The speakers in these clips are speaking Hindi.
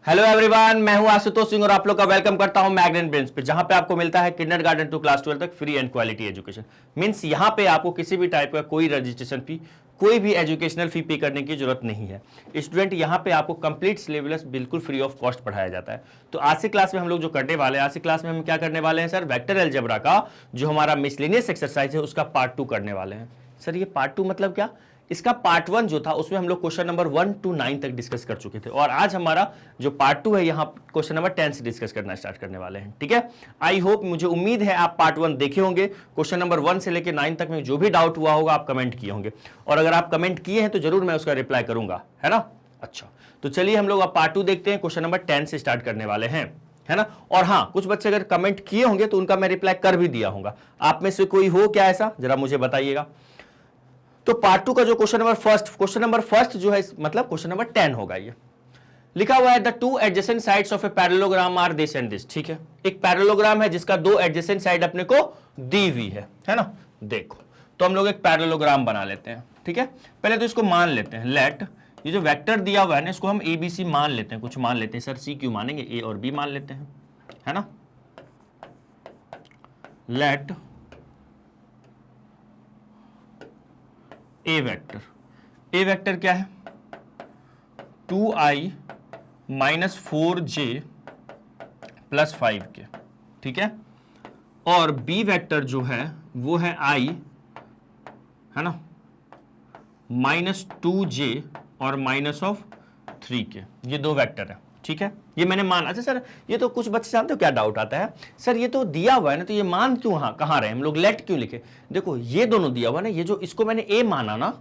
हेलो एवरीवन, मैं हूं आशुतोष सिंह और आप लोग का वेलकम करता हूं मैग्नेट ब्रेन्स पे, जहां पे आपको मिलता है किंडरगार्टन टू क्लास 12 तक free and quality education. Means यहां पे आपको किसी भी टाइप का कोई रजिस्ट्रेशन फी, कोई भी एजुकेशनल फी पे करने की जरूरत नहीं है। स्टूडेंट यहां पे आपको कंप्लीट सिलेबस बिल्कुल फ्री ऑफ कॉस्ट पढ़ाया जाता है। तो आज से क्लास में हम लोग जो करने वाले हैं, आज से क्लास में हम क्या करने वाले हैं सर, वेक्टर अलजेब्रा का जो हमारा मिसलेनियस एक्सरसाइज है उसका पार्ट 2 करने वाले हैं। सर ये पार्ट 2 मतलब क्या? इसका पार्ट 1 जो था उसमें हम लोग क्वेश्चन नंबर 1 to 9 तक डिस्कस कर चुके थे और आज हमारा जो पार्ट 2 है यहाँ क्वेश्चन नंबर 10 से डिस्कस करना स्टार्ट करने वाले हैं। ठीक है, आई होप, मुझे उम्मीद है आप पार्ट 1 देखे होंगे। क्वेश्चन नंबर 1 से लेकर 9 तक में जो भी डाउट हुआ होगा आप कमेंट किए होंगे और अगर आप कमेंट किए हैं तो जरूर मैं उसका रिप्लाई करूंगा, है ना। अच्छा, तो चलिए हम लोग अब पार्ट 2 देखते हैं। क्वेश्चन नंबर 10 से स्टार्ट करने वाले हैं, है ना। और हाँ, कुछ बच्चे अगर कमेंट किए होंगे तो उनका मैं रिप्लाई कर भी दिया होगा। आप में से कोई हो क्या ऐसा, जरा मुझे बताइएगा। तो पार्ट 2 का जो क्वेश्चन नंबर फर्स्ट जो है, मतलब क्वेश्चन नंबर 10 होगा। ये लिखा हुआ है the two adjacent sides of a parallelogram are this and this. ठीक है, एक पैरेललोग्राम है जिसका दो एडजेसेंट साइड अपने को दी हुई है ना। देखो, तो हम लोग एक पैरेललोग्राम बना लेते हैं। ठीक है, पहले तो इसको मान लेते हैं। लेट, ये जो वेक्टर दिया हुआ है ना, इसको हम ए बी सी मान लेते हैं, कुछ मान लेते हैं। सर सी क्यों मानेंगे, ए और बी मान लेते हैं, है ना। लेट ए वेक्टर क्या है, 2i माइनस 4j प्लस 5 के। ठीक है, और बी वेक्टर जो है वो है i, है ना, माइनस 2j और माइनस ऑफ 3 के। ये दो वेक्टर है। ठीक है, ये मैंने मान। अच्छा सर, ये तो कुछ बच्चे जानते हो क्या डाउट आता है, सर ये तो दिया हुआ है ना, तो ये मान क्यों कहाँ रहे, हम लोग लेट क्यों लिखे। देखो, ये दोनों दिया हुआ ना, ये जो इसको मैंने ए माना ना,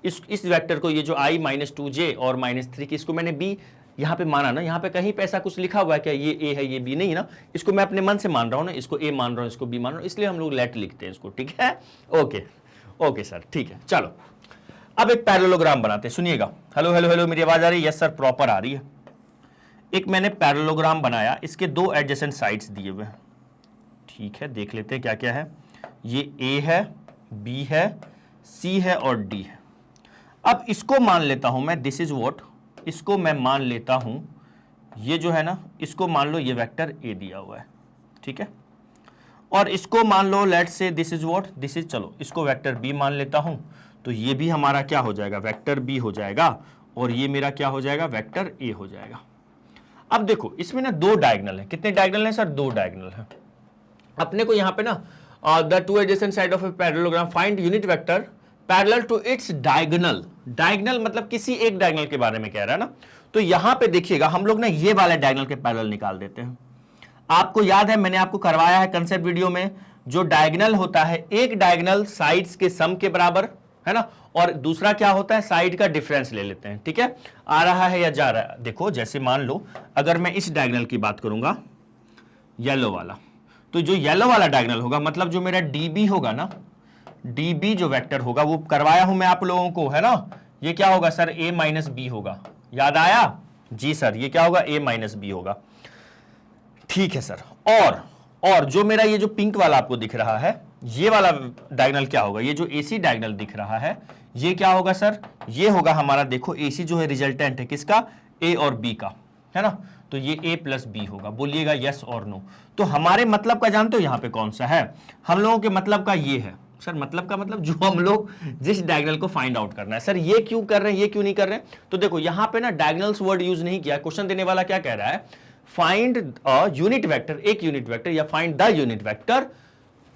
इस वेक्टर को, ये जो i माइनस 2j और माइनस 3 की, इसको मैंने b यहाँ पे माना ना। यहाँ पे कहीं पे ऐसा कुछ लिखा हुआ है क्या, ये a है ये b नहीं ना। इसको मैं अपने मन से मान रहा हूँ ना, इसको a मान रहा हूँ, इसको b मान रहा हूँ, इसलिए हम लोग लेट लिखते हैं इसको। ठीक है, ओके सर, ठीक है। चलो अब एक पैरेललोग्राम बनाते हैं, सुनिएगा। हेलो हेलो हेलो, मेरी आवाज आ रही है? यस सर, प्रॉपर आ रही है। एक मैंने पैरेललोग्राम बनाया, इसके दो एडजेसेंट साइड्स दिए हुए हैं। ठीक है, देख लेते हैं क्या क्या है। ये a है, b है, c है और d है। अब इसको मान लेता हूं मैं, दिस इज व्हाट, इसको मैं मान लेता हूं, ये जो है ना, इसको मान लो ये वेक्टर a दिया हुआ है। ठीक है, और इसको मान लो, let's say this is what, this is, चलो इसको वेक्टर b मान लेता हूं, तो ये भी हमारा क्या हो जाएगा, वेक्टर b हो जाएगा, और ये मेरा क्या हो जाएगा, वेक्टर a हो जाएगा। अब देखो, इसमें ना दो डायगोनल है। कितने डायगोनल है सर, दो डायगोनल है। अपने को यहाँ पे ना, the two adjacent side of a parallelogram, find unit vector parallel to its diagonal. Diagonal मतलब किसी एक डायगोनल के बारे में कह रहा है ना। तो यहां पे देखिएगा, हम लोग ना ये वाला डायगोनल के पैरेलल निकाल देते हैं। आपको याद है, मैंने आपको करवाया है कंसेप्ट वीडियो में, जो डायगोनल होता है, एक डायगोनल साइड्स के सम के बराबर, है ना, और दूसरा क्या होता है, साइड का डिफरेंस ले लेते हैं। ठीक है, आ रहा है या जा रहा है। देखो, जैसे मान लो अगर मैं इस डायगोनल की बात करूंगा, येलो वाला, तो जो येलो वाला डायगोनल होगा, मतलब जो मेरा db होगा ना, db जो वेक्टर होगा, वो करवाया हूं मैं आप लोगों को, है ना। ये क्या होगा सर, a माइनस बी होगा। याद आया जी सर, ये क्या होगा, a माइनस बी होगा। ठीक है सर, और जो मेरा ये जो पिंक वाला आपको दिख रहा है, ये वाला डायगोनल क्या होगा, ये जो AC डायगोनल दिख रहा है, ये क्या होगा सर, ये होगा हमारा, देखो AC जो है रिजल्टेंट है किसका, A और B का, है ना। तो ये A प्लस बी होगा। बोलिएगा यस और नो। तो हमारे मतलब का जानते हो यहां पे कौन सा है, हम लोगों के मतलब का ये है। सर मतलब का मतलब जो हम लोग जिस डायगोनल को फाइंड आउट करना है। सर ये क्यों कर रहे हैं, ये क्यों नहीं कर रहे हैं? तो देखो, यहां पे ना डायगोनल्स वर्ड यूज नहीं किया। क्वेश्चन देने वाला क्या कह रहा है, फाइंड अ यूनिट वेक्टर, एक यूनिट वेक्टर, या find the unit vector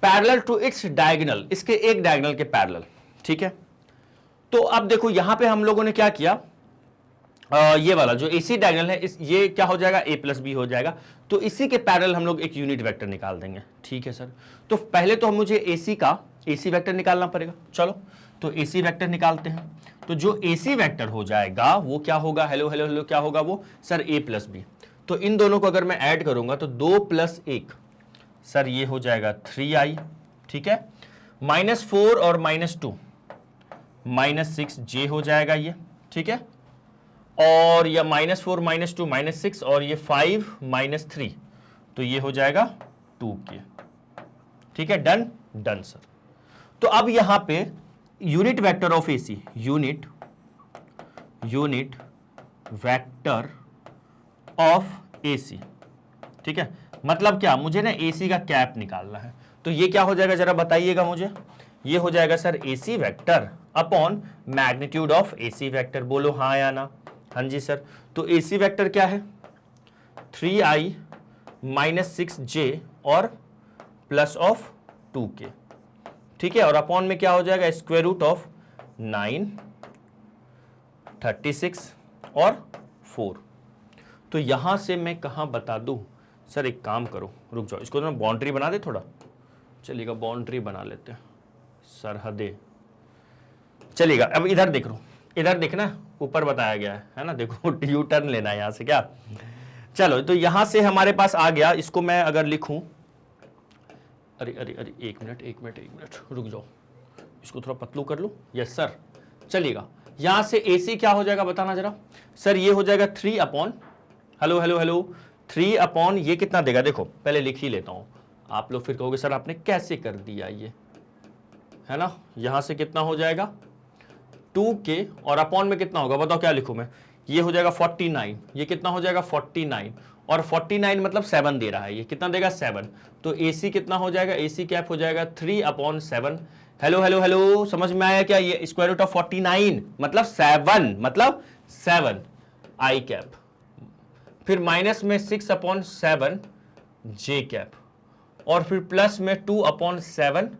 parallel to its diagonal, इसके एक डायगोनल के पैरेलल। ठीक है, तो अब देखो यहां पे हम लोगों ने क्या किया, ये वाला जो AC डायगोनल है, ये क्या हो जाएगा, a प्लस बी हो जाएगा। तो इसी के पैरेलल हम लोग एक यूनिट वेक्टर निकाल देंगे। ठीक है सर, तो पहले तो मुझे AC वेक्टर निकालना पड़ेगा। चलो, तो AC वेक्टर निकालते हैं। तो जो AC वेक्टर हो जाएगा वो क्या होगा, हेलो हेलो हेलो, क्या होगा वो सर, a प्लस बी। तो इन दोनों को अगर मैं ऐड करूंगा तो 2 प्लस 1, सर ये हो जाएगा 3i। ठीक है, माइनस 4 और माइनस 2, माइनस 6j हो जाएगा ये। ठीक है, और यह माइनस 4 माइनस 2 माइनस 6, और ये 5 माइनस 3, तो ये हो जाएगा 2k। ठीक है, डन सर। तो अब यहां पे unit vector of AC, unit vector of AC, ठीक है। मतलब क्या, मुझे ना AC का कैप निकालना है, तो ये क्या हो जाएगा जरा बताइएगा मुझे। ये हो जाएगा sir AC vector upon magnitude of AC vector. बोलो हाँ या ना। हाँ जी सर। तो AC वेक्टर क्या है, 3i माइनस 6j और प्लस ऑफ 2k, ठीक है। और अपॉन में क्या हो जाएगा, स्क्वायर रूट ऑफ 9, 36 और 4। तो यहां से मैं कहां बता दूं सर, एक काम करो, रुक जाओ, इसको ना बाउंड्री बना दे थोड़ा, चलिएगा बाउंड्री बना लेते हैं, सरहदे, चलिएगा। अब इधर देख लो, इधर देखना, ऊपर बताया गया है ना, देखो यू टर्न लेना है यहां से क्या। चलो तो यहां से हमारे पास आ गया, इसको मैं अगर लिखूं, अरे अरे अरे एक मिनट रुक जाओ, इसको थोड़ा पतलू कर लूं। यस सर, चलिएगा। यहां से AC क्या हो जाएगा बताना जरा सर। ये हो जाएगा 3 अपॉन, हेलो 3 अपॉन, ये कितना देगा, देखो पहले लिख ही लेता हूं, आप लोग फिर कहोगे सर आपने कैसे कर दिया ये, है ना। यहां से कितना हो जाएगा 2k और अपॉन में कितना होगा बताओ, क्या लिखूं मैं, ये हो जाएगा 49, ये कितना हो जाएगा 49, और 49 मतलब 7 दे रहा है, ये कितना देगा 7। तो AC कितना हो जाएगा, AC कैप हो जाएगा 3 अपॉन 7। हेलो समझ में आया क्या, ये स्क्वायर रूट ऑफ 49 मतलब 7 I कैप, फिर माइनस में 6 अपॉन 7 J कैप, और फिर प्लस में 2 अपॉन 7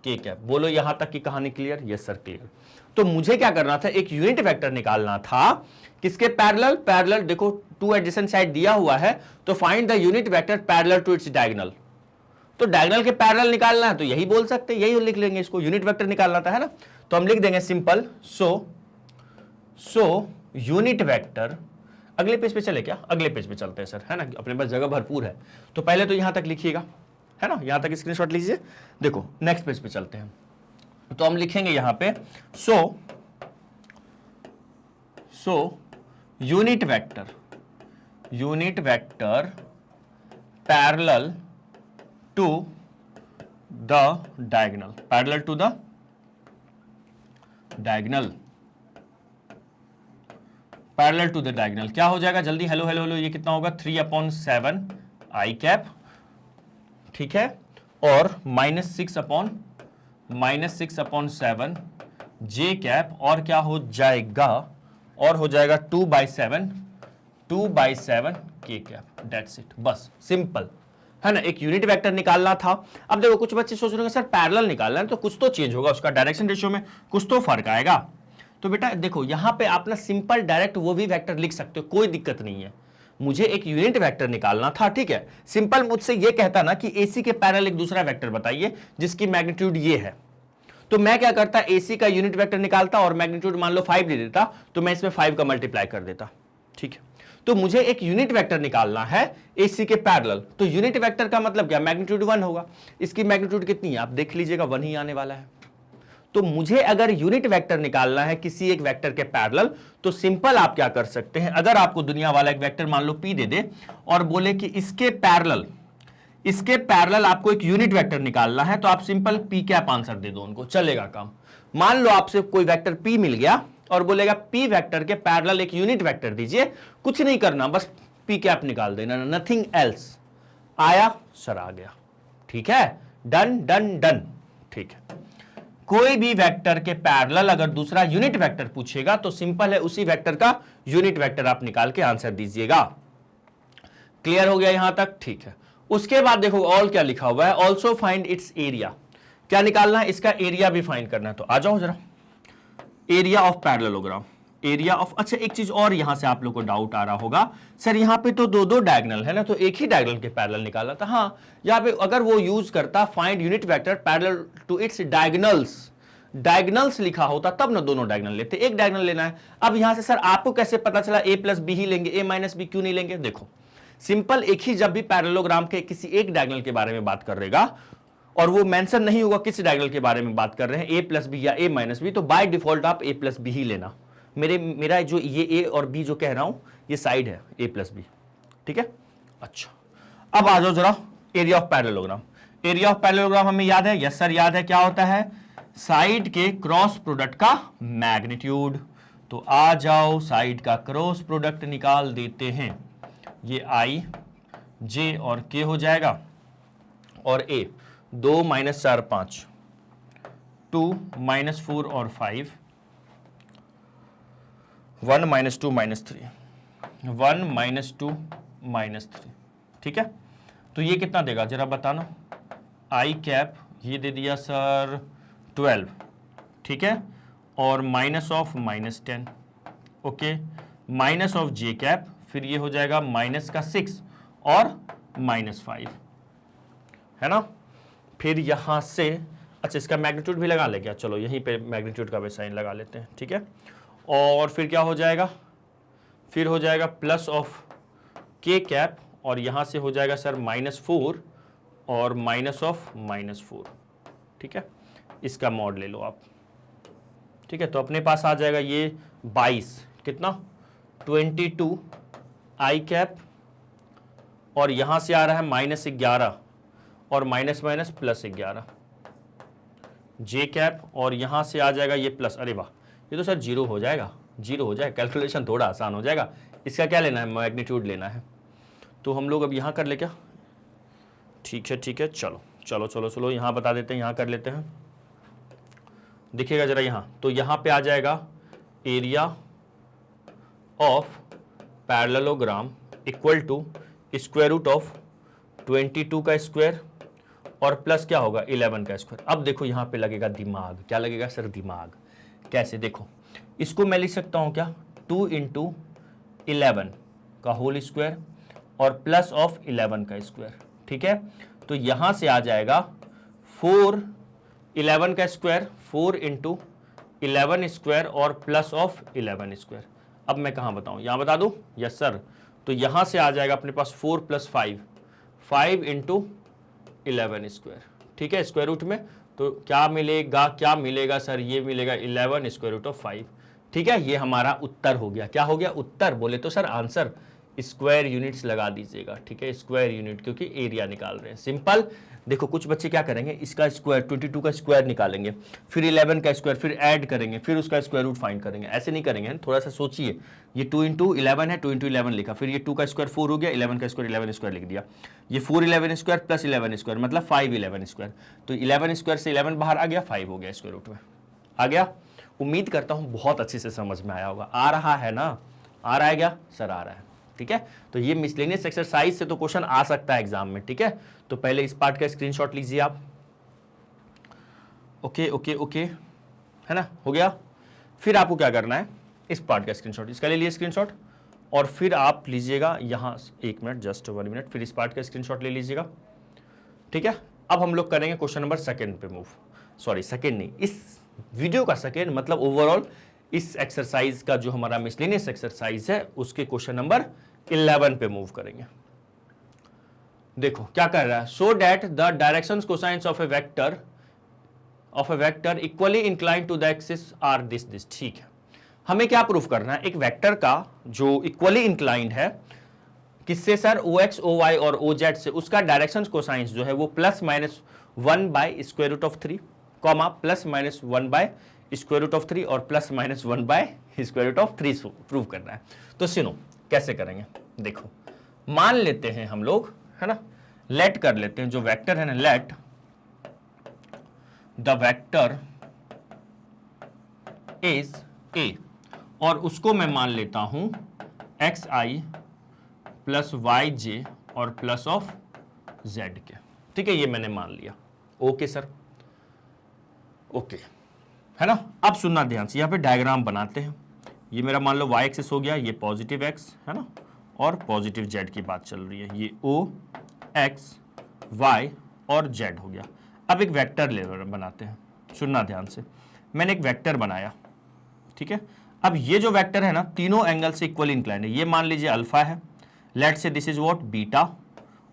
K कैप। बोलो यहां तक की कहानी क्लियर। Yes sir clear. तो मुझे क्या करना था, एक यूनिट वेक्टर निकालना था, किसके पैरेलल, देखो 2 एडजेसेंट साइड दिया हुआ है, तो find the unit vector parallel to its diagonal. तो डायगोनल के पैरेलल निकालना है, तो यही बोल सकते हैं, यही लिख लेंगे, इसको यूनिट वेक्टर निकालना था, है ना। तो हम लिख देंगे सिंपल, सो यूनिट वेक्टर, अगले पेज पे चले क्या, अगले पेज पे चलते हैं सर, है ना, अपने पास जगह भरपूर है। तो पहले तो यहां तक लिखिएगा, है ना, यहां तक स्क्रीनशॉट लीजिए। देखो नेक्स्ट पेज पे चलते हैं, तो हम लिखेंगे यहां पे so unit vector parallel to the diagonal, parallel to the diagonal क्या हो जाएगा जल्दी, हेलो, ये कितना होगा 3 अपॉन 7 I कैप, ठीक है, और माइनस 6 अपॉन 7 J कैप, और क्या हो जाएगा, और हो जाएगा 2/7 K कैप, दैट्स इट, बस सिंपल, है ना। एक यूनिट वेक्टर निकालना था। अब देखो कुछ बच्चे सोच रहे हैं सर पैरेलल निकालना है तो कुछ तो चेंज होगा, उसका डायरेक्शन रेशियो में कुछ तो फर्क आएगा। तो बेटा देखो यहां पे आप ना सिंपल डायरेक्ट वो भी वेक्टर लिख सकते हो, कोई दिक्कत नहीं है। मुझे एक यूनिट वेक्टर निकालना था, ठीक है। सिंपल मुझसे ये कहता ना कि AC के पैरेलल एक दूसरा वेक्टर बताइए जिसकी मैग्नीट्यूड ये है, तो मैं क्या करता, AC का यूनिट वेक्टर निकालता और मैग्नीट्यूड मान लो 5 दे देता, तो मैं इसमें 5 का मल्टीप्लाई कर देता, ठीक है। तो मुझे एक यूनिट वेक्टर निकालना है AC के पैरेलल, तो यूनिट वेक्टर का मतलब क्या, मैग्नीट्यूड 1 होगा। इसकी मैग्नीट्यूड कितनी है आप देख लीजिएगा, 1 ही आने वाला है। तो मुझे अगर यूनिट वेक्टर निकालना है किसी एक वेक्टर के पैरेलल, तो सिंपल आप क्या कर सकते हैं, अगर आपको दुनिया वाला एक वेक्टर मान लो P दे दे और बोले कि इसके पैरेलल आपको एक यूनिट वेक्टर निकालना है, तो आप सिंपल P कैप आंसर दे दो उनको, चलेगा काम। मान लो आपसे कोई वेक्टर P मिल गया और बोलेगा P वेक्टर के पैरेलल एक यूनिट वेक्टर दीजिए, कुछ नहीं करना, बस P कैप निकाल देना, नथिंग एल्स। आया सर, आ गया, ठीक है, डन, ठीक है। कोई भी वेक्टर के पैरेलल अगर दूसरा यूनिट वेक्टर पूछेगा तो सिंपल है, उसी वेक्टर का यूनिट वेक्टर आप निकाल के आंसर दीजिएगा। क्लियर हो गया यहां तक, ठीक है। उसके बाद देखो ऑल क्या लिखा हुआ है, ऑल्सो फाइंड इट्स एरिया, क्या निकालना है, इसका एरिया भी फाइंड करना है। तो आ जाओ जरा, area of parallelogram, area of, अच्छा एक चीज और यहां से आप लोग को डाउट आ रहा होगा, सर यहां पे तो दो डायगोनल है ना, तो एक ही डायगोनल के पैरेलल निकालना था। हाँ, यहां पे अगर वो यूज करता find unit vector parallel to its diagonals लिखा होता तब ना दोनों डायगोनल लेते, एक डायगोनल लेना है। अब यहां से सर आपको कैसे पता चला A प्लस बी ही लेंगे, A माइनस बी क्यों नहीं लेंगे, देखो सिंपल, एक ही जब भी पैरेललोग्राम के किसी एक डायगोनल के बारे में बात कर रहेगा और वो मेंशन नहीं होगा किस डायगोनल के बारे में बात कर रहे हैं, A प्लस बी या A माइनस बी, तो बाय डिफॉल्ट आप A प्लस बी ही लेना। मेरा जो ये A और B जो कह रहा हूं ये साइड है A प्लस बी, ठीक है। अच्छा अब आ जाओ जरा area of parallelogram. Area of parallelogram हमें याद है, यस सर याद है, क्या होता है, साइड के क्रॉस प्रोडक्ट का मैग्नीट्यूड। तो आ जाओ साइड का क्रॉस प्रोडक्ट निकाल देते हैं, ये आई जे और के हो जाएगा, और ए 2 माइनस 4 5, 2 माइनस 4 और 5, 1 माइनस 2 माइनस 3, 1 माइनस 2 माइनस 3। ठीक है, तो ये कितना देगा जरा बताना। आई कैप ये दे दिया सर 12, ठीक है, और minus of minus 10, okay, minus of J cap, फिर ये हो जाएगा माइनस का 6 और माइनस 5, है ना। फिर यहां से अच्छा इसका मैग्नीट्यूड भी लगा ले क्या, चलो यहीं पे मैग्नीट्यूड का भी साइन लगा लेते हैं, ठीक है। और फिर क्या हो जाएगा, फिर हो जाएगा प्लस ऑफ के कैप, और यहां से हो जाएगा सर -4 और माइनस ऑफ -4, ठीक है। इसका मॉड ले लो आप, ठीक है। तो अपने पास आ जाएगा ये 22 कितना 22 आई कैप, और यहां से आ रहा है -11 और माइनस माइनस प्लस 11 जे कैप, और यहां से आ जाएगा ये प्लस, अरे वाह ये तो सर जीरो हो जाएगा, जीरो हो जाएगा, कैलकुलेशन थोड़ा आसान हो जाएगा। इसका क्या लेना है, मैग्नीट्यूड लेना है। तो हम लोग अब यहाँ कर ले क्या, ठीक है ठीक है, चलो चलो चलो चलो यहाँ बता देते हैं, यहाँ कर लेते हैं। देखिएगा जरा यहाँ, तो यहाँ पे आ जाएगा area of parallelogram equal to square root of 22 का स्क्वायर और प्लस क्या होगा 11 का स्क्वायर। अब देखो यहाँ पे लगेगा दिमाग, क्या लगेगा सर दिमाग, कैसे देखो, इसको मैं लिख सकता हूँ क्या 2 इंटू 11 का होल स्क्वायर और प्लस ऑफ 11 का स्क्वायर, ठीक है। तो यहाँ से आ जाएगा 4 11 का स्क्वायर 4 इंटू 11 स्क्वायर और प्लस ऑफ 11 स्क्वायर। अब मैं कहाँ बताऊँ, यहाँ बता दूँ, यस सर। तो यहाँ से आ जाएगा अपने पास 4 प्लस 5 5 इंटू 11 स्क्वायर, ठीक है, स्क्वायर रूट में। तो क्या मिलेगा, क्या मिलेगा सर, ये मिलेगा 11 स्क्वायर रूट ऑफ 5, ठीक है। ये हमारा उत्तर हो गया, क्या हो गया उत्तर, बोले तो सर आंसर स्क्वायर यूनिट्स लगा दीजिएगा, ठीक है, स्क्वायर यूनिट, क्योंकि एरिया निकाल रहे हैं। सिंपल। देखो कुछ बच्चे क्या करेंगे, इसका स्क्वायर 22 का स्क्वायर निकालेंगे, फिर 11 का स्क्वायर, फिर ऐड करेंगे, फिर उसका स्क्वायर रूट फाइंड करेंगे। ऐसे नहीं करेंगे, थोड़ा सा सोचिए। ये 2 इंटू 11 है, 2 इंटू 11 लिखा, फिर ये 2 का स्क्वायर 4 हो गया, 11 का स्क्वायर 11 स्क्वायर लिख दिया, ये 4 11 स्क्वायर प्लस 11 स्क्वायर मतलब 5 11 स्क्वायर। तो 11 स्क्वायर से 11 बाहर आ गया, 5 हो गया स्क्वायर रूट में, आ गया। उम्मीद करता हूँ बहुत अच्छे से समझ में आया होगा। आ रहा है ना, आ रहा है क्या सर, आ रहा है, ठीक है। तो ये मिसलेनियस एक्सरसाइज से तो क्वेश्चन आ सकता है एग्जाम में, ठीक है। तो पहले इस पार्ट का स्क्रीनशॉट लीजिए आप, ओके ओके ओके, है ना, हो गया। फिर आपको क्या करना है, इस पार्ट का स्क्रीनशॉट, इसका ले लिए स्क्रीनशॉट, और फिर आप लीजिएगा यहाँ 1 मिनट, जस्ट 1 मिनट, फिर इस पार्ट का स्क्रीनशॉट ले लीजिएगा, ठीक है। अब हम लोग करेंगे क्वेश्चन नंबर सेकंड पे मूव, सॉरी सेकंड नहीं, इस वीडियो का सेकंड मतलब ओवरऑल इस एक्सरसाइज का जो हमारा मिसलेनियस एक्सरसाइज है उसके क्वेश्चन नंबर 11 पे मूव करेंगे। देखो क्या कर रहा है, so that the directions cosines of a vector equally inclined to the axis are this. ठीक है, हमें क्या प्रूफ करना है, एक वेक्टर का जो इक्वली इंक्लाइंड है किससे सर, OX OY और OZ से, उसका डायरेक्शन कोसाइंस जो है वो plus minus 1 by square root of 3 comma plus minus 1 by square root of 3 और plus minus 1 by square root of 3 prove करना है। तो सुनो कैसे करेंगे, देखो मान लेते हैं हम लोग, है ना, लेट कर लेते हैं जो वेक्टर है ना, let the vector is a, और उसको मैं मान लेता हूं xi प्लस वाई जे और प्लस ऑफ जेड के, ठीक है, ये मैंने मान लिया। ओके सर, ओके, है ना। अब सुनना ध्यान से, यहाँ पे डायग्राम बनाते हैं। ये मेरा मान लो वाई एक्सिस हो गया, ये पॉजिटिव एक्स है ना, और पॉजिटिव जेड की बात चल रही है, ये ओ एक्स वाई और जेड हो गया। अब एक वेक्टर लेवल बनाते हैं, सुनना ध्यान से, मैंने एक वेक्टर बनाया, ठीक है। अब ये जो वेक्टर है ना, तीनों एंगल से इक्वल इंक्लाइन है। ये मान लीजिए अल्फा है, लेट से दिस इज व्हाट बीटा,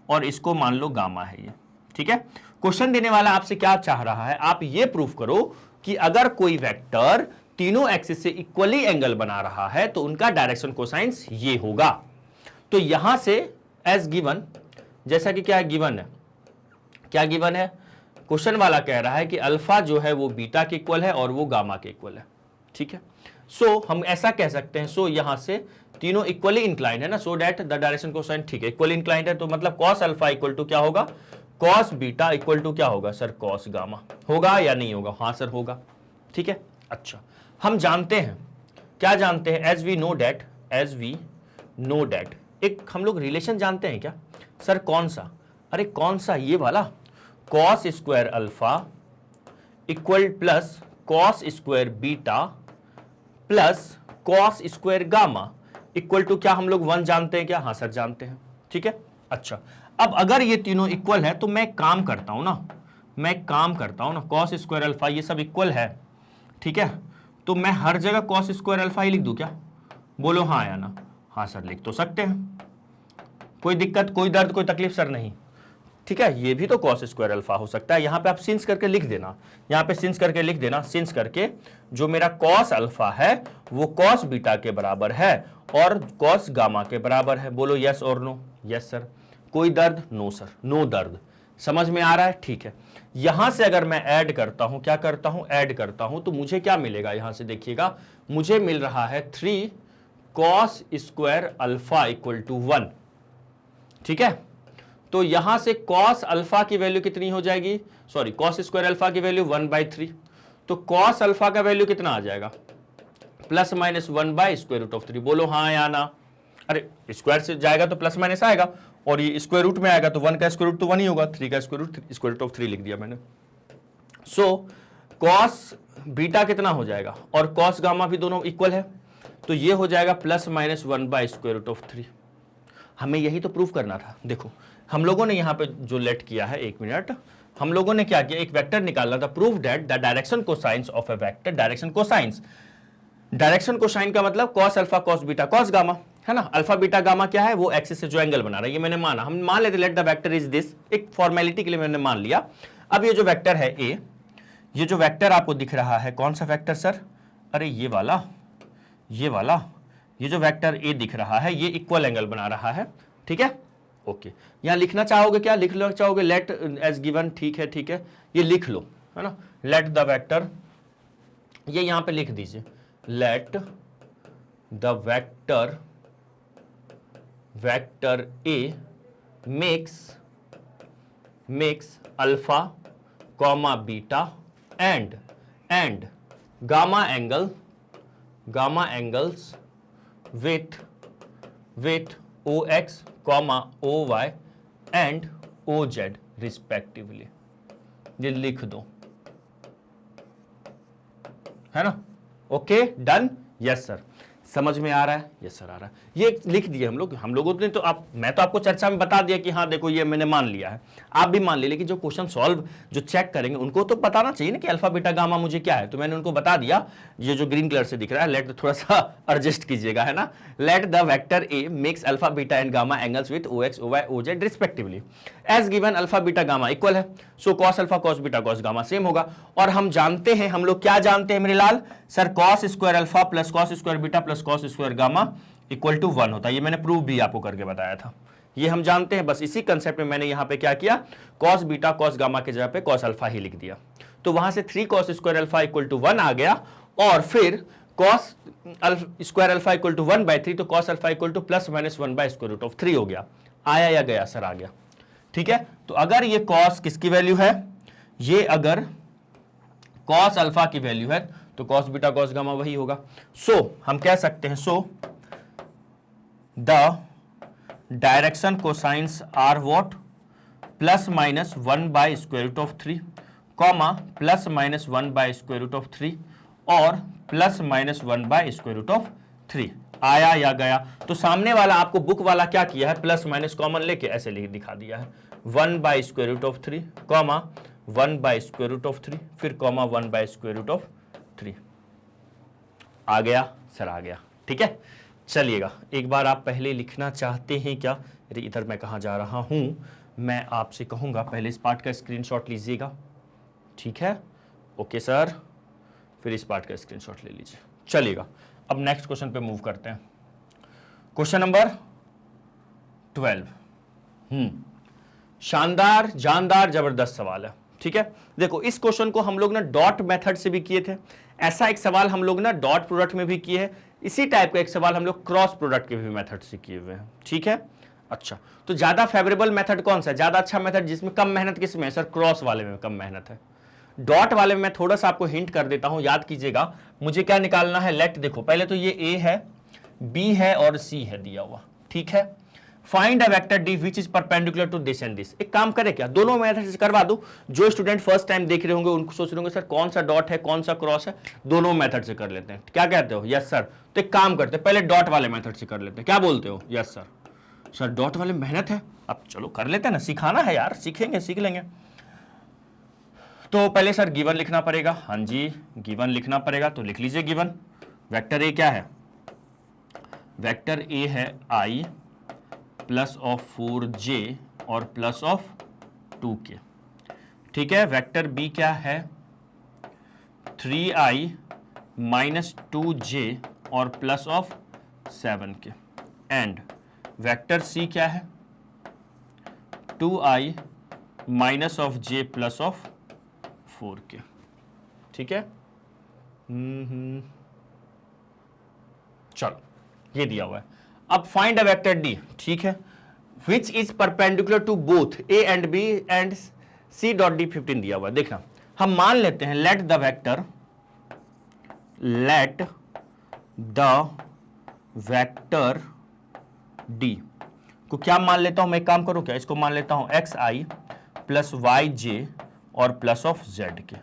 और इसको मान लो गामा है ये, ठीक है। क्वेश्चन देने वाला आपसे क्या चाह रहा है, आप ये प्रूफ करो कि अगर कोई वेक्टर तीनों एक्सिस से इक्वली एंगल बना रहा है तो उनका डायरेक्शन कोसाइंस ये होगा। तो यहां से एज गिवन, जैसा कि क्या गिवन है, क्या गिवन है, क्वेश्चन वाला कह रहा है कि अल्फा जो है वो बीटा के इक्वल है और वो गामा के इक्वल है, ठीक है। सो हम ऐसा कह सकते हैं, सो यहां से तीनों इक्वली इंक्लाइंड है ना, सो दैट द डायरेक्शन कोसाइन, ठीक है, इक्वली इंक्लाइंड है, तो मतलब कॉस अल्फा इक्वल टू क्या होगा, कॉस बीटा इक्वल टू क्या होगा सर, कॉस गामा। होगा या नहीं होगा, हाँ सर होगा, ठीक है। अच्छा, हम जानते हैं, क्या जानते हैं, as we know that, as we know that, एक हम लोग रिलेशन जानते हैं क्या सर, कौन सा, अरे कौन सा, ये वाला, cos square alpha equal plus cos square beta plus cos square gamma equal to क्या हम लोग 1 जानते हैं क्या, हाँ सर जानते हैं, ठीक है। अच्छा, अब अगर ये तीनों इक्वल है तो मैं काम करता हूं ना, कॉस स्क्वायर अल्फा ये सब इक्वल है, ठीक है, तो मैं हर जगह कॉस स्क्वायर अल्फा ही लिख दूं क्या, बोलो हाँ या ना, हाँ सर लिख तो सकते हैं, कोई दिक्कत, कोई दर्द, कोई तकलीफ सर नहीं, ठीक है। ये भी तो कॉस स्क्वायर अल्फा हो सकता है, यहां पे आप सिंस करके लिख देना, यहां पे सिंस करके लिख देना, सिंस करके जो मेरा कॉस अल्फा है वो कॉस बीटा के बराबर है और कॉस गामा के बराबर है, बोलो यस और नो, यस सर, कोई दर्द, नो सर, नो दर्द, समझ में आ रहा है, ठीक है। यहां से अगर मैं ऐड करता हूं, क्या करता हूं, ऐड करता हूं, तो मुझे क्या मिलेगा, यहां से देखिएगा, मुझे मिल रहा है 3 cos square alpha equal to 1, ठीक है। तो यहां से कॉस अल्फा की वैल्यू कितनी हो जाएगी, सॉरी कॉस स्क्वायर अल्फा की वैल्यू 1/3, तो कॉस अल्फा का वैल्यू कितना आ जाएगा, प्लस माइनस 1/√3, बोलो हाँ या ना, अरे स्क्वायर से जाएगा तो प्लस माइनस आएगा, और ये स्क्वायर रूट में आएगा तो 1 का स्क्वायर रूट तो 1 ही होगा, 3 का स्क्वायर रूट ऑफ 3 लिख दिया मैंने। सो कॉस बीटा कितना हो जाएगा, और कॉस गामा भी दोनों इक्वल है, तो ये हो जाएगा प्लस माइनस 1/√3। हमें यही तो प्रूफ करना था। देखो हम लोगों ने यहां पे जो लेट किया है, 1 मिनट, हम लोगों ने क्या किया, एक वेक्टर निकालना था, proof that the direction cosines of a vector, direction cosine का मतलब cos alpha cos beta cos gamma, है ना, अल्फा बीटा गामा क्या है, वो एक्सिस से जो एंगल बना रहा है, ये मैंने माना, हम मान लेते late the vector is this, एक फॉर्मेलिटी के लिए मैंने मान लिया। अब ये जो वेक्टर है ए, ये जो वेक्टर आपको दिख रहा है, कौन सा वेक्टर सर, अरे ये वाला, ये जो वेक्टर ए दिख रहा है, ये इक्वल एंगल बना रहा है, ठीक है, ओके। यहां लिखना चाहोगे क्या, लिखना चाहोगे लेट एज गिवन, ठीक है, ये लिख लो, है ना, लेट द वेक्टर, ये यहां पे लिख दीजिए, late the vector a makes alpha comma beta and gamma angles with OX, OY and OZ respectively, ये लिख दो, है ना, ओके डन, यस सर, समझ में आ रहा है, यस सर आ रहा है, ये लिख दिए हम लोगों ने, तो मैं तो आपको चर्चा में बता दिया कि हाँ देखो ये मैंने मान लिया है, आप भी मान ले, लेकिन जो क्वेश्चन सॉल्व जो चेक करेंगे उनको तो बताना चाहिए ना कि अल्फा बीटा गामा मुझे क्या है, तो मैंने उनको बता दिया, ये जो ग्रीन कलर से दिख रहा है, लेट थोड़ा सा एडजस्ट कीजिएगा, है ना, let the vector a makes alpha beta and gamma angles with OX, OY, OZ respectively, as given alpha beta gamma equal है, so cos alpha cos beta cos gamma same होगा, और हम जानते हैं, हम लोग क्या जानते हैं मेरे लाल sir, cos square alpha plus cos square beta plus cos square gamma equal to 1 होता है, ये मैंने प्रूफ भी आपको करके बताया था, ये हम जानते हैं, बस इसी कंसेप्ट में मैंने यहां पे क्या किया, कॉस बीटा कॉस गामा के जगह पे कॉस अल्फा ही लिख दिया, तो वहां से 3 cos square alpha equal to 1 आ गया, और फिर cos square alpha equal to 1/3, तो cos alpha equal to plus minus 1/√3 हो गया, आया या गया सर, आ गया, ठीक है। तो अगर ये कॉस किसकी वैल्यू है, ये अगर कॉस अल्फा की वैल्यू है तो कॉस बीटा कॉस गामा वही होगा, सो हम कह सकते हैं, so the direction cosines are what, plus minus 1/√3, comma plus minus 1/√3 और प्लस माइनस 1/√3, आया या गया, तो सामने वाला आपको बुक वाला क्या किया है, प्लस माइनस कॉमन लेके ऐसे लिख दिखा दिया है, 1/√3, कॉमा 1/√3, फिर कॉमा 1/√3, आ गया सर, आ गया, ठीक है। चलिएगा एक बार आप पहले लिखना चाहते हैं क्या, अरे इधर मैं कहाँ जा रहा हूं, मैं आपसे कहूंगा पहले इस पार्ट का स्क्रीनशॉट लीजिएगा, ठीक है, ओके सर, फिर इस पार्ट का स्क्रीनशॉट ले लीजिए। चलिएगा अब नेक्स्ट क्वेश्चन पे मूव करते हैं, क्वेश्चन नंबर 12, शानदार जानदार जबरदस्त सवाल है, ठीक है, देखो इस क्वेश्चन को हम लोग ना डॉट मेथड से भी किए थे, ऐसा एक सवाल हम लोग ना डॉट प्रोडक्ट में भी किए हैं, इसी टाइप का एक सवाल हम लोग क्रॉस प्रोडक्ट के भी मेथड से किए हुए हैं। ठीक है, अच्छा तो ज्यादा फेवरेबल मेथड कौन सा है, ज्यादा अच्छा मेथड जिसमें कम मेहनत किसमें है सर, क्रॉस वाले में कम मेहनत है। डॉट वाले में मैं थोड़ा सा आपको हिंट कर देता हूं, याद कीजिएगा मुझे क्या निकालना है, लेट देखो पहले तो ये ए है, बी है और सी है दिया हुआ। ठीक है, find a vector d which is perpendicular to this and this. एक काम करे क्या, दोनों मेथड से करवा दो, जो स्टूडेंट फर्स्ट टाइम देख रहे होंगे उनको सोच रहे होंगे सर कौन सा डॉट है कौन सा क्रॉस है, दोनों मेथड से कर लेते हैं। क्या कहते हो, यस सर। तो एक काम करते हैं, पहले डॉट वाले मेथड से कर लेते हैं, क्या बोलते हो, यस सर। सर डॉट वाले मेहनत है, अब चलो कर लेते हैं ना, सिखाना है यार, सीखेंगे सीख लेंगे। तो पहले सर गिवन लिखना पड़ेगा, हाँ जी गिवन लिखना पड़ेगा, तो लिख लीजिए गिवन। वेक्टर ए क्या है, वेक्टर ए है आई प्लस ऑफ 4j और प्लस ऑफ 2k। ठीक है, वेक्टर बी क्या है, 3i माइनस 2j और plus of 7k। And vector c क्या है, 2i minus of j plus of 4k। ठीक है, चलो ये दिया हुआ है। अब फाइंड अ वेक्टर डी, ठीक है, which is perpendicular to both a and b and c dot d 15 दिया हुआ है। देखना हम मान लेते हैं लेट द वेक्टर डी को क्या मान लेता हूं मैं, एक काम करूं क्या, इसको मान लेता हूं एक्स आई प्लस वाई जे और प्लस ऑफ जेड के।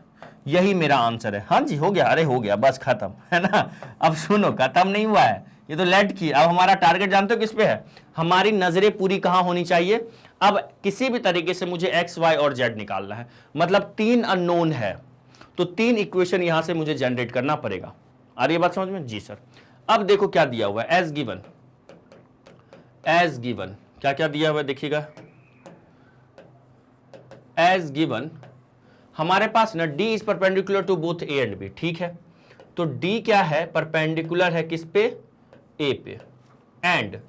यही मेरा आंसर है। हाँ जी हो गया, अरे हो गया बस खत्म, है ना। अब सुनो खत्म नहीं हुआ है, ये तो लेट की। अब हमारा टारगेट जानते हो किस पे है, हमारी नजरें पूरी कहां होनी चाहिए। अब किसी भी तरीके से मुझे एक्स वाई और जेड निकालना है, मतलब 3 अननोन है, तो 3 इक्वेशन यहां से मुझे जनरेट करना पड़ेगा। आ रही है बात समझ में, जी सर। अब देखो क्या दिया हुआ है, एज गिवन क्या क्या दिया हुआ है देखिएगा, एज गिवन हमारे पास ना d is perpendicular to both a and b। ठीक है, तो d क्या है, परपेंडिकुलर है किस पे, a पे, एंड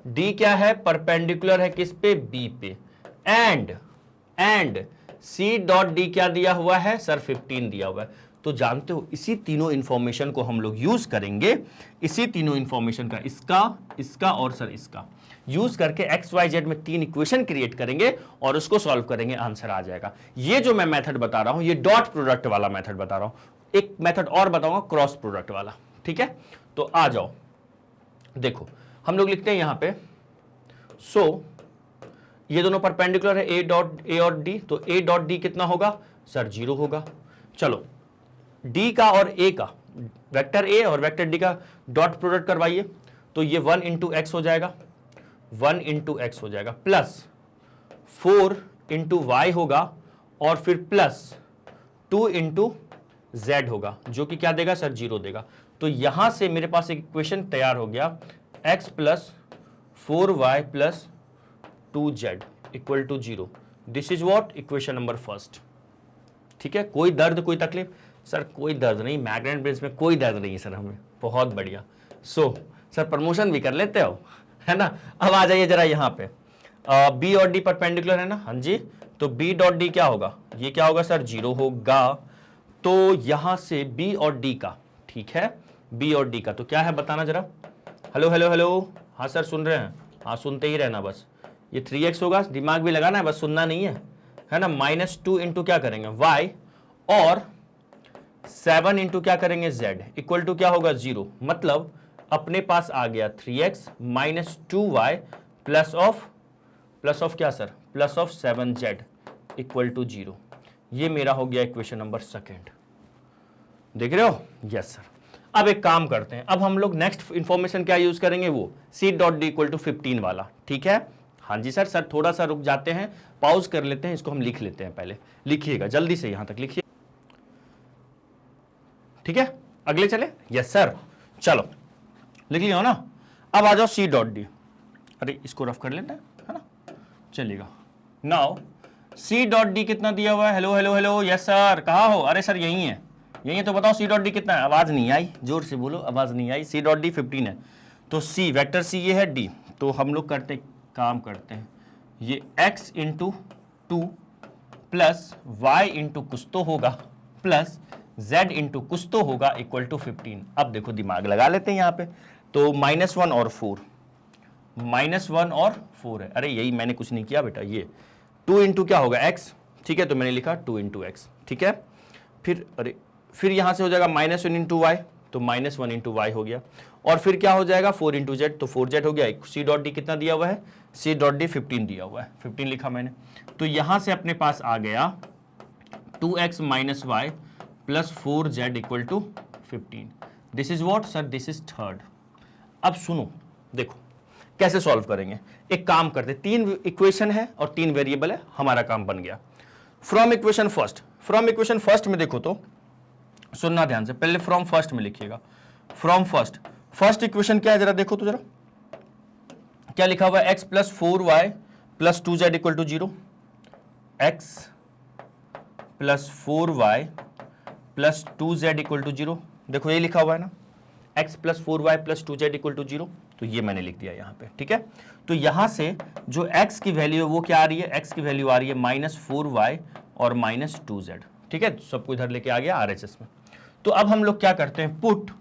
d क्या है, परपेंडिकुलर है किस पे, b पे, एंड c डॉट d क्या दिया हुआ है सर, 15 दिया हुआ है। तो जानते हो इसी तीनों इंफॉर्मेशन को हम लोग यूज करेंगे, इसी तीनों इंफॉर्मेशन का, इसका और सर इसका यूज करके एक्स वाई जेड में 3 इक्वेशन क्रिएट करेंगे और उसको सॉल्व करेंगे, आंसर आ जाएगा। ये जो मैं मेथड बता रहा हूं ये डॉट प्रोडक्ट वाला मेथड बता रहा हूं, एक मेथड और बताऊंगा क्रॉस प्रोडक्ट वाला। ठीक है, तो आ जाओ देखो हम लोग लिखते हैं यहां पे, सो ये दोनों परपेंडिकुलर है, ए और डी, तो ए डॉट डी कितना होगा सर, 0 होगा। चलो डी का और ए का, वेक्टर ए और वेक्टर डी का डॉट प्रोडक्ट करवाइए, तो ये 1 इंटू एक्स हो जाएगा, 1 इंटू एक्स हो जाएगा, प्लस 4 इंटू वाई होगा और फिर प्लस 2 इंटू जेड होगा, जो कि क्या देगा सर, 0 देगा। तो यहां से मेरे पास एक इक्वेशन तैयार हो गया, x plus 4y plus 2z equal to 0। This is what, equation number first. ठीक है, कोई दर्द कोई तकलीफ सर, कोई दर्द नहीं, मैग्नेट ब्रिज में कोई दर्द नहीं है सर हमें, बहुत बढ़िया। सो सर प्रमोशन भी कर लेते हो, है ना। अब आ जाइए जरा यहाँ पे, बी और डी परपेंडिकुलर है ना, हाँ जी, तो बी डॉट डी क्या होगा, ये क्या होगा सर, 0 होगा। तो यहां से बी और डी का, ठीक है, बी और डी का तो क्या है बताना जरा, हेलो हेलो हेलो, हाँ सर सुन रहे हैं, हाँ सुनते ही रहना बस। ये 3x होगा, दिमाग भी लगाना है, बस सुनना नहीं है ना। -2 इंटू क्या करेंगे y और 7 इंटू क्या करेंगे z इक्वल टू क्या होगा, 0। मतलब अपने पास आ गया 3x minus 2y plus of क्या sir, plus of 7z equal to 0। ये मेरा हो गया इक्वेशन नंबर सेकेंड, देख रहे हो, यस सर। अब एक काम करते हैं, अब हम लोग नेक्स्ट इंफॉर्मेशन क्या यूज करेंगे, वो c dot d equal to 15 वाला। ठीक है, हाँ जी सर थोड़ा सा रुक जाते हैं, पॉज कर लेते हैं, इसको हम लिख लेते हैं, पहले लिखिएगा जल्दी से यहां तक लिखिए। ठीक है, अगले चले, यस सर, चलो लिख लिया हो ना। अब आ जाओ सी डॉट डी, अरे इसको रफ कर लेते हैं, है ना, चलेगा। नाउ सी डॉट डी कितना दिया हुआ है, hello hello hello, yes sir, कहाँ हो, अरे सर यही है, यही है, तो बताओ सी डॉट डी कितना है, आवाज नहीं आई, जोर से बोलो, आवाज नहीं आई। सी डॉट डी 15 है, तो सी वेक्टर सी ये है, डी, तो हम लोग काम करते हैं, ये x into 2 plus y into कुछ तो होगा प्लस z इंटू कुछ तो होगा इक्वल टू 15। अब देखो दिमाग लगा लेते हैं यहां पे, तो -1 और 4, -1 और 4 है। अरे यही मैंने कुछ नहीं किया बेटा, ये 2 इंटू क्या होगा x, ठीक है, तो मैंने लिखा 2 इंटू एक्स, ठीक है। फिर यहां से हो जाएगा -1 इंटू वाई, तो -1 इंटू वाई हो गया, और फिर क्या हो जाएगा 4 इंटू जेड, तो 4z हो गया। सी डॉट डी कितना दिया हुआ है, सी डॉट डी 15 दिया हुआ है, 15 लिखा मैंने। तो यहां से अपने पास आ गया 2x minus y plus 4z equal to 15। This is what sir, this is third. अब सुनो, देखो कैसे सॉल्व करेंगे। एक काम करते, 3 इक्वेशन है और 3 वेरिएबल है, हमारा काम बन गया। फ्रॉम इक्वेशन फर्स्ट में देखो तो सुनना ध्यान से, पहले फ्रॉम फर्स्ट में लिखिएगा। फ्रॉम फर्स्ट इक्वेशन क्या है जरा देखो तो, जरा क्या लिखा हुआ है, x plus 4y plus 2z equal to 0, x plus 4y plus 2z equal to 0। देखो ये लिखा हुआ है ना, x plus 4y plus 2z equal to 0, तो ये मैंने लिख दिया यहाँ पे, ठीक है। तो यहां से जो x की वैल्यू है वो क्या आ रही है, x की वैल्यू आ रही है -4y और -2z, ठीक है। सबको इधर लेके आ गया RHS में। तो अब हम लोग क्या करते हैं, पुट।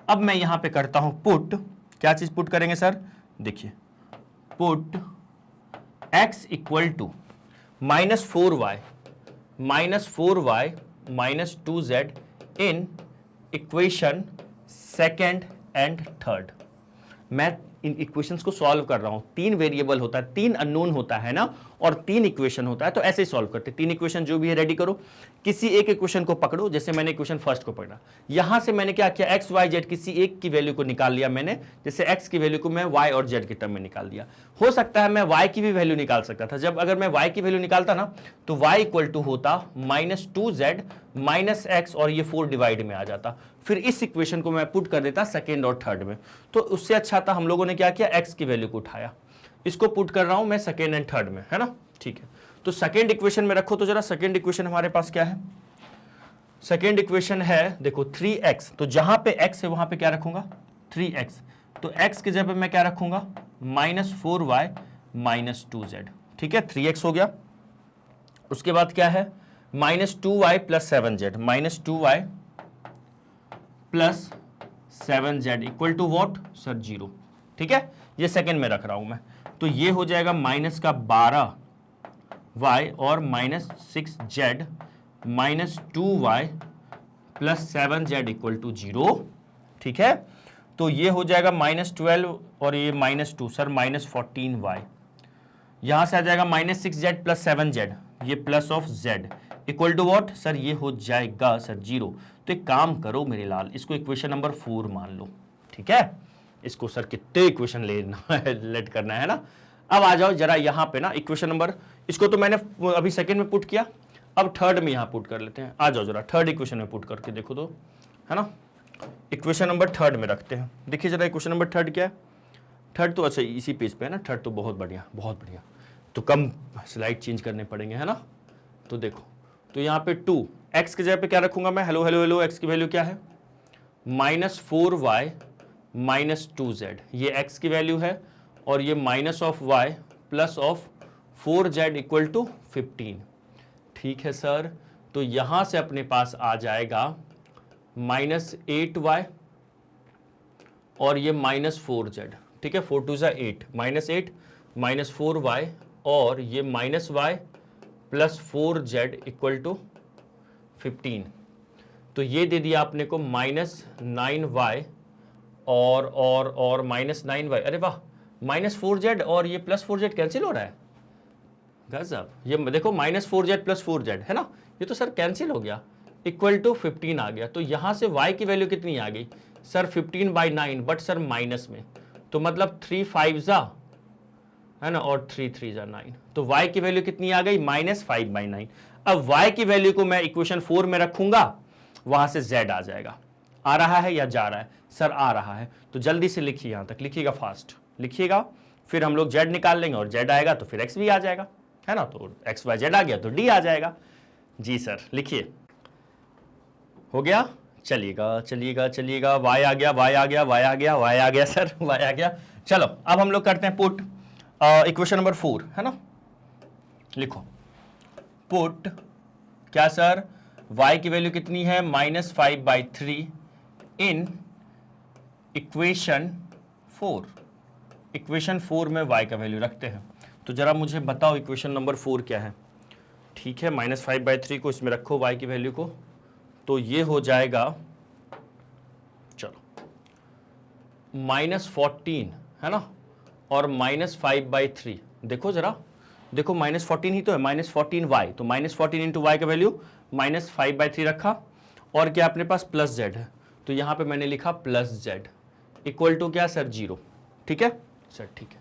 अब मैं यहां पे करता हूं पुट, क्या चीज पुट करेंगे सर, देखिए put x equal to -4y minus 2z in equation second and third. मैं इन इक्वेशंस को सॉल्व कर रहा हूं, 3 वेरिएबल होता है, 3 अननोन होता है ना, और 3 इक्वेशन होता है, तो ऐसे ही सॉल्व करते हैं। 3 इक्वेशन जो भी है रेडी करो, किसी एक इक्वेशन को पकड़ो, जैसे मैंने इक्वेशन फर्स्ट को पकड़ा, यहां से मैंने क्या किया, x y z किसी एक की वैल्यू को निकाल लिया मैंने, जैसे x की वैल्यू को मैं y और z के टर्म में निकाल दिया। हो सकता है मैं y की भी वैल्यू निकाल सकता था, जब अगर मैं y की वैल्यू निकालता ना, तो y इक्वल टू होता -2z माइनस x, और ये 4 डिवाइड में आ जाता। फिर इस इक्वेशन को मैं पुट कर देता सेकेंड और थर्ड में, तो उससे अच्छा था हम लोगों ने क्या किया, x की वैल्यू को उठाया, इसको पुट कर रहा हूं मैं सेकेंड एंड थर्ड में, है ना, ठीक है। तो सेकेंड इक्वेशन में रखो तो जरा, सेकेंड इक्वेशन हमारे पास क्या है, सेकेंड इक्वेशन है देखो 3x, तो जहां पे x है वहां पे क्या रखूंगा 3x, तो x की जगह पे मैं क्या रखूंगा -4y माइनस 2z, ठीक है, 3x हो गया। उसके बाद क्या है -2y plus 7z, -2y plus 7z equal to what sir 0, ठीक है, ये सेकेंड में रख रहा हूं मैं। तो ये हो जाएगा -12y और -6z -2y plus 7z equal to 0, ठीक है। तो ये हो जाएगा -12 और ये -2 सर -14y, यहां से आ जाएगा -6z प्लस 7z, ये plus of z equal to what sir, ये हो जाएगा सर 0। तो एक काम करो मेरे लाल, इसको इक्वेशन नंबर 4 मान लो, ठीक है। इसको सर कितने इक्वेशन लेट करना है ना। अब आ जाओ जरा यहाँ पे ना, इक्वेशन नंबर, इसको तो मैंने अभी सेकंड में पुट किया, अब थर्ड में यहाँ पुट कर लेते हैं। आ जाओ जरा थर्ड इक्वेशन में पुट करके देखो तो, है ना, इक्वेशन नंबर थर्ड में रखते हैं। देखिए जरा इक्वेशन नंबर थर्ड क्या है, थर्ड तो अच्छा इसी पेज पे है ना, थर्ड तो बहुत बढ़िया बहुत बढ़िया, तो कम स्लाइड चेंज करने पड़ेंगे, है ना। तो देखो, तो यहाँ पे 2 x की जगह पे क्या रखूंगा मैं, हेलो हेलो हेलो, x की वैल्यू क्या है -4y माइनस 2z, ये x की वैल्यू है, और ये minus of y plus of 4z equal to 15, ठीक है सर। तो यहां से अपने पास आ जाएगा -8y और ये -4z, ठीक है, 4 2 8, -8 -4y और ये -y plus 4z equal to 15। तो ये दे दिया आपने को -9y और -9y, अरे वाह, -4z और ये प्लस 4z कैंसिल हो रहा है, गजब। ये देखो -4z प्लस 4z है ना, ये तो सर कैंसिल हो गया, इक्वल टू 15 आ गया। तो यहां से y की वैल्यू कितनी आ गई सर 15/9, बट सर माइनस में, तो मतलब 3 5 है ना, और 3 3 9, तो y की वैल्यू कितनी आ गई -5/9। अब y की वैल्यू को मैं इक्वेशन 4 में रखूंगा, वहां से z आ जाएगा। आ रहा है या जा रहा है सर, आ रहा है, तो जल्दी से लिखिए, यहां तक लिखिएगा, फास्ट लिखिएगा, फिर हम लोग z निकाल लेंगे, और z आएगा तो फिर x भी आ जाएगा, है ना, तो x y z आ गया तो d आ जाएगा। जी सर, लिखिए, हो गया, चलिएगा चलिएगा चलिएगा, y आ गया y आ गया y आ गया y आ गया सर y आ गया। चलो अब हम लोग करते हैं पुट इक्वेशन नंबर 4, है ना, लिखो पुट क्या सर, y की वैल्यू कितनी है -5/3 इन इक्वेशन 4। इक्वेशन 4 में y का वैल्यू रखते हैं। तो जरा मुझे बताओ इक्वेशन नंबर 4 क्या है। ठीक है, -5/3 को इसमें रखो y की वैल्यू को, तो ये हो जाएगा, चलो -14 है ना, और -5/3। देखो जरा, देखो -14 ही तो है, -14y, तो -14 इंटू वाई का वैल्यू -5/3 रखा, और क्या अपने पास प्लस z है, तो यहां पे मैंने लिखा +z इक्वल टू क्या सर 0। ठीक है सर, ठीक है।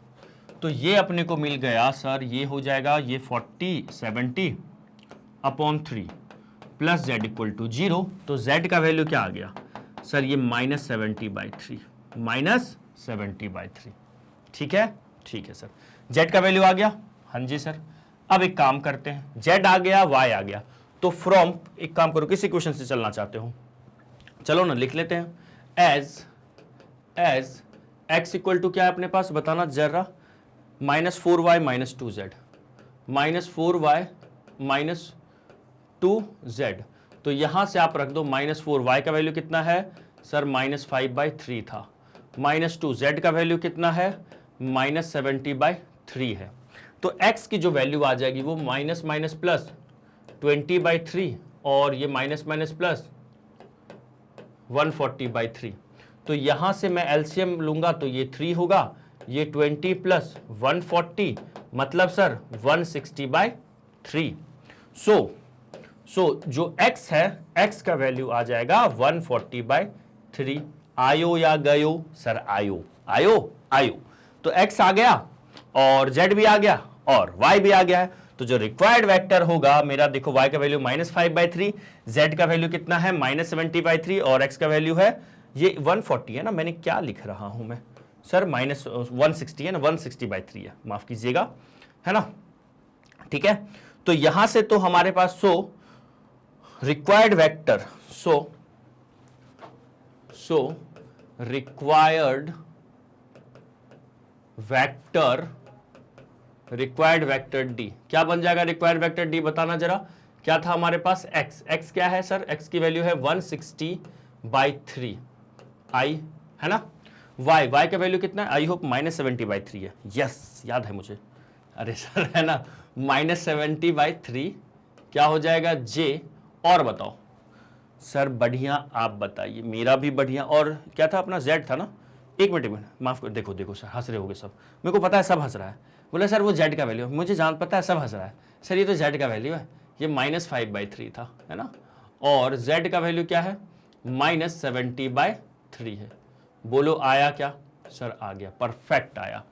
तो ये अपने को मिल गया सर, ये हो जाएगा ये 70/3 प्लस z इक्वल टू 0। तो z का वैल्यू क्या आ गया सर, ये -70/3। ठीक है, ठीक है सर, z का वैल्यू आ गया। हाँ जी सर, अब एक काम करते हैं, z आ गया, y आ गया, तो फ्रॉम, एक काम करो, किस इक्वेशन से चलना चाहते हो, चलो ना लिख लेते हैं, एज x इक्वल टू क्या है अपने पास, बताना जरा, -4y - 2z, -4y - 2z। तो यहां से आप रख दो -4y का वैल्यू कितना है सर, -5/3 था, -2z का वैल्यू कितना है, -70/3 है। तो x की जो वैल्यू आ जाएगी वो माइनस प्लस 20/3 और ये माइनस प्लस 140/3। तो यहां से मैं एलसीएम लूंगा तो ये 3 होगा, ये 20 प्लस 140 मतलब सर 160/3। सो जो x है, x का वैल्यू आ जाएगा 140/3। आयो या गयो सर, आयो। तो x आ गया और z भी आ गया और y भी आ गया है। तो जो रिक्वायर्ड वेक्टर होगा मेरा, देखो y का वैल्यू -5/3, z का वैल्यू कितना है -70/3 और x का वैल्यू है ये 140 है ना, मैंने क्या लिख रहा हूं मैं सर, -160 है ना, 160/3 है, माफ कीजिएगा, है ना। ठीक है, तो यहां से तो हमारे पास required vector, required vector d क्या बन जाएगा, रिक्वायर्ड वेक्टर डी बताना जरा, क्या था हमारे पास x क्या है सर, x की वैल्यू है 160/3 i, है ना। y का वैल्यू कितना है, आई होप -70/3 है, यस याद है मुझे, अरे सर है ना, -70/3 क्या हो जाएगा j, और बताओ सर, बढ़िया आप बताइए, मेरा भी बढ़िया, और क्या था अपना z था ना, एक मिनट माफ कर, देखो सर हंस रहे होगे सब, मेरे को पता है सब हंस रहा है, बोले सर वो z का वैल्यू, मुझे जान पता है सब हंस रहा है सर, ये तो z का वैल्यू है, ये -5/3 था, है ना, और z का वैल्यू क्या है -70/3 है। बोलो आया क्या सर, आ गया, परफेक्ट आया।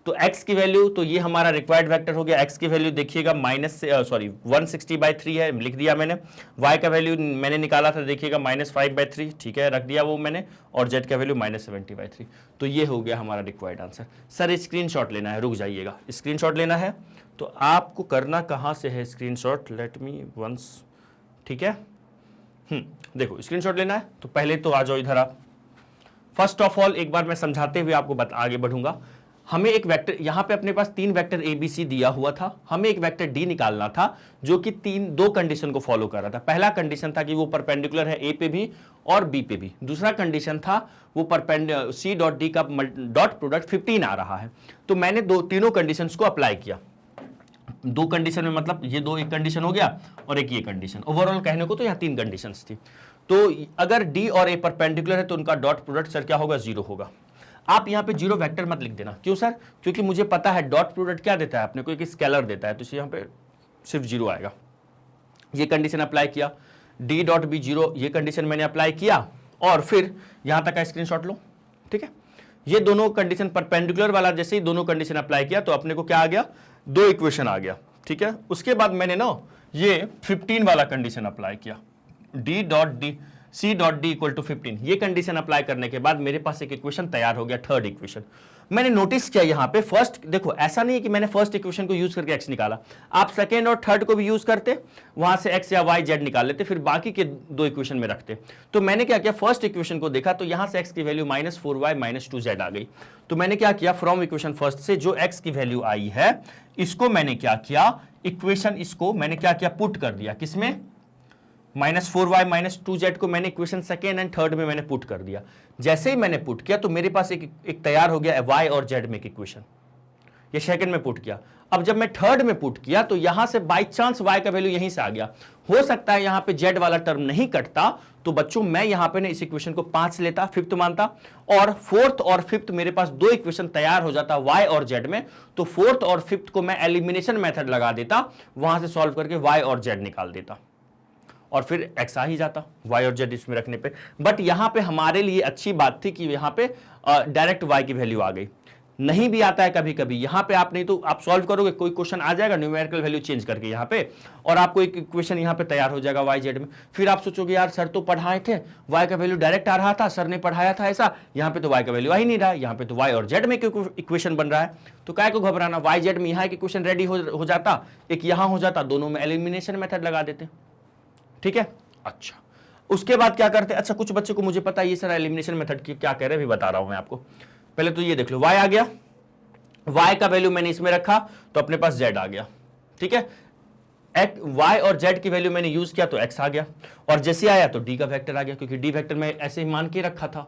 तो x की वैल्यू, तो ये हमारा रिक्वायर्ड वेक्टर हो गया, x की वैल्यू देखिएगा 160/3 है, लिख दिया मैंने। y का वैल्यू मैंने निकाला था, देखिएगा -5/3, ठीक है, रख दिया वो मैंने, और z का वैल्यू -70/3। तो ये हो गया हमारा रिक्वायर्ड आंसर। सर स्क्रीनशॉट लेना है, रुक जाइएगा, स्क्रीनशॉट लेना है, तो आपको करना कहाँ से है स्क्रीनशॉट, लेट मी वंस, ठीक है, देखो स्क्रीनशॉट लेना है तो पहले तो आ जाओ इधर आप। फर्स्ट ऑफ ऑल एक बार मैं समझाते हुए आपको आगे बढ़ूंगा। हमें एक वेक्टर, यहां पे अपने पास 3 वेक्टर ए बी सी दिया हुआ था, हमें एक वेक्टर डी निकालना था जो कि 2 कंडीशन को फॉलो कर रहा था। पहला कंडीशन था कि वो परपेंडिकुलर है ए पे भी और बी पे भी, दूसरा कंडीशन था वो सी डॉट डी का डॉट प्रोडक्ट 15 आ रहा है। तो मैंने तीनों कंडीशंस को अप्लाई किया। 2 कंडीशन में मतलब ये एक कंडीशन हो गया और एक ये कंडीशन, ओवरऑल कहने को तो यहाँ 3 कंडीशंस थी। तो अगर डी और ए परपेंडिकुलर है तो उनका डॉट प्रोडक्ट सर क्या होगा, 0 होगा। आप यहाँ पे 0 वेक्टर मत लिख देना, क्यों सर, क्योंकि मुझे पता है डॉट प्रोडक्ट क्या देता है अपने को, एक स्केलर देता है, तो इसे यहाँ पे सिर्फ 0 आएगा। ये कंडीशन अप्लाई किया, डी डॉट बी 0, ये कंडीशन मैंने अप्लाई किया, और फिर यहाँ तक का स्क्रीनशॉट लो, ठीक है। ये दोनों कंडीशन परपेंडिकुलर वाला, जैसे ही दोनों कंडीशन अप्लाई किया तो अपने को क्या आ गया, 2 इक्वेशन आ गया, ठीक है। उसके बाद मैंने ना ये 15 वाला कंडीशन अप्लाई किया, d dot d c dot d equal to 15, ये कंडीशन अप्लाई करने के बाद मेरे पास एक इक्वेशन तैयार हो गया, थर्ड इक्वेशन। मैंने नोटिस किया यहाँ पे फर्स्ट, देखो ऐसा नहीं है कि मैंने फर्स्ट इक्वेशन को यूज करके एक्स निकाला, आप सेकेंड और थर्ड को भी यूज करते, वहां से एक्स या वाई जेड निकाल लेते, फिर बाकी के 2 इक्वेशन में रखते। तो मैंने क्या किया, फर्स्ट इक्वेशन को देखा तो यहां से एक्स की वैल्यू -4y - 2z आ गई। तो मैंने क्या किया, फ्रॉम इक्वेशन फर्स्ट से जो एक्स की वैल्यू आई है इसको मैंने क्या किया, इक्वेशन इसको मैंने क्या किया, पुट कर दिया किसमें, -4y - 2z को मैंने इक्वेशन सेकेंड एंड थर्ड में मैंने पुट कर दिया। जैसे ही मैंने पुट किया तो मेरे पास एक तैयार हो गया y और z में एक इक्वेशन, ये सेकंड में पुट किया। अब जब मैं थर्ड में पुट किया तो यहां से बाई चांस y का वैल्यू यहीं से आ गया, हो सकता है यहां पे z वाला टर्म नहीं कटता, तो बच्चों मैं यहां पे ना इस इक्वेशन को 5 लेता, फिफ्थ मानता, और फोर्थ और फिफ्थ मेरे पास दो इक्वेशन तैयार हो जाता y और z में, तो फोर्थ और फिफ्थ को मैं एलिमिनेशन मेथड लगा देता, वहां से सॉल्व करके y और z निकाल देता और फिर x आ ही जाता y और z इसमें रखने पे। बट यहां पे हमारे लिए अच्छी बात थी कि यहां पे डायरेक्ट y की वैल्यू आ गई। नहीं भी आता है कभी कभी, यहां पे आप नहीं तो आप सॉल्व करोगे, कोई क्वेश्चन आ जाएगा न्यूमेरिकल वैल्यू चेंज करके यहां पे, और आपको एक इक्वेशन यहां पे तैयार हो जाएगा y z में। फिर आप सोचोगे यार सर तो पढ़ाए थे, y का वैल्यू डायरेक्ट आ रहा था, सर ने पढ़ाया था ऐसा, यहां पे तो y का वैल्यू आ ही नहीं रहा है, यहां पे तो y और z में इक्वेशन बन रहा है, तो काय को घबराना, y z में यहां एक इक्वेशन रेडी हो जाता, एक यहां हो जाता, दोनों में एलिमिनेशन मेथड लगा देते। ठीक है, अच्छा उसके बाद क्या करते, अच्छा कुछ बच्चे को मुझे पता है ये सर एलिमिनेशन मेथड की क्या कह रहे हैं, भी बता रहा हूं मैं आपको। पहले तो ये देख लो, y आ गया, y का वैल्यू मैंने इसमें रखा तो अपने पास z आ गया। ठीक है, y और z की वैल्यू मैंने यूज किया तो x आ गया, और जैसे आया तो d का वेक्टर आ गया, क्योंकि d वेक्टर मैं ऐसे ही मान के रखा था,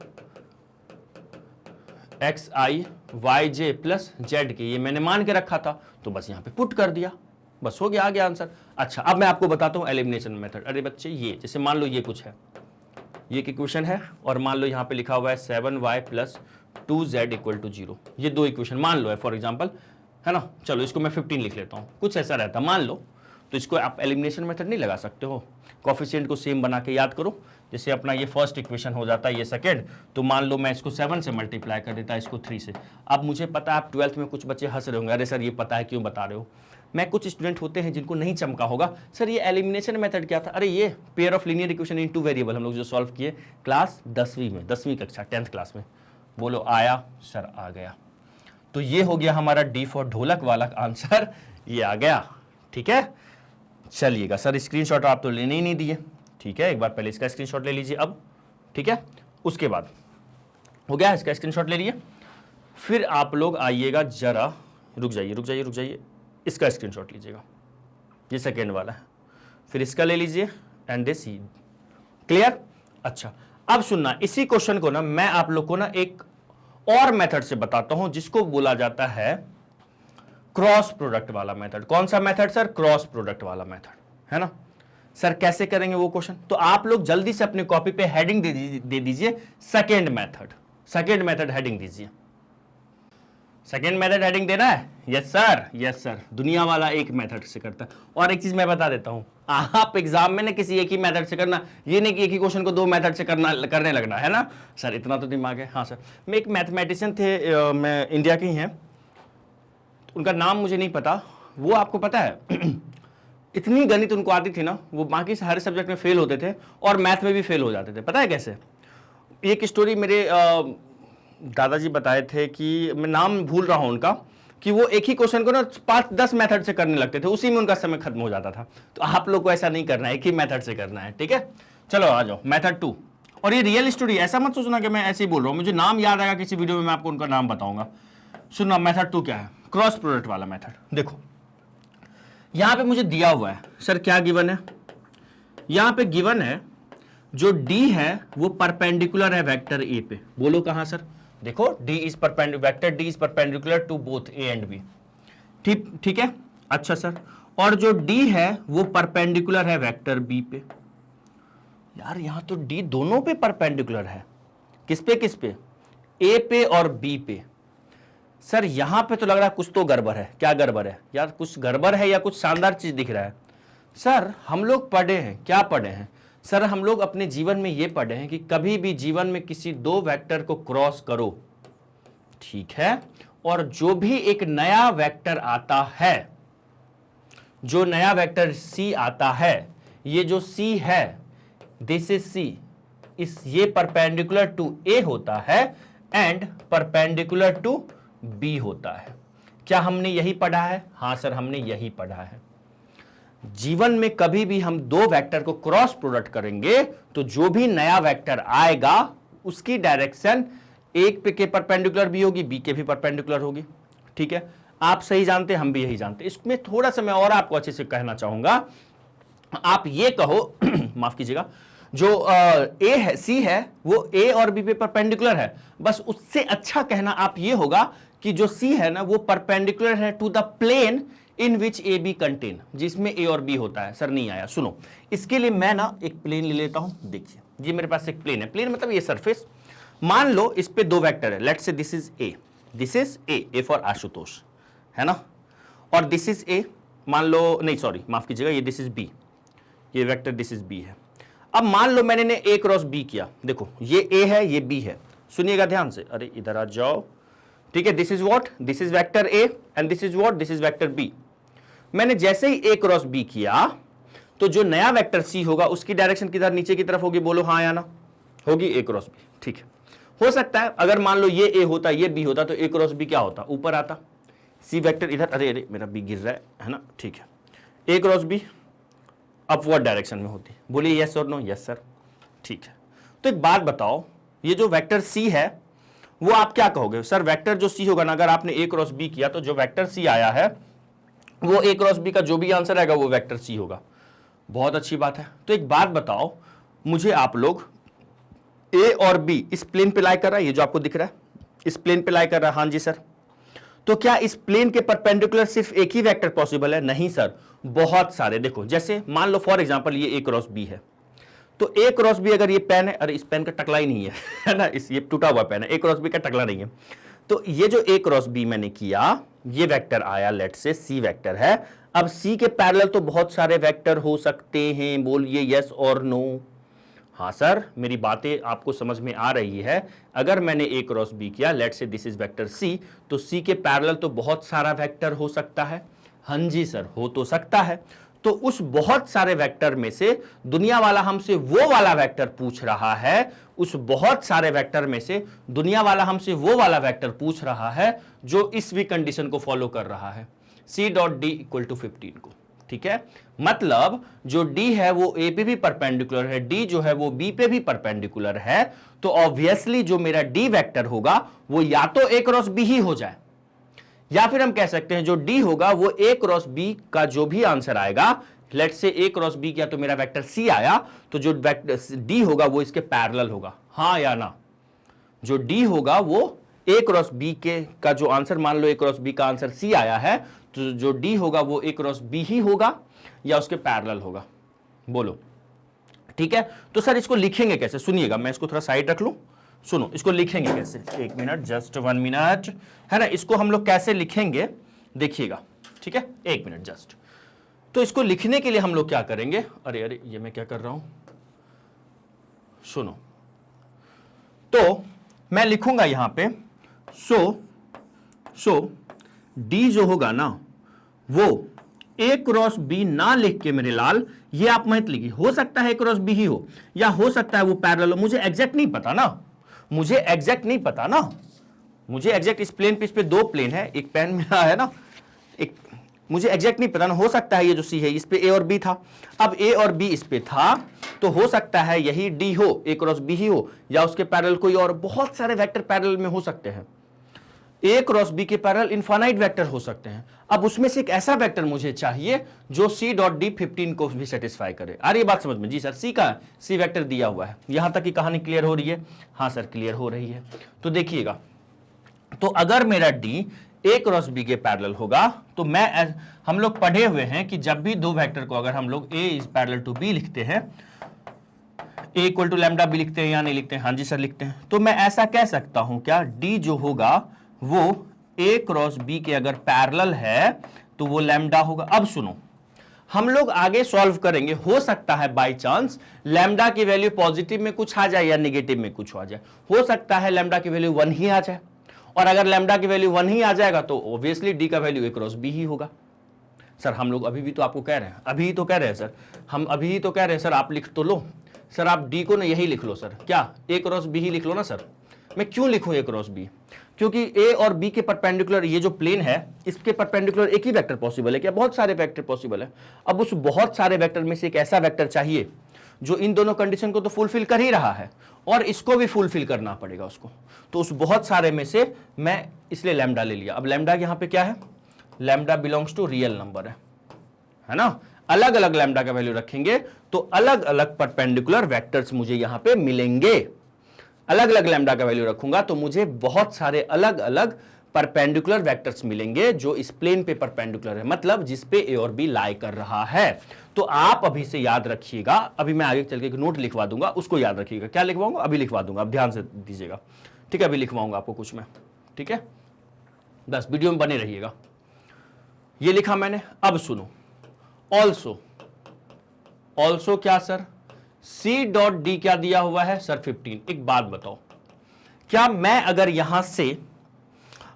xi yj प्लस z के, ये मैंने मान के रखा था, तो बस यहां पे पुट कर दिया, बस हो गया, आ गया आंसर। अच्छा अब मैं आपको बताता हूं एलिमिनेशन मेथड। अरे बच्चे ये जैसे मान लो ये कुछ है, ये एक इक्वेशन है, और मान लो यहां पे लिखा हुआ है 7y plus 2z equal to 0, ये दो इक्वेशन मान लो है फॉर एग्जांपल, है ना। चलो इसको मैं 15 लिख लेता हूं, कुछ ऐसा रहता मान लो, तो इसको आप एलिमिनेशन मेथड नहीं लगा सकते हो, कोफिशिएंट को सेम बना के याद करो। जैसे अपना ये फर्स्ट इक्वेशन हो जाता है, ये सेकंड, तो मान लो मैं इसको 7 से मल्टीप्लाई कर देता, इसको 3 से। अब मुझे पता है आप 12th में कुछ बच्चे हंस रहे होंगे, अरे सर ये पता है क्यों बता रहे हो। मैं कुछ स्टूडेंट होते हैं जिनको नहीं चमका होगा, सर ये एलिमिनेशन मेथड क्या था, अरे ये pair of linear equation in two variable हम लोग जो सॉल्व किए क्लास 10वीं में, 10वीं कक्षा 10th क्लास में। बोलो आया सर, आ गया। तो ये हो गया हमारा डी फॉर ढोलक वाला आंसर, ये आ गया। ठीक है, चलिएगा सर स्क्रीनशॉट आप तो लेने ही नहीं दिए, ठीक है, एक बार पहले इसका स्क्रीनशॉट ले लीजिए अब। ठीक है, उसके बाद हो गया, इसका स्क्रीनशॉट ले लिए, फिर आप लोग आइएगा जरा, रुक जाइए, इसका स्क्रीनशॉट लीजिएगा, ये सेकेंड वाला है, फिर इसका ले लीजिए एंड दिस, क्लियर। अच्छा अब सुनना, इसी क्वेश्चन को ना मैं आप लोग को ना एक और मेथड से बताता हूं, जिसको बोला जाता है क्रॉस प्रोडक्ट वाला मेथड। कौन सा मेथड सर, क्रॉस प्रोडक्ट वाला मेथड, है ना। सर कैसे करेंगे वो क्वेश्चन, तो आप लोग जल्दी से अपने कॉपी पे हेडिंग दे दीजिए सेकेंड मेथड हेडिंग दीजिए। सेकेंड मेथड हेडिंग देना है, यस सर, दुनिया वाला एक मेथड से करता है। और एक चीज मैं बता देता हूं, आप एग्जाम में ना किसी एक ही मेथड से करना, ये नहीं कि एक ही क्वेश्चन को दो मेथड से करने लगना है ना। सर इतना तो दिमाग है। हाँ सर, मैं एक मैथमेटिशियन थे, मैं इंडिया के ही हैं, उनका नाम मुझे नहीं पता, वो आपको पता है इतनी गणित उनको आती थी ना, वो बाकी सारे सब्जेक्ट में फेल होते थे और मैथ में भी फेल हो जाते थे। पता है कैसे, एक स्टोरी मेरे दादाजी बताए थे, कि मैं नाम भूल रहा हूं उनका, कि वो एक ही क्वेश्चन को ना 5-10 मेथड से करने लगते थे, उसी में उनका समय खत्म हो जाता था। तो आप लोग को ऐसा नहीं करना है, एक ही मेथड से करना है। ठीक है, चलो आ जाओ मेथड 2। और ये रियल स्टोरी, ऐसा मत सोचना कि मैं ऐसे ही बोल रहा हूं, मुझे नाम याद आएगा किसी वीडियो में मैं आपको उनका नाम बताऊंगा। सुनना मेथड 2 क्या है, क्रॉस प्रोडक्ट वाला मेथड। देखो यहां पे मुझे दिया हुआ है, सर क्या गिवन है, यहां पे गिवन है जो d है वो परपेंडिकुलर है वेक्टर a पे। बोलो कहां सर, देखो d is perpendicular to both a and b। ठीक है, अच्छा सर, और जो d है वो परपेंडिकुलर है वेक्टर b पे। यार यहां तो d दोनों पे परपेंडिकुलर है, किस पे, a पे और b पे। सर यहां पे तो लग रहा है कुछ तो गड़बड़ है। क्या गड़बड़ है यार, कुछ गड़बड़ है या कुछ शानदार चीज दिख रहा है। सर हम लोग पढ़े हैं, क्या पढ़े हैं सर, हम लोग अपने जीवन में ये पढ़े हैं कि कभी भी जीवन में किसी दो वेक्टर को क्रॉस करो, ठीक है, और जो भी एक नया वेक्टर आता है, जो नया वेक्टर c आता है, ये जो c है, दिस इज c, ये परपेंडिकुलर टू a होता है एंड परपेंडिकुलर टू b होता है। क्या हमने यही पढ़ा है? हां सर हमने यही पढ़ा है। जीवन में कभी भी हम दो वेक्टर को क्रॉस प्रोडक्ट करेंगे तो जो भी नया वेक्टर आएगा उसकी डायरेक्शन एक पे के परपेंडिकुलर भी होगी, बी के भी परपेंडिकुलर होगी। ठीक है, आप सही जानते, हम भी यही जानते। इसमें थोड़ा सा मैं और आपको अच्छे से कहना चाहूंगा, आप ये कहो माफ कीजिएगा, जो ए है, सी है, वो ए और बी पे परपेंडिकुलर है, बस उससे अच्छा कहना आप ये होगा कि जो सी है ना वो परपेंडिकुलर है to the plane in which a b contain, जिसमें ए और बी होता है। सर नहीं आया, सुनो, इसके लिए मैं ना एक प्लेन ले लेता हूं। देखिए ये मेरे पास एक प्लेन है, प्लेन मतलब ये सरफेस, मान लो इस पे दो वेक्टर है, let's say this is a, this is A for Ashutosh, है ना, और दिस इज ए, मान लो, नहीं सॉरी माफ कीजिएगा, ये दिस इज बी, ये वेक्टर दिस इज बी है। अब मान लो मैंने ए क्रॉस बी किया, देखो ये ए है, ये बी है, सुनिएगा ध्यान से, अरे इधर आ जाओ, ठीक है, this is what, this is vector A and this is what, this is vector b. मैंने जैसे ही ए क्रॉस बी किया तो जो नया वेक्टर सी होगा उसकी डायरेक्शन किधर, नीचे की तरफ होगी, बोलो हाँ या ना, होगी ए क्रॉस बी, ठीक है। हो सकता है अगर मान लो ये ए होता, ये बी होता, तो ए क्रॉस बी क्या होता, ऊपर आता, सी वेक्टर इधर, अरे अरे मेरा बी गिर रहा है ना, ठीक है, ए क्रॉस बी अपवर्ड डायरेक्शन में होती, बोलिए यस और नो, यस सर, ठीक है। तो एक बात बताओ, ये जो वेक्टर सी है वो आप क्या कहोगे, सर वेक्टर जो सी होगा ना, अगर आपने ए क्रॉस बी किया तो जो वेक्टर सी आया है वो ए क्रॉस बी का जो भी आंसर आएगा वो वेक्टर सी होगा। बहुत अच्छी बात है। तो एक बात बताओ मुझे आप लोग, ए और बी इस प्लेन पे लाई कर रहा है, ये जो आपको दिख रहा है इस प्लेन पे लाई कर रहा है, हाँ जी सर, तो क्या इस प्लेन के परपेंडिकुलर सिर्फ एक ही वेक्टर पॉसिबल है, नहीं सर, बहुत सारे। देखो जैसे मान लो फॉर एग्जांपल ये ए क्रॉस बी है, तो ए क्रॉस बी अगर ये पेन है, अरे इस पेन का टकला ही नहीं है, है ना, इस ये टूटा हुआ पेन है, ए क्रॉस बी का टकला नहीं है, तो ये जो ए क्रॉस बी मैंने किया, ये वेक्टर आया, लेट से सी वेक्टर है। अब सी के पैरेलल तो बहुत सारे वेक्टर हो सकते हैं, बोलिए यस और नो। हाँ सर, मेरी बातें आपको समझ में आ रही है। अगर मैंने ए क्रॉस बी किया, लेट से दिस इज वेक्टर सी, तो सी के पैरेलल तो बहुत सारा वेक्टर हो सकता है। हाँ जी सर, हो तो सकता है। तो उस बहुत सारे वेक्टर में से दुनिया वाला हमसे वो वाला वेक्टर पूछ रहा है, उस बहुत सारे वेक्टर में से दुनिया वाला हमसे वो वाला वेक्टर पूछ रहा है जो इस भी कंडीशन को फॉलो कर रहा है, c dot d equal to 15 को, ठीक है। मतलब जो d है वो a पे भी परपेंडिकुलर है, d जो है वो b पे भी परपेंडिकुलर है, तो ऑब्वियसली जो मेरा d वेक्टर होगा वो या तो a क्रॉस b ही हो जाए, या फिर हम कह सकते हैं जो d होगा वो a क्रॉस b का जो भी आंसर आएगा, लेट से a क्रॉस b किया तो मेरा वेक्टर c आया, तो जो वेक्टर d होगा वो इसके पैरेलल होगा, हाँ या ना। जो d होगा वो a क्रॉस b के का जो आंसर, मान लो a क्रॉस b का आंसर c आया है, तो जो d होगा वो a क्रॉस b ही होगा या उसके पैरेलल होगा, बोलो, ठीक है। तो सर इसको लिखेंगे कैसे, सुनिएगा, मैं इसको थोड़ा साइड रख लूं, सुनो इसको लिखेंगे कैसे, एक मिनट, जस्ट 1 मिनट, है ना, इसको हम लोग कैसे लिखेंगे देखिएगा, ठीक है, एक मिनट जस्ट। तो इसको लिखने के लिए हम लोग क्या करेंगे, अरे अरे ये मैं क्या कर रहा हूं, सुनो, तो मैं लिखूंगा यहां पे सो डी जो होगा ना वो ए क्रॉस बी ना लिख के मेरे लाल, ये आप मत लिखिए, हो सकता है ए क्रॉस बी ही हो या हो सकता है वो पैरेलल हो, मुझे एग्जैक्ट नहीं पता ना, मुझे एग्जैक्ट नहीं पता ना, मुझे एग्जैक्ट इस प्लेन पे, इस पे दो प्लेन है, एक पेन मेरा है ना, एक मुझे एग्जैक्ट नहीं पता ना, हो सकता है ये जो सी है इस पे ए और बी था, अब ए और बी इस पे था, तो हो सकता है यही डी हो, ए क्रॉस बी ही हो, या उसके पैरेलल कोई और, बहुत सारे वेक्टर पैरेलल में हो सकते हैं, ए क्रॉस बी के पैरेलल इनफाइनाइट वेक्टर हो सकते हैं। अब उसमें से एक ऐसा वेक्टर मुझे चाहिए जो सी डॉट डी 15 को भी सेटिस्फाई करे। आ रही है बात समझ में, जी सर, सी का सी वेक्टर दिया हुआ है, यहां तक की कहानी क्लियर हो रही है, हाँ सर क्लियर हो रही है। तो देखिएगा, तो अगर मेरा डी ए क्रॉस बी के पैरेलल होगा, तो मैं, हम लोग पढ़े हुए हैं कि जब भी दो वेक्टर को अगर हम लोग ए इज पैरेलल टू बी लिखते हैं, ए इक्वल टू लैम्डा बी लिखते हैं या नहीं लिखते हैं, हाँ जी सर लिखते हैं, तो मैं ऐसा कह सकता हूं क्या, डी जो होगा वो ए क्रॉस बी के अगर पैरेलल है तो वो लैम्डा होगा। अब सुनो, हम लोग आगे सॉल्व करेंगे, हो सकता है बाय चांस लैम्डा की वैल्यू पॉजिटिव में कुछ आ जाए या नेगेटिव में कुछ आ जाए, हो सकता है लैम्डा की वैल्यू 1 ही आ जाए, और अगर लैम्डा की वैल्यू 1 ही आ जाएगा तो ऑब्वियसली डी का वैल्यू ए क्रॉस बी ही होगा। सर हम लोग अभी भी तो आपको कह रहे हैं, अभी तो कह रहे हैं सर, हम अभी तो कह रहे हैं सर, आप लिख तो लो सर, आप डी को ना यही लिख लो सर, क्या ए क्रॉस बी ही लिख लो ना सर। मैं क्यों लिखूं ए क्रॉस बी, क्योंकि ए और बी के परपेंडिकुलर ये जो प्लेन है इसके परपेंडिकुलर एक ही वेक्टर पॉसिबल है क्या, बहुत सारे वेक्टर पॉसिबल है। अब उस बहुत सारे वेक्टर में से एक ऐसा वेक्टर चाहिए जो इन दोनों कंडीशन को तो फुलफिल कर ही रहा है और इसको भी फुलफिल करना पड़ेगा उसको, तो उस बहुत सारे में से मैं इसलिए लैम्डा ले लिया। अब लैम्डा यहां पे क्या है, lambda belongs to real number है ना। अलग अलग लैम्डा का वैल्यू रखेंगे तो अलग अलग परपेंडिकुलर वेक्टर्स मुझे यहां पे मिलेंगे। अलग अलग लैम्डा का वैल्यू रखूंगा तो मुझे बहुत सारे अलग अलग परपेंडिकुलर वेक्टर्स मिलेंगे जो इस प्लेन पे परपेंडिकुलर है, मतलब जिस पे ए और बी लाई कर रहा है। तो आप अभी से याद रखिएगा, अभी मैं आगे चल के एक नोट लिखवा दूंगा, उसको याद रखिएगा। क्या लिखवाऊंगा? अभी लिखवा दूंगा, अब ध्यान से दीजिएगा, ठीक है। अभी लिखवाऊंगा आपको कुछ मैं, ठीक है, बस वीडियो में बने रहिएगा। ये लिखा मैंने, अब सुनो। ऑल्सो, ऑल्सो क्या सर? सी डॉट डी क्या दिया हुआ है सर? 15। एक बात बताओ, क्या मैं अगर यहां से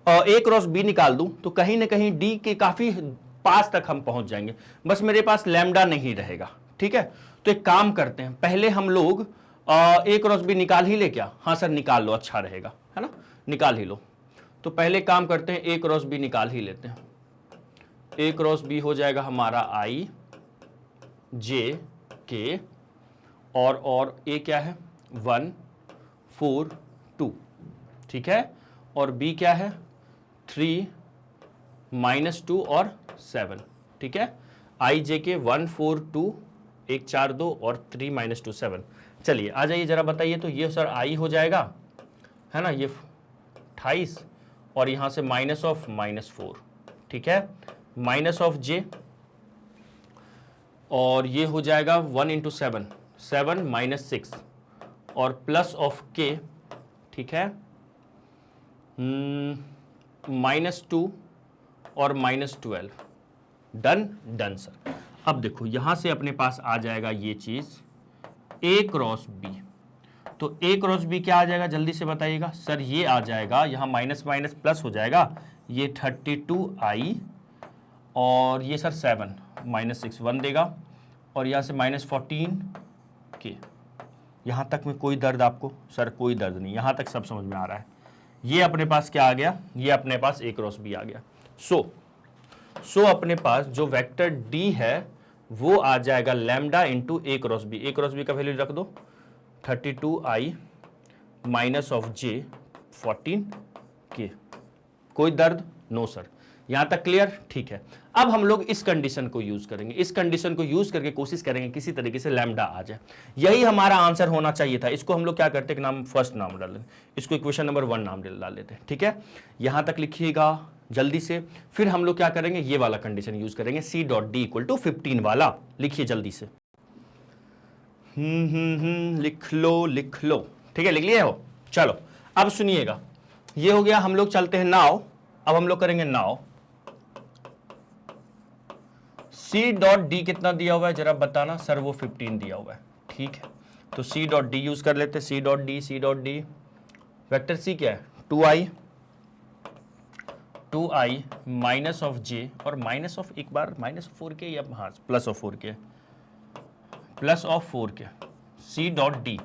ए क्रॉस बी निकाल दूं तो कहीं ना कहीं डी के काफी पास तक हम पहुंच जाएंगे, बस मेरे पास लैम्डा नहीं रहेगा, ठीक है। तो एक काम करते हैं, पहले हम लोग ए क्रॉस बी निकाल ही ले क्या? हाँ सर निकाल लो, अच्छा रहेगा, है ना, निकाल ही लो। तो पहले काम करते हैं, ए क्रॉस बी निकाल ही लेते हैं। ए क्रॉस बी हो जाएगा हमारा आई जे के, और ए क्या है? 1 4 2, ठीक है। और बी क्या है? 3 -2 और 7, ठीक है। आई जे के 1 4 2 1 4 2 और 3 -2 7। चलिए आ जाइए जरा बताइए, तो ये सर आई हो जाएगा, है ना, ये 28 और यहां से -4, ठीक है, माइनस ऑफ जे, और ये हो जाएगा 1 × 7 7 -6 और प्लस ऑफ के, ठीक है, -2 और -12। Done done sir. अब देखो यहां से अपने पास आ जाएगा ये चीज ए क्रॉस बी। तो ए क्रॉस बी क्या आ जाएगा जल्दी से बताइएगा सर? ये आ जाएगा, यहां माइनस माइनस प्लस हो जाएगा, ये 32i और ये सर 7 -6 1 देगा, और यहां से -14 के। यहां तक में कोई दर्द आपको? सर कोई दर्द नहीं, यहां तक सब समझ में आ रहा है। ये अपने पास क्या आ गया? ये अपने पास ए क्रॉस बी आ गया। सो अपने पास जो वेक्टर डी है वो आ जाएगा लैम्डा इंटू ए क्रॉस बी। ए क्रॉस बी का वैल्यू रख दो 32i माइनस ऑफ जे 14 के। कोई दर्द? No sir. यहां तक क्लियर? ठीक है। अब हम लोग इस कंडीशन को यूज करेंगे, इस कंडीशन को यूज करके कोशिश करेंगे किसी तरीके से लैम्डा आ जाए। यही हमारा आंसर होना चाहिए था। इसको हम लोग क्या करते हैं, नाम फर्स्ट नाम डाल लेते, इसको इक्वेशन नंबर 1 नाम डाल लेते हैं, ठीक है। यहां तक लिखिएगा जल्दी से। फिर हम लोग क्या करेंगे, ये वाला कंडीशन यूज करेंगे, c dot d equal to 15 वाला। लिखिए जल्दी से। लिख लो, ठीक है, लिख लिए हो? चलो अब सुनिएगा, ये हो गया। हम लोग चलते हैं नाउ। अब हम लोग करेंगे नाउ सी डॉट डी कितना दिया हुआ है जरा बताना सर? वो 15 दिया हुआ है, ठीक है। तो सी डॉट डी यूज कर लेते हैं। C dot d vector c क्या है? 2i माइनस ऑफ जे और माइनस ऑफ एक बार -4 के या हाँ प्लस ऑफ 4 के, प्लस ऑफ 4 के। सी डॉट डी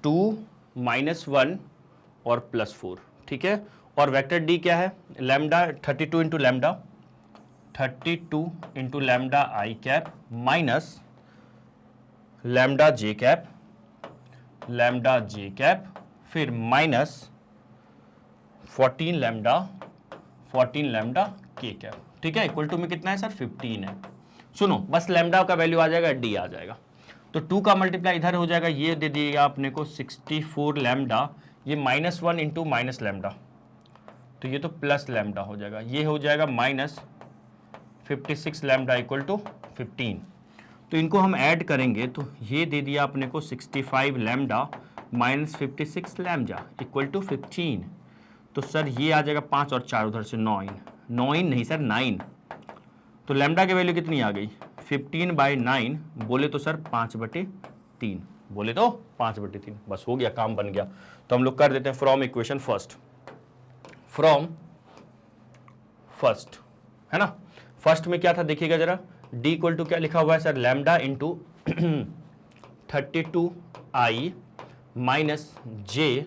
2 -1 और +4, ठीक है। और वेक्टर डी क्या है? Lambda 32 into lambda, 32 into lambda आई cap minus lambda j cap, फिर माइनस 14 लैम्डा के कैप, ठीक है। इक्वल टू में कितना है सर? 15 है। सुनो बस लैम्डा का वैल्यू आ जाएगा, डी आ जाएगा। तो 2 का मल्टीप्लाई इधर हो जाएगा, ये दे दिएगा अपने को 64 लैम्डा, ये -1 इंटू माइनस लैम्डा, तो ये तो प्लस लैम्डा हो जाएगा। ये हो जाएगा -56 लैम्डा इक्वल टू 15। तो इनको हम ऐड करेंगे तो ये दे दिया अपने को 65 lambda minus 56 lambda equal to 15। तो सर ये आ जाएगा 5 और 4 उधर से 9 नहीं सर 9। तो लैम्डा की वैल्यू कितनी आ गई? 15/9 बोले तो सर 5/3, बोले तो 5/3। बस हो गया, काम बन गया। तो हम लोग कर देते हैं फ्रॉम इक्वेशन फर्स्ट, है ना। फर्स्ट में क्या था देखिएगा जरा, डी इक्वल टू क्या लिखा हुआ है sir? Lambda into 32i minus j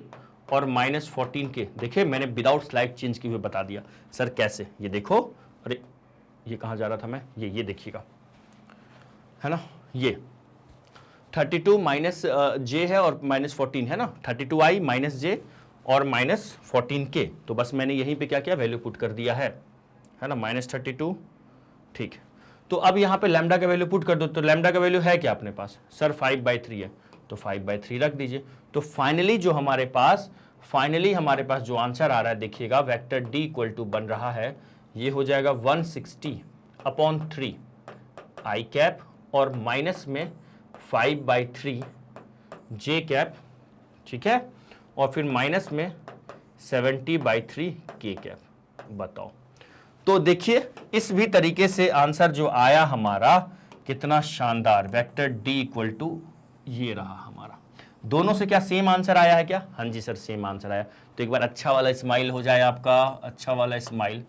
और -14 के। देखिए मैंने विदाउट स्लाइड चेंज किए हुए बता दिया सर कैसे। ये देखो, अरे ये कहाँ जा रहा था मैं, ये देखिएगा, है ना। ये 32 माइनस जे है और -14 है ना, 32i माइनस जे और -14 के। तो बस मैंने यहीं पे क्या किया, वैल्यू पुट कर दिया है है ना, -32, ठीक है। तो अब यहाँ पे लैम्डा का वैल्यू पुट कर दो, तो लैम्डा का वैल्यू है क्या अपने पास सर 5/3 है, तो 5/3 रख दीजिए। तो फाइनली हमारे पास जो आंसर आ रहा है देखिएगा, वेक्टर डी इक्वल टू बन रहा है, ये हो जाएगा 160/3 आई कैप और माइनस में 5/3 जे कैप, ठीक है, और फिर माइनस में 70/3 के कैप। बताओ, तो देखिए इस भी तरीके से आंसर जो आया हमारा कितना शानदार, वेक्टर डी इक्वल टू ये रहा हमारा। दोनों से क्या सेम आंसर आया है क्या? हाँ जी सर सेम आंसर आया। तो एक बार अच्छा वाला स्माइल हो जाए आपका, अच्छा वाला स्माइल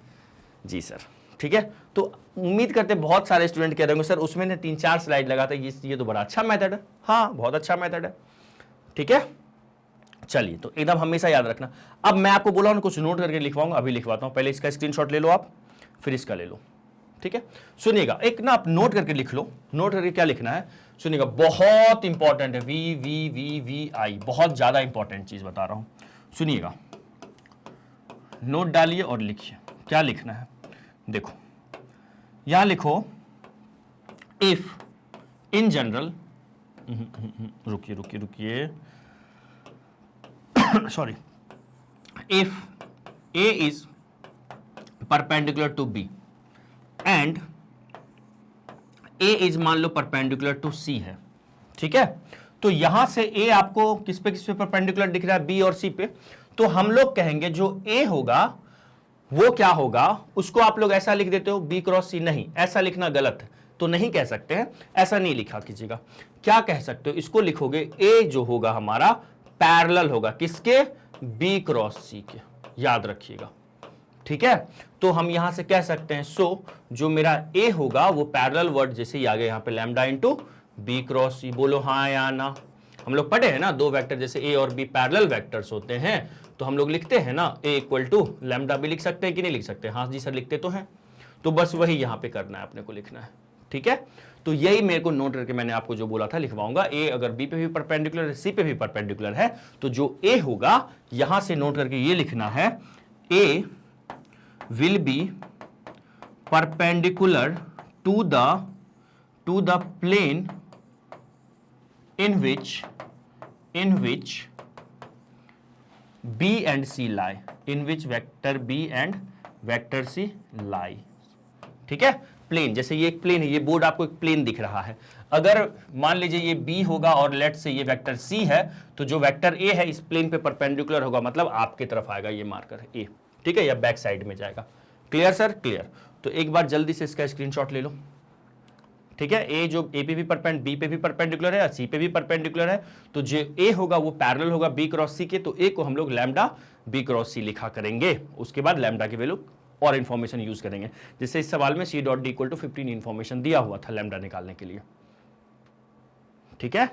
जी सर, ठीक है। तो उम्मीद करते बहुत सारे स्टूडेंट कह रहे होंगे सर उसमें ने 3-4 स्लाइड लगाता है, ये तो बड़ा अच्छा मेथड है। हाँ बहुत अच्छा मेथड है, ठीक है। चलिए तो एकदम हमेशा याद रखना। अब मैं आपको बोला हूं कुछ नोट करके लिखवाऊंगा, अभी लिखवाता हूं, पहले इसका स्क्रीनशॉट ले लो आप, फिर इसका ले लो, ठीक है। सुनिएगा, एक ना आप नोट करके लिख लो, नोट करके क्या लिखना है सुनिएगा, बहुत इंपॉर्टेंट है, वी वी वी वी आई, बहुत ज्यादा इंपॉर्टेंट चीज बता रहा हूं, सुनिएगा। नोट डालिए और लिखिए क्या लिखना है। देखो यहां लिखो, इफ इन जनरल, रुकिए रुकिए रुकिए, sorry, if A is perpendicular to B and A is मान लो perpendicular to C है, ठीक है। तो यहां से A आपको किस पे परपेंडिकुलर दिख रहा है, B और C पे। तो हम लोग कहेंगे जो A होगा वो क्या होगा, उसको आप लोग ऐसा लिख देते हो B क्रॉस C, नहीं ऐसा लिखना गलत है, तो नहीं कह सकते हैं, ऐसा नहीं लिखा कीजिएगा। क्या कह सकते हो, इसको लिखोगे A जो होगा हमारा पैरेलल होगा किसके, B क्रॉस C के, याद रखिएगा, ठीक है। तो हम यहां से कह सकते हैं सो जो मेरा A होगा वो पैरेलल वर्ड जैसे ही आ गया यहां पे lambda into B cross C, बोलो हाँ या ना। हम लोग पढ़े हैं ना दो वेक्टर जैसे A और B पैरेलल वेक्टर्स होते हैं, तो हम लोग लिखते हैं ना A इक्वल टू लैम्डा भी लिख सकते हैं कि नहीं लिख सकते, हाँ जी सर लिखते तो हैं। तो बस वही यहां पे करना है, अपने को लिखना है, ठीक है। तो यही मेरे को नोट करके मैंने आपको जो बोला था लिखवाऊंगा। A अगर B पे भी परपेंडिकुलर है, C पे भी परपेंडिकुलर है, तो जो A होगा यहां से नोट करके ये लिखना है, A will be perpendicular to the plane in which B and C lie, in which vector B and vector C lie, ठीक है। प्लेन, जैसे ये एक प्लेन है, ये बोर्ड आपको एक प्लेन दिख रहा है, अगर मान लीजिए ये B होगा और लेट से ये वेक्टर C है, तो जो वेक्टर A है इस प्लेन पे परपेंडिकुलर होगा, मतलब आपके तरफ आएगा ये मार्कर A, ठीक है, या बैक साइड में जाएगा। Clear sir, clear. तो एक बार जल्दी से इसका स्क्रीनशॉट ले लो, ठीक है। A जो A पे भी B पे भी परपेंडिकुलर है, C पे भी परपेंडिकुलर है, तो जो A होगा वो पैरेलल होगा B क्रॉस C के, तो A को हम लोग लैम्डा B क्रॉस C लिखा करेंगे, उसके बाद लैम्डा की वैल्यू और इंफॉर्मेशन यूज करेंगे, जैसे इस सवाल में C dot D equal to 15 information दिया हुआ था लैम्डा निकालने के लिए, ठीक है।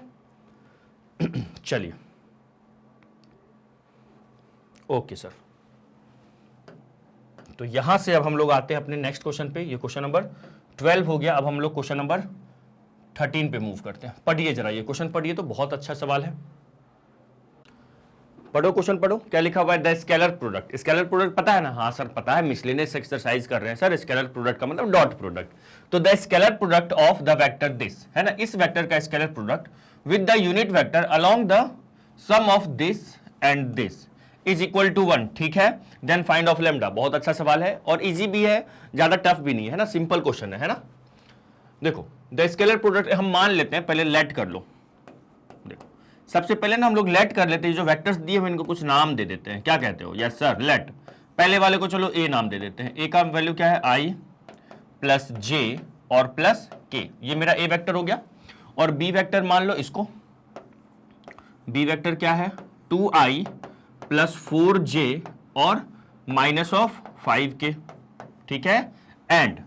चलिए ओके सर, तो यहां से अब हम लोग आते हैं अपने नेक्स्ट क्वेश्चन पे। ये क्वेश्चन नंबर 12 हो गया, अब हम लोग क्वेश्चन नंबर 13 पे मूव करते हैं। पढ़िए जरा ये क्वेश्चन पढ़िए, तो बहुत अच्छा सवाल है, पढ़ो क्वेश्चन पढ़ो। क्या लिखा हुआ है, the scalar product. Scalar product पता है ना, हाँ सर पता है, मिसलेनियस एक्सरसाइज कर रहे हैं सर। स्केलर प्रोडक्ट का मतलब डॉट प्रोडक्ट, तो the scalar product of the vector this, है ना, इस वेक्टर का scalar product with the unit vector along the sum of this and this is equal to 1, ठीक है। देन फाइंड ऑफ लैम्डा, बहुत अच्छा सवाल है और इजी भी है, ज्यादा टफ भी नहीं है ना, सिंपल क्वेश्चन है ना। देखो द स्केलर प्रोडक्ट हम मान लेते हैं, पहले लेट कर लो। देखो सबसे पहले ना हम लोग लेट कर लेते हैं, जो वेक्टर्स दिए हुए इनको कुछ नाम दे देते हैं, क्या कहते हो, यस सर लेट। पहले वाले को चलो ए नाम दे देते हैं, ए का वैल्यू क्या है i प्लस जे और प्लस के, ये मेरा ए वेक्टर हो गया। और बी वेक्टर मान लो इसको, बी वेक्टर क्या है 2i प्लस 4j और माइनस ऑफ 5k, ठीक है। एंड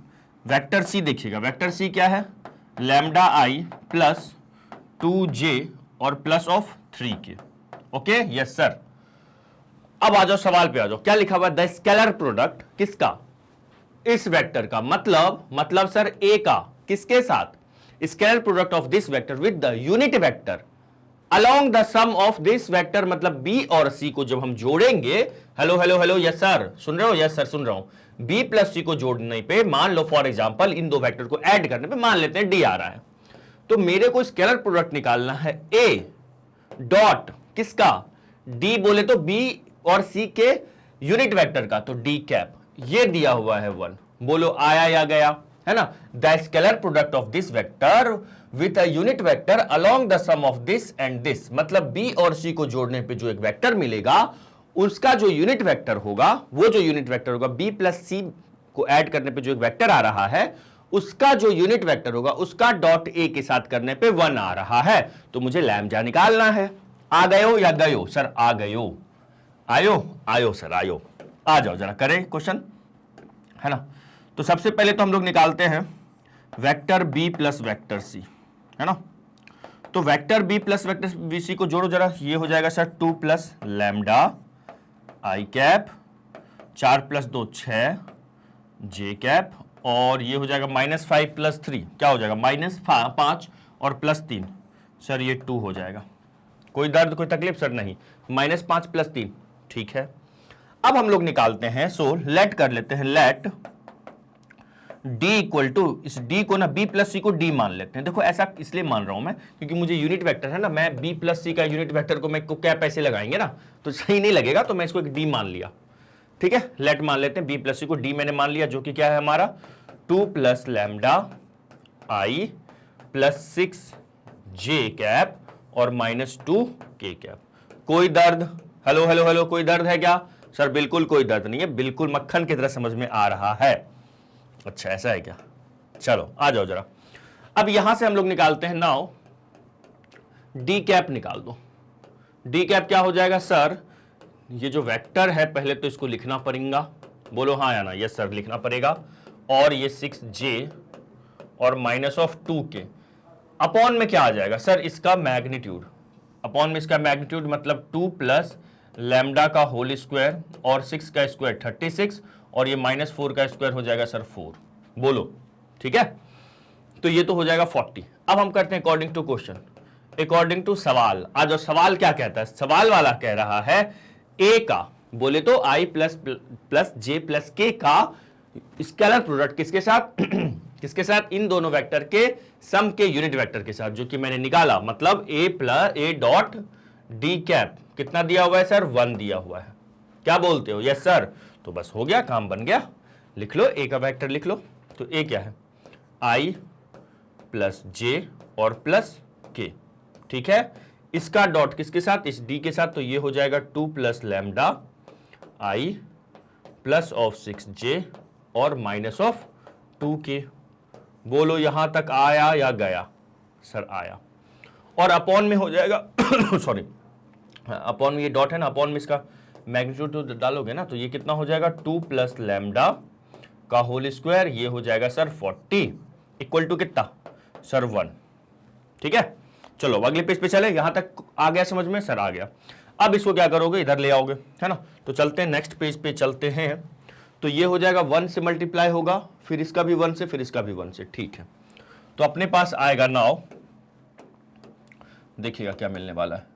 वेक्टर सी देखिएगा, वेक्टर सी क्या है लैम्डा i प्लस 2j और plus of 3k, okay yes sir. अब आ जाओ सवाल पे आ जाओ, क्या लिखा हुआ है द स्केलर प्रोडक्ट किसका, इस वेक्टर का, मतलब सर ए का किसके साथ, scalar product of this vector with the unit vector along the sum of this vector, मतलब बी और सी को जब हम जोड़ेंगे, hello hello hello yes sir सुन रहे हो, यस सर सुन रहा हूं, बी प्लस सी को जोड़ने पे मान लो फॉर एग्जांपल इन दो वेक्टर को ऐड करने पे मान लेते हैं डी आ रहा है, तो मेरे को स्केलर प्रोडक्ट निकालना है ए डॉट किसका, डी बोले तो बी और सी के यूनिट वेक्टर का, तो डी कैप ये दिया हुआ है 1। बोलो आया या गया, है ना। The scalar product of this vector with a unit vector along the sum of this and this, मतलब बी और सी को जोड़ने पे जो एक वेक्टर मिलेगा उसका जो यूनिट वेक्टर होगा, वो जो यूनिट वेक्टर होगा बी प्लस सी को ऐड करने पे जो एक वेक्टर आ रहा है उसका जो यूनिट वेक्टर होगा उसका डॉट ए के साथ करने पे 1 आ रहा है। तो मुझे लैम्ब्डा निकालना है। आ गयो या गयो सर, आ गयो, आयो आयो सर आयो। आ जाओ जरा करें क्वेश्चन, है ना। तो सबसे पहले तो हम लोग निकालते हैं vector B plus vector C, है ना। तो vector B plus vector B C को जोड़ो जरा, ये हो जाएगा सर 2 प्लस लैम्डा आई कैप, 4 प्लस 2 6 जे कैप, और ये हो जाएगा -5 प्लस 3 क्या हो जाएगा -5 और +3 सर ये 2 हो जाएगा। कोई दर्द कोई तकलीफ सर नहीं, -5 प्लस 3 ठीक है। अब हम लोग निकालते हैं, सो लेट कर लेते हैं, लेट d इक्वल टू, इस d को ना b प्लस सी को d मान लेते हैं। देखो ऐसा इसलिए मान रहा हूं मैं क्योंकि मुझे यूनिट वेक्टर है ना, मैं b प्लस सी का यूनिट वेक्टर को मैं क्या पैसे लगाएंगे ना तो सही नहीं लगेगा, तो मैं इसको एक d मान लिया, ठीक है। लेट मान लेते हैं b प्लस सी को d मैंने मान लिया, जो कि क्या है हमारा 2 प्लस लैम्डा आई प्लस 6 जे कैप और -2 के कैप। कोई दर्द, हेलो हेलो हेलो, कोई दर्द है क्या सर? बिल्कुल कोई दर्द नहीं है, बिल्कुल मक्खन की तरह समझ में आ रहा है। अच्छा ऐसा है क्या, चलो आ जाओ जरा। अब यहां से हम लोग निकालते हैं, नाउ डी कैप निकाल दो। डी कैप क्या हो जाएगा सर? ये जो वेक्टर है पहले तो इसको लिखना पड़ेगा, बोलो हाँ या ना, यस सर लिखना पड़ेगा, और ये 6j और -2k अपॉन में क्या आ जाएगा सर? इसका मैग्नीट्यूड, अपॉन में इसका मैग्नीट्यूड मतलब 2 प्लस लैम्डा का होल स्क्वायर और 6 का स्क्वायर 36 और ये -4 का स्क्वायर हो जाएगा सर 4। बोलो ठीक है, तो ये तो हो जाएगा 40। अब हम करते हैं according to question, according to सवाल। आज और सवाल क्या कहता है? सवाल वाला कह रहा है ए का, बोले तो i प्लस जे प्लस के का स्केलर प्रोडक्ट किसके साथ किसके साथ? इन दोनों वेक्टर के सम के यूनिट वेक्टर के साथ, जो कि मैंने निकाला, मतलब a डॉट डी कैप कितना दिया हुआ है सर? 1 दिया हुआ है। क्या बोलते हो? Yes sir. तो बस हो गया, काम बन गया। लिख लो ए का वेक्टर लिख लो। तो ए क्या है? i प्लस जे और प्लस के, ठीक है। इसका डॉट किसके साथ? इस डी के साथ, तो ये हो जाएगा 2 plus lambda I plus of 6j और -2k। बोलो यहां तक आया या गया सर? आया। और अपॉन में हो जाएगा सॉरी, अपॉन में ये डॉट है ना, अपॉन में इसका मैग्नीट्यूड तो डालोगे ना, तो ये कितना हो जाएगा? 2 प्लस लैम्डा का होल स्क्वायर, ये हो जाएगा सर 40 इक्वल टू कितना सर? 1। ठीक है, चलो अगले पेज पे चले। यहां तक आ गया समझ में सर? आ गया। अब इसको क्या करोगे? इधर ले आओगे, है ना। तो चलते हैं नेक्स्ट पेज पे चलते हैं। तो ये हो जाएगा 1 से मल्टीप्लाई होगा, फिर इसका भी 1 से, फिर इसका भी 1 से, ठीक है। तो अपने पास आएगा नाउ, देखिएगा क्या मिलने वाला है।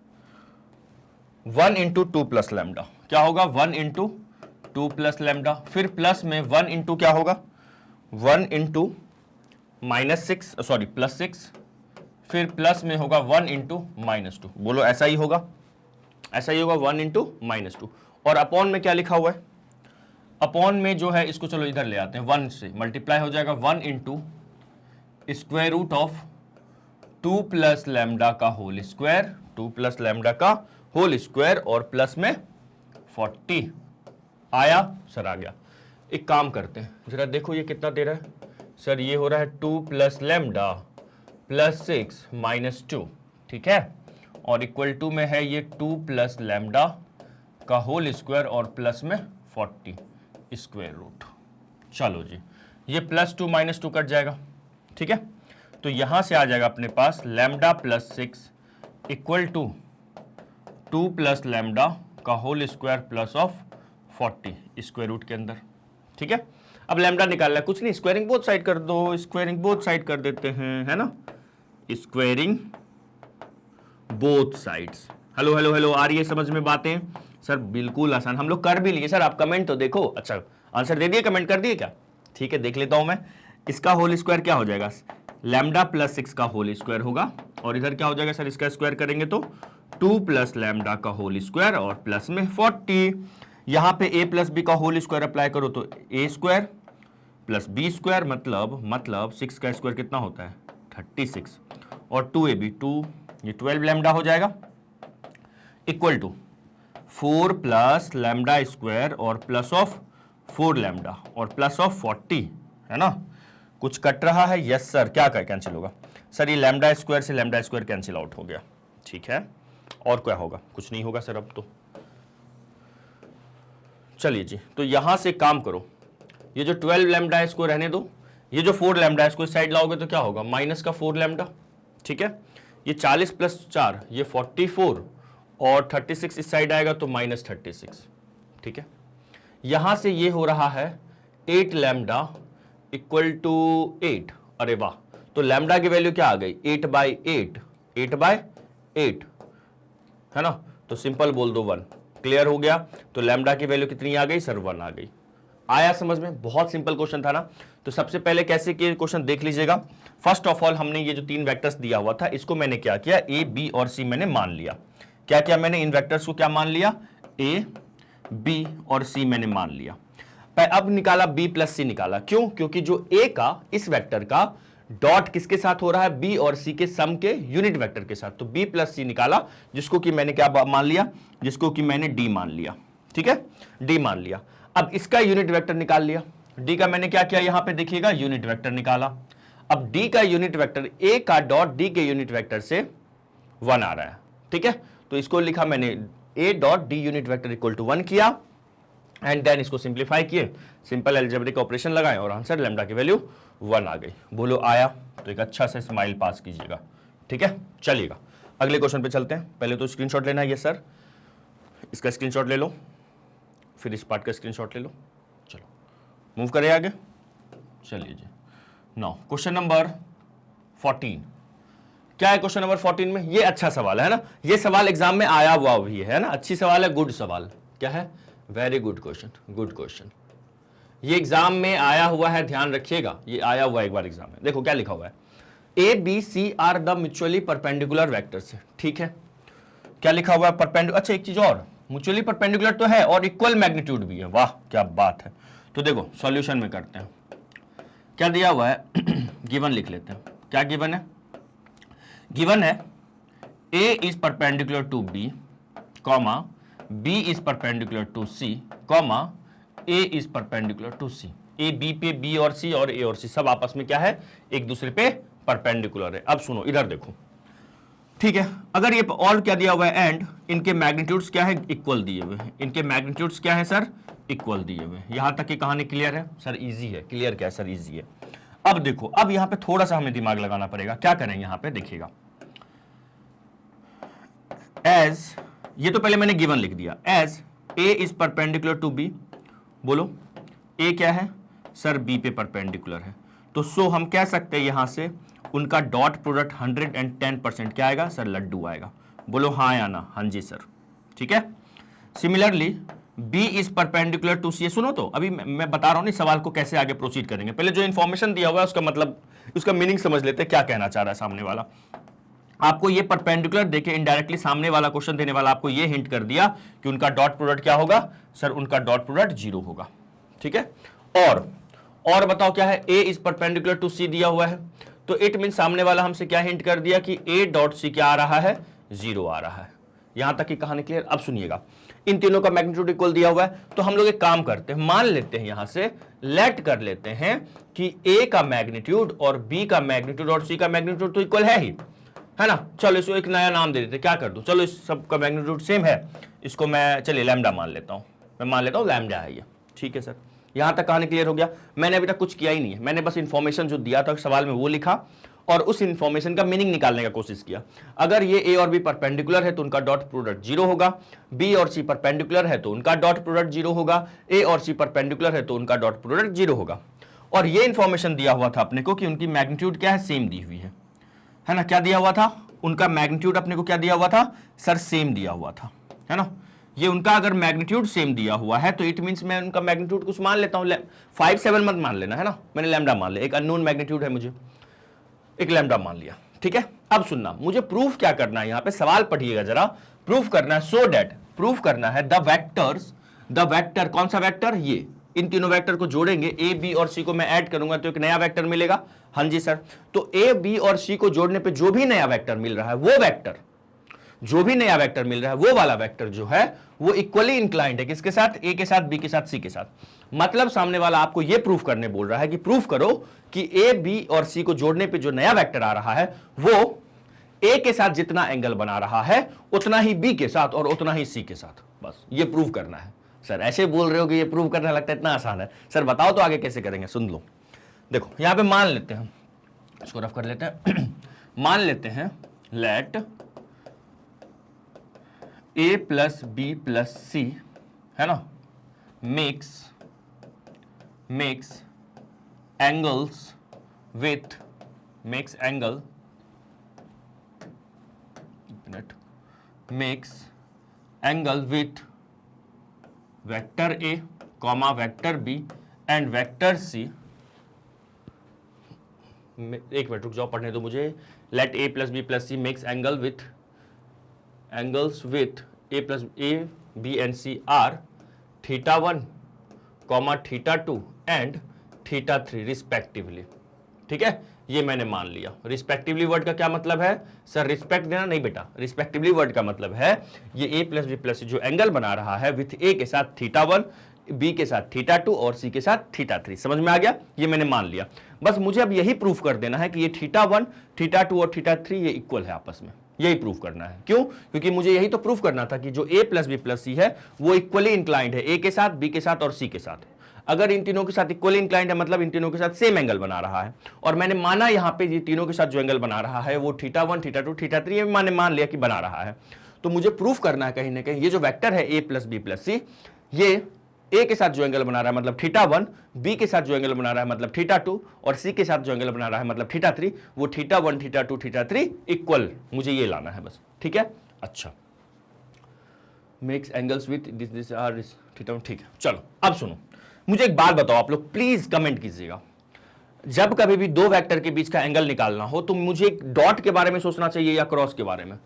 1 इंटू 2 प्लस लैम्डा क्या होगा? 1 इंटू 2 प्लस लैम्डा, फिर प्लस में 1 इंटू क्या होगा? 1 इंटू -6 सॉरी +6, फिर प्लस में होगा 1 इंटू -2। बोलो ऐसा ही होगा, ऐसा ही होगा 1 इंटू -2। और अपॉन में क्या लिखा हुआ है? अपॉन में जो है इसको चलो इधर ले आते हैं, 1 से मल्टीप्लाई हो जाएगा 1 into square root of 2 plus lambda का होल स्क्वायर, 2 प्लस लैम्डा का होल स्क्वायर और प्लस में 40। आया सर? आ गया। एक काम करते हैं, जरा देखो ये कितना दे रहा है सर? ये हो रहा है 2 प्लस लैम्डा प्लस 6 -2, ठीक है, और इक्वल टू में है ये 2 प्लस लैम्डा का होल स्क्वायर और प्लस में 40 स्क्वायर रूट। चलो जी, ये +2 -2 कट जाएगा, ठीक है। तो यहां से आ जाएगा अपने पास lambda plus 6 equal to 2 plus lambda का whole square plus of 40 square root के अंदर, ठीक है। अब लैम्डा निकालना है, कुछ नहीं, स्क्वायरिंग बोथ साइड कर दो, स्क्वायरिंग बोथ साइड कर देते हैं, है ना। Squaring both sides. Hello hello hello, आ रही है समझ में बातें सर? बिल्कुल आसान, हम लोग कर भी लिए सर, आप कमेंट तो देखो। अच्छा आंसर दे दिए, कमेंट कर दिए क्या? ठीक है, देख लेता हूं मैं। इसका होल स्क्वायर क्या हो जाएगा? लैम्डा प्लस 6 का होल स्क्वायर होगा, और इधर क्या हो जाएगा सर? इसका स्क्वायर करेंगे तो 2 प्लस लैम्डा का होल स्क्वायर और प्लस में 40। यहां पे a प्लस बी का होल स्क्वायर अप्लाई करो तो a square plus B square, मतलब 6 का स्क्वायर कितना होता है? 36, और 2ab 2, ये 12 लैम्डा हो जाएगा, equal to 4 plus lambda square और प्लस ऑफ 4 लैम्डा और प्लस ऑफ 40, है ना? कुछ कट रहा है? Yes sir. क्या कैंसिल होगा सर? ये लैम्डा स्क्वायर से लैम्डा स्क्वायर कैंसिल आउट हो गया, ठीक है। और क्या होगा? कुछ नहीं होगा सर अब तो। चलिए जी, तो यहां से काम करो, ये जो 12 लैम्डा है इसको रहने दो, ये जो 4 लैम्डा है इसको इस साइड लाओगे तो क्या होगा? माइनस का 4 लैम्डा, ठीक है। ये 40 प्लस 4 ये 44, और 36 इस साइड आएगा तो माइनस 36, ठीक है। यहां से ये हो रहा है 8 लैम्डा इक्वल टू 8। अरे वाह, तो लैम्डा की वैल्यू क्या आ गई? 8/8, 8/8, है ना? तो सिंपल बोल दो 1। क्लियर हो गया? तो लैम्डा की वैल्यू कितनी आ गई सर? 1 आ गई। आया समझ में? बहुत सिंपल क्वेश्चन था ना। तो सबसे पहले कैसे किए क्वेश्चन देख लीजिएगा। फर्स्ट ऑफ ऑल हमने ये जो 3 वेक्टर्स दिया हुआ था इसको मैंने क्या किया? ए, बी और सी मैंने मान लिया। क्या क्या मैंने इन वेक्टर्स को क्या मान लिया? ए, बी और सी मैंने मान लिया। अब निकाला बी प्लस सी निकाला। क्यों? क्योंकि जो ए का इस वेक्टर का डॉट किसके साथ हो रहा है? बी और सी के सम के यूनिट वेक्टर के साथ। तो बी प्लस सी निकाला, जिसको कि मैंने क्या मान लिया? जिसको कि मैंने डी मान लिया, ठीक है, डी मान लिया। अब इसका यूनिट वेक्टर निकाल लिया। डी का मैंने क्या किया? यहां पे देखिएगा यूनिट वेक्टर निकाला। अब डी का यूनिट वेक्टर, ए का डॉट डी के यूनिट वेक्टर से 1 आ रहा है, ठीक है। तो इसको लिखा मैंने A dot D unit vector equal to 1 किया, एंड देन इसको सिंप्लीफाई किए, सिंपल अलजेब्रिक ऑपरेशन लगाए और आंसर लैम्डा की वैल्यू 1 आ गई। बोलो आया? तो एक अच्छा से स्माइल पास कीजिएगा, ठीक है। चलिएगा अगले क्वेश्चन पे चलते हैं। पहले तो स्क्रीनशॉट लेना है। ये सर इसका स्क्रीनशॉट ले लो, फिर इस पार्ट का स्क्रीनशॉट ले लो। चलो मूव करें आगे। चलिए जी, नाउ क्वेश्चन नंबर 14। क्या है क्वेश्चन नंबर 14 में? ये अच्छा सवाल है ना, ये सवाल एग्जाम में आया हुआ भी है ना, अच्छी सवाल है, गुड सवाल। क्या है? Very good question, good question. ये एग्जाम में आया हुआ है, ध्यान रखिएगा, ये आया हुआ एक बार एग्जाम में। देखो क्या लिखा हुआ है? A B C are the mutually perpendicular vectors, ठीक है। क्या लिखा हुआ है? परपेंडिकुलर। अच्छा एक चीज और, म्यूचुअली परपेंडिकुलर तो है और इक्वल मैग्नीट्यूड भी है। वाह क्या बात है। तो देखो सॉल्यूशन में करते हैं। क्या दिया हुआ है? गिवन लिख लेते हैं। क्या गिवन है? गिवन है A is perpendicular to B, comma B is perpendicular to C, comma A is perpendicular to C। A B पे B और C और A और C सब आपस में क्या है? एक दूसरे पे परपेंडिकुलर है। अब सुनो इधर देखो, ठीक है। अगर ये और क्या दिया हुआ है? एंड इनके मैग्नीट्यूड्स क्या है? इक्वल दिए हुए हैं। इनके मैग्नीट्यूड्स क्या है सर? इक्वल दिए हुए हैं। यहां तक की कहानी क्लियर है सर? इजी है। क्लियर क्या है सर? इजी है। अब देखो, अब यहां पे थोड़ा सा हमें दिमाग लगाना पड़ेगा। क्या करेंगे यहां पे? देखिएगा, एज, ये तो पहले मैंने गिवन लिख दिया, as A is perpendicular to B. बोलो ए क्या है सर? बी पे परपेंडिकुलर है। तो सो हम कह सकते हैं यहां से उनका डॉट प्रोडक्ट 110% क्या आएगा सर? लड्डू आएगा। बोलो हाँ या ना? हाँ जी सर, ठीक है। Similarly B is perpendicular to C. सुनो तो अभी मैं बता रहा हूं नहीं सवाल को कैसे आगे प्रोसीड करेंगे। पहले जो इंफॉर्मेशन दिया हुआ है उसका मतलब, उसका मीनिंग समझ लेते हैं, क्या कहना चाह रहा है सामने वाला। आपको ये परपेंडिकुलर देके इनडायरेक्टली सामने वाला क्वेश्चन देने वाला आपको ये हिंट कर दिया कि उनका डॉट प्रोडक्ट क्या होगा सर? उनका डॉट प्रोडक्ट 0 होगा, ठीक है। और बताओ क्या है? ए इज परपेंडिकुलर टू सी दिया हुआ है, तो इट मीन सामने वाला हमसे क्या हिंट कर दिया कि ए डॉट सी क्या आ रहा है? 0 आ रहा है। यहां तक की कहानी क्लियर? अब सुनिएगा, इन तीनों का मैग्नीट्यूड इक्वल दिया हुआ है, तो हम लोग एक काम करते हैं, मान लेते हैं यहां से लेट कर लेते हैं कि ए का मैग्नीट्यूड और बी का मैग्नीट्यूड और सी का मैग्नीट्यूड तो इक्वल है ही, है ना। चलो इसको एक नया नाम दे देते। क्या कर दूं? चलो इस सब का मैग्नीट्यूड सेम है, इसको मैं चलिए लैम्डा मान लेता हूं। मैं मान लेता हूं लैम्डा है ये, ठीक है सर। यहां तक कहानी क्लियर हो गया। मैंने अभी तक कुछ किया ही नहीं है, मैंने बस इंफॉर्मेशन जो दिया था सवाल में वो लिखा और उस इंफॉर्मेशन का मीनिंग निकालने का कोशिश किया। अगर ये ए और बी परपेंडिकुलर है तो उनका डॉट प्रोडक्ट 0 होगा, बी और सी परपेंडिकुलर है तो उनका डॉट प्रोडक्ट 0 होगा, ए और सी परपेंडिकुलर है तो उनका डॉट प्रोडक्ट 0 होगा। और ये इंफॉर्मेशन दिया हुआ था अपने को कि उनकी मैग्नीट्यूड क्या है? सेम दी हुई है ना। क्या दिया हुआ था? उनका मैग्नीट्यूड अपने को क्या दिया हुआ था सर? सेम दिया हुआ था, है ना। ये उनका अगर मैग्नीट्यूड सेम दिया हुआ है तो इट मींस मैं उनका मैग्नीट्यूड कुछ मान लेता हूं, 5 7 मत मान लेना, है ना, मैंने लैम्डा मान लिया, एक अननोन मैग्नीट्यूड है, मुझे एक लैम्डा मान लिया, ठीक है। अब सुनना, मुझे प्रूफ क्या करना है, यहां पे सवाल पढ़िएगा जरा, प्रूफ करना है, सो दैट प्रूफ करना है द वेक्टर, कौन सा वेक्टर, ये, इन तीनों वेक्टर को जोड़ेंगे, ए बी और सी को मैं ऐड करूंगा तो एक नया वेक्टर मिलेगा, हाँ जी सर। तो ए बी और सी को जोड़ने पे जो भी नया वेक्टर मिल रहा है, वो वेक्टर, जो भी नया वेक्टर मिल रहा है, वो वाला वेक्टर जो है वो इक्वली इंक्लाइंड है किसके साथ, ए के साथ, बी के साथ, सी के साथ। मतलब सामने वाला आपको ये प्रूफ करने बोल रहा है कि प्रूफ करो कि ए बी और सी को जोड़ने पे जो नया वेक्टर आ रहा है वो ए के साथ जितना एंगल बना रहा है उतना ही बी के साथ और उतना ही सी के साथ, बस ये प्रूफ करना है। सर ऐसे बोल रहे हो कि ये प्रूफ करना लगता है इतना आसान है, सर बताओ तो आगे कैसे करेंगे, सुन लो। देखो यहां पे मान लेते हैं, इसको रफ कर लेते हैं मान लेते हैं let A plus B plus C, है ना, makes angles with makes angle with vector A comma vector B and vector C. एक मिनट रुक जाओ, पढ़ने दो मुझे। Let A plus B plus C makes angles with A plus A B and C are θ1, θ2 and θ3 respectively, ठीक है। ये मैंने मान लिया। रिस्पेक्टिवली वर्ड का क्या मतलब है सर, रिस्पेक्ट देना नहीं बेटा, रिस्पेक्टिवली वर्ड का मतलब है ये ए प्लस बी प्लस सी जो एंगल बना रहा है विथ ए के साथ θ1, बी के साथ θ2 और सी के साथ θ3, समझ में आ गया, ये मैंने मान लिया। बस मुझे अब यही प्रूफ कर देना है कि ये θ1, θ2 और θ3 ये इक्वल है आपस में, यही प्रूफ करना है। क्यों? क्योंकि मुझे यही तो प्रूफ करना था कि जो ए प्लस बी प्लस सी है वो इक्वली इंक्लाइंड है ए के साथ, बी के साथ और सी के साथ। अगर इन तीनों के साथ इक्वली इंक्लाइंड है मतलब इन तीनों के साथ सेम एंगल बना रहा है, और मैंने माना यहाँ पे ये तीनों के साथ जो एंगल बना रहा है वो θ1, θ2, θ3 मैंने मान लिया कि बना रहा है। तो मुझे प्रूफ करना है कहीं ना कहीं ये जो वेक्टर है ए प्लस बी प्लस सी, ये ए के साथ जो एंगल बना रहा है मतलब θ1, बी के साथ जो एंगल बना रहा है मतलब θ2 और सी के साथ जो एंगल बना रहा है मतलब θ3, वो θ1, θ2, θ3 इक्वल, मुझे ये लाना है बस, ठीक है। अच्छा, makes angles with this are θ1, ठीक है। चलो अब सुनो, मुझे एक बात बताओ आप लोग, प्लीज कमेंट कीजिएगा, जब कभी भी दो वेक्टर के बीच का एंगल निकालना हो तो मुझे एक डॉट के बारे में सोचना चाहिए या क्रॉस के बारे में?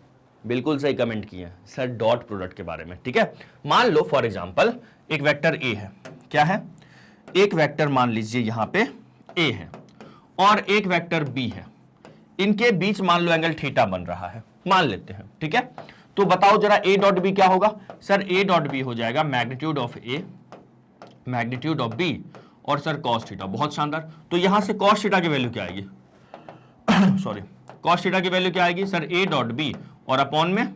बिल्कुल सही कमेंट किए हैं सर, डॉट प्रोडक्ट के बारे में, ठीक है। मान लो फॉर एग्जांपल एक वेक्टर ए है, क्या है, एक वेक्टर मान लीजिए यहां पे ए है और एक वेक्टर बी है, इनके बीच मान लो एंगल थीटा बन रहा है, मान लेते हैं, ठीक है। तो बताओ जरा ए डॉट बी क्या होगा सर, ए डॉट बी हो जाएगा magnitude of A, magnitude of B और सर कॉस थीटा। बहुत शानदार। तो यहां से कॉस थीटा की वैल्यू क्या आएगी सॉरी, कॉस थीटा की वैल्यू क्या आएगी सर, ए डॉट बी और अपॉन में,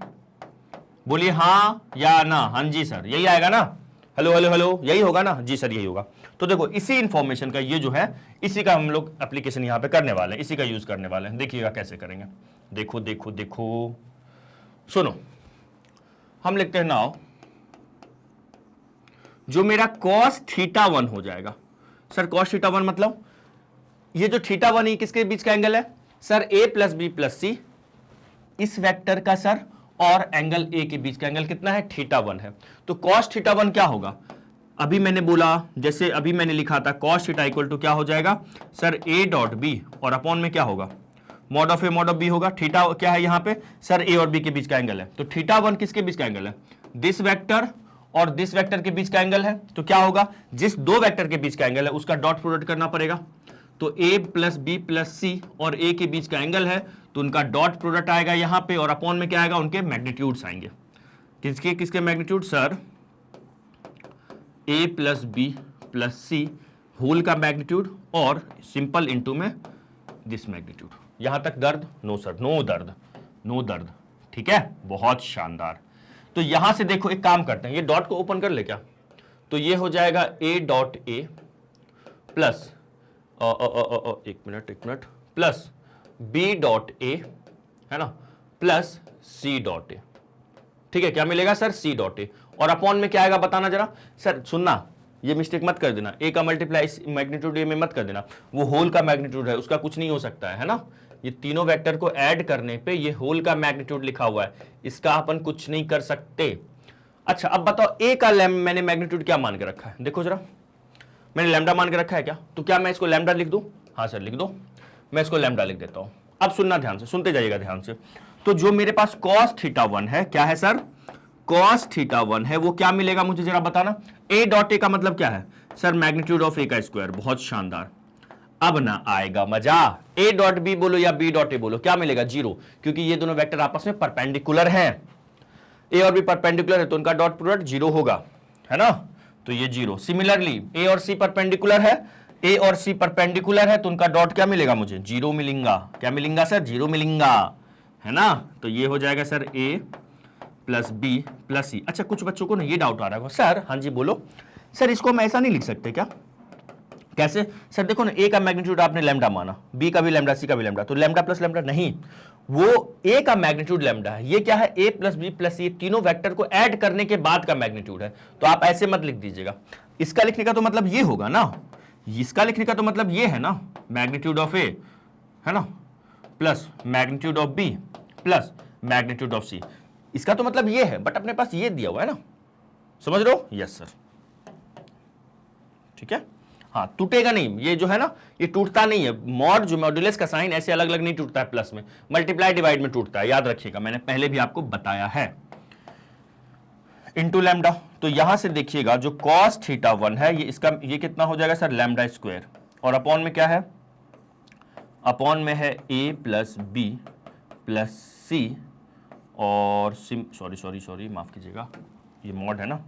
बोलिए हाँ या ना, हाँ जी सर यही आएगा ना, हेलो हेलो हेलो, यही होगा ना जी सर, यही होगा। तो देखो इसी इंफॉर्मेशन का ये जो है, इसी का हम लोग एप्लीकेशन यहां पे करने वाले हैं, इसी का यूज करने वाले हैं। देखिएगा कैसे करेंगे, देखो देखो देखो, सुनो, हम लिखते हैं नाउ जो मेरा cos θ1 हो जाएगा सर, cos θ1 मतलब ये जो θ1 है किसके बीच का एंगल है sir, a plus B plus C, इस वेक्टर का सर, और एंगल a के बीच का एंगल कितना है, θ1 है। तो cos θ1 क्या होगा, अभी मैंने बोला, जैसे अभी मैंने लिखा था cos θ इक्वल टू क्या हो जाएगा सर, a डॉट बी और अपॉन में क्या होगा, mod of A mod of B होगा। थीटा क्या है यहाँ पे सर, ए और बी के बीच का एंगल है, तो θ1 किसके बीच का एंगल है, दिस वेक्टर और दिस वेक्टर के बीच का एंगल है। तो क्या होगा, जिस दो वेक्टर के बीच का एंगल है उसका डॉट प्रोडक्ट करना पड़ेगा। तो a plus B plus C और a के बीच का एंगल है तो उनका डॉट प्रोडक्ट आएगा यहां पे, और अपॉन में क्या आएगा, उनके मैग्नीट्यूड्स आएंगे। किसके किसके magnitude sir, a plus B plus C whole का मैग्नीट्यूड और सिंपल इनटू में दिस मैग्नीट्यूड। यहां तक दर्द? नो सर, नो दर्द, नो दर्द, ठीक है, बहुत शानदार। तो यहां से देखो एक काम करते हैं, ये डॉट को ओपन कर ले क्या, तो ये हो जाएगा a डॉट ए प्लस एक minute plus b dot A, है ना, प्लस c डॉट ए, ठीक है। क्या मिलेगा सर, c डॉट ए, और अपॉन में क्या आएगा बताना जरा सर, सुनना, ये मिस्टेक मत कर देना, a का मल्टीप्लाई मैग्नीट्यूड a में मत कर देना, वो होल का मैग्नीट्यूड है, उसका कुछ नहीं हो सकता है ना। ये तीनों वेक्टर को ऐड करने पे ये होल का मैग्नीट्यूड लिखा हुआ है, इसका अपन कुछ नहीं कर सकते। अच्छा अब बताओ ए का मैंने मैग्नीट्यूड क्या मान के रखा है, देखो जरा, मैंने लैम्डा मान के रखा है क्या, तो क्या मैं इसको लैम्डा लिख दूं, हाँ सर लिख दो, मैं इसको लैम्डा लिख देता हूं। अब सुनना ध्यान से, सुनते जाइएगा ध्यान से। तो जो मेरे पास cos θ1 है, क्या है सर, cos θ1 है, वो क्या मिलेगा मुझे जरा बताना। a डॉट ए का मतलब क्या है सर, मैग्नीट्यूड ऑफ ए का स्क्वायर, बहुत शानदार। अब ना आएगा मजा, a डॉट बी बोलो या b डॉट ए बोलो, क्या मिलेगा, जीरो, क्योंकि ये दोनों वेक्टर आपस में परपेंडिकुलर हैं, a और b परपेंडिकुलर है तो उनका डॉट प्रोडक्ट जीरो होगा, है ना, तो ये जीरो। सिमिलरली a और c परपेंडिकुलर है, a और c परपेंडिकुलर है तो उनका डॉट क्या मिलेगा मुझे, जीरो मिलेगा। क्या मिलेगा सर, जीरो मिलेगा, है ना, तो ये हो जाएगा sir a plus B plus C. अच्छा कुछ बच्चों को ना ये डाउट आ रहा है, सर हाँ जी बोलो, सर इसको हम ऐसा नहीं लिख सकते क्या, कैसे सर, देखो ना a का मैग्नीट्यूड आपने लैम्डा माना, b का भी लैम्डा, c का भी लैम्डा, तो लैम्डा प्लस लैम्डा नहीं, वो a का मैग्नीट्यूड लैम्डा है, ये क्या है, a प्लस बी प्लस सी, तीनों वेक्टर को ऐड करने के बाद का मैग्नीट्यूड है, तो आप ऐसे मत लिख दीजिएगा। इसका लिखने का तो मतलब ये होगा ना, इसका लिखने का तो मतलब ये है ना, मैग्नीट्यूड ऑफ a, है ना, plus magnitude of b plus magnitude of c, इसका तो मतलब ये है, बट अपने पास ये दिया हुआ है ना, समझ रहे हो, यस सर, ठीक है, हाँ टूटेगा नहीं, ये जो है ना ये टूटता नहीं है, मॉड जो मॉड्यूलस का साइन ऐसे अलग अलग नहीं टूटता है, प्लस में, मल्टीप्लाई डिवाइड में टूटता है, याद रखिएगा, मैंने पहले भी आपको बताया है। इनटू लैम्डा, तो यहां से देखिएगा जो cos θ1 है, ये इसका ये कितना हो जाएगा सर, लैम्डा स्क्वायर, और अपॉन में क्या है, अपॉन में है a plus B plus C, और सॉरी माफ कीजिएगा, ये मॉड है ना,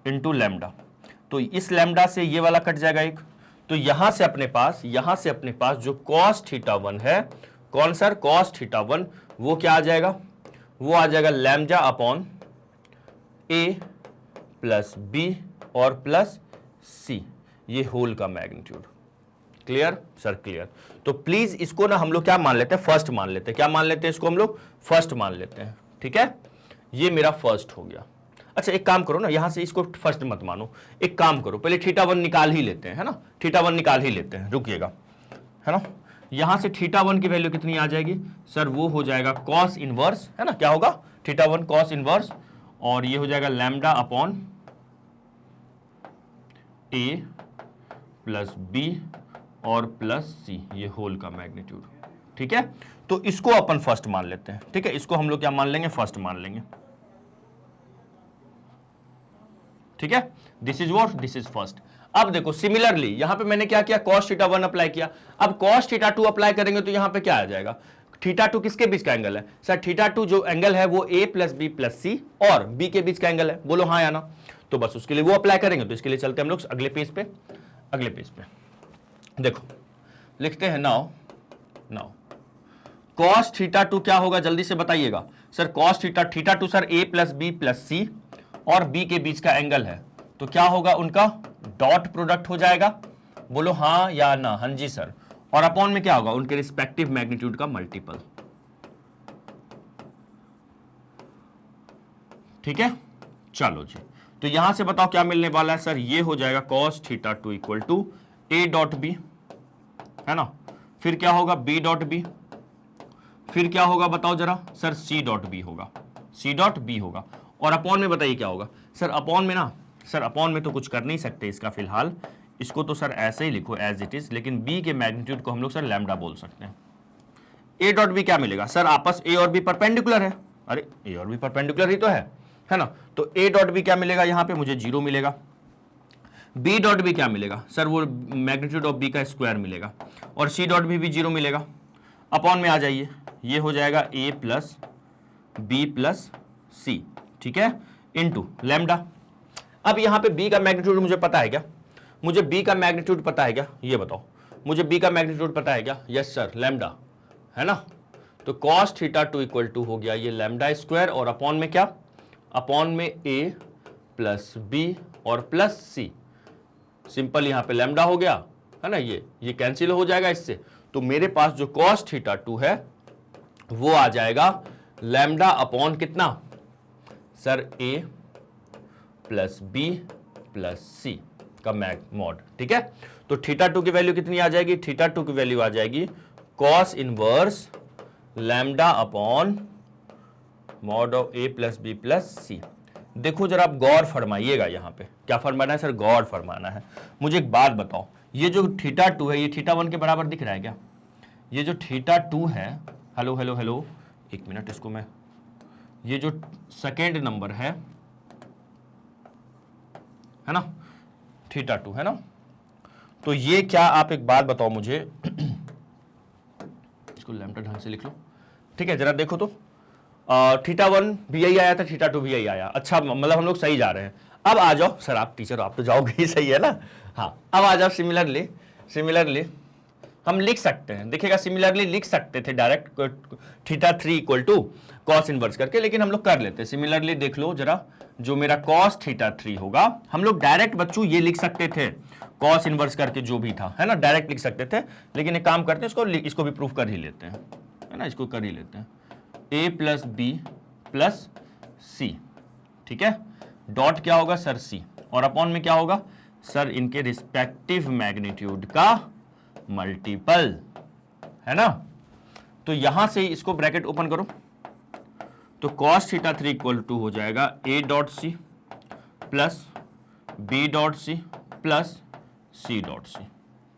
इनटू लैम्डा, तो इस लैम्डा से ये वाला कट जाएगा एक, तो यहां से अपने पास जो cos θ1 है, कौन सर, cos θ1, वो क्या आ जाएगा, वो आ जाएगा lambda upon a plus b और प्लस c, ये होल का मैग्नीट्यूड। Clear sir, clear. तो प्लीज इसको ना हम लोग क्या मान लेते हैं, फर्स्ट मान लेते हैं, क्या मान लेते हैं इसको हम लोग, फर्स्ट मान लेते हैं, ठीक है, ये मेरा फर्स्ट हो गया। अच्छा एक काम करो ना, यहां से इसको फर्स्ट मत मानो, एक काम करो, पहले θ1 निकाल ही लेते हैं, है ना, θ1 निकाल ही लेते हैं, रुकिएगा, है ना, यहां से θ1 की वैल्यू कितनी आ जाएगी सर, वो हो जाएगा cos इनवर्स, है ना, क्या होगा, θ1 cos इनवर्स, और ये हो जाएगा lambda upon a plus b और प्लस c, ये होल का मैग्नीट्यूड, ठीक है, तो इसको अपन फर्स्ट मान लेते हैं, ठीक है, इसको हम लोग क्या मान लेंगे, फर्स्ट मान लेंगे, ठीक है, this is what, this is first. अब देखो सिमिलरली यहां पे मैंने क्या किया, cos θ1 अप्लाई किया, अब cos θ2 अप्लाई करेंगे तो यहां पे क्या आ जाएगा, θ2 किसके बीच का एंगल है सर, θ2 जो एंगल है वो a plus B plus C और b के बीच का एंगल है, बोलो हाँ या ना, तो बस उसके लिए वो अप्लाई करेंगे। तो इसके लिए चलते हैं हम लोग अगले पेज पे, अगले पेज पे देखो लिखते हैं, नाउ cos θ2 क्या होगा, जल्दी से बताइएगा sir, cos θ2 sir a plus B plus C और b के बीच का एंगल है, तो क्या होगा, उनका डॉट प्रोडक्ट हो जाएगा, बोलो हाँ या ना, हाँ जी सर, और अपॉन में क्या होगा, उनके रिस्पेक्टिव मैग्नीट्यूड का मल्टीपल, ठीक है, चलो जी, तो यहां से बताओ क्या मिलने वाला है सर, ये हो जाएगा cos θ2 equal to a dot B, है ना, फिर क्या होगा b डॉट बी, फिर क्या होगा बताओ जरा सर, c डॉट बी होगा, c डॉट बी होगा, और अपॉन में बताइए क्या होगा सर, अपॉन में ना सर, अपॉन में तो कुछ कर नहीं सकते इसका फिलहाल, इसको तो सर ऐसे ही लिखो एज इट इज, लेकिन b के मैग्नीट्यूड को हम लोग सर लैम्डा बोल सकते हैं। a डॉट बी क्या मिलेगा सर, आपस a और b परपेंडिकुलर है, अरे a और b परपेंडिकुलर ही तो है ना, तो a डॉट बी क्या मिलेगा, यहां पे मुझे जीरो मिलेगा, b डॉट बी क्या मिलेगा सर, वो मैग्नीट्यूड ऑफ b का स्क्वायर मिलेगा, और c डॉट भी जीरो मिलेगा, अपॉन में आ जाइए, ये हो जाएगा a प्लस बी प्लस सी, ठीक है, इनटू लैम्डा। अब यहां पे b का मैग्नीट्यूड मुझे पता है क्या, मुझे b का मैग्नीट्यूड पता है क्या, ये बताओ, मुझे b का मैग्नीट्यूड पता है क्या, यस सर लैम्डा, है ना, तो cos θ2 इक्वल टू हो गया ये लैम्डा स्क्वायर, और अपॉन में क्या, अपॉन में a प्लस b और प्लस c, सिंपल यहां पे लैम्डा हो गया, है ना, ये कैंसिल हो जाएगा इससे, तो मेरे पास जो cos θ2 है वो आ जाएगा लैम्डा अपॉन कितना sir, a plus B plus C का मॉड, ठीक है, तो θ2 की वैल्यू कितनी आ जाएगी, θ2 की वैल्यू आ जाएगी cos inverse lambda upon mod of a plus B plus C, देखो जरा आप गौर फरमाइएगा, यहाँ पे क्या फरमाना है सर, गौर फरमाना है। मुझे एक बात बताओ, ये जो थीटा 2 है ये थीटा 1 के बराबर दिख रहा है क्या? ये जो थीटा 2 है, हेलो हेलो हेलो, एक मिनट इसको मैं, ये जो सेकेंड नंबर है ना, थीटा 2 है ना, तो ये क्या, आप एक बात बताओ मुझे, इसको लैम्डा ढंग से लिख लो, ठीक है, जरा देखो तो, थीटा 1 भी यही आया था, थीटा 2 भी यही आया, अच्छा मतलब हम लोग सही जा रहे हैं। अब आ जाओ सर, आप टीचर आप तो जाओगे ही, सही है ना, हाँ अब आ जाओ, सिमिलरली हम लिख सकते हैं, देखिएगा सिमिलरली लिख सकते थे direct theta 3 equal to cos inverse करके, लेकिन हम लोग कर लेते हैं सिमिलरली। देख लो जरा, जो मेरा कॉस थीटा 3 होगा, हम लोग डायरेक्ट बच्चों ये लिख सकते थे कॉस इनवर्स करके, जो भी था है ना, डायरेक्ट लिख सकते थे, लेकिन एक काम करते हैं, इसको भी प्रूफ कर ही लेते हैं, है ना, इसको कर ही लेते हैं, a प्लस बी प्लस सी, ठीक है, डॉट क्या होगा सर c, और अपॉन में क्या होगा सर, इनके रिस्पेक्टिव मैग्नीट्यूड का मल्टीपल, है ना। तो यहां से इसको ब्रैकेट ओपन करो, तो cos थीटा 3 इक्वल टू हो जाएगा a dot C plus b dot C plus c dot C,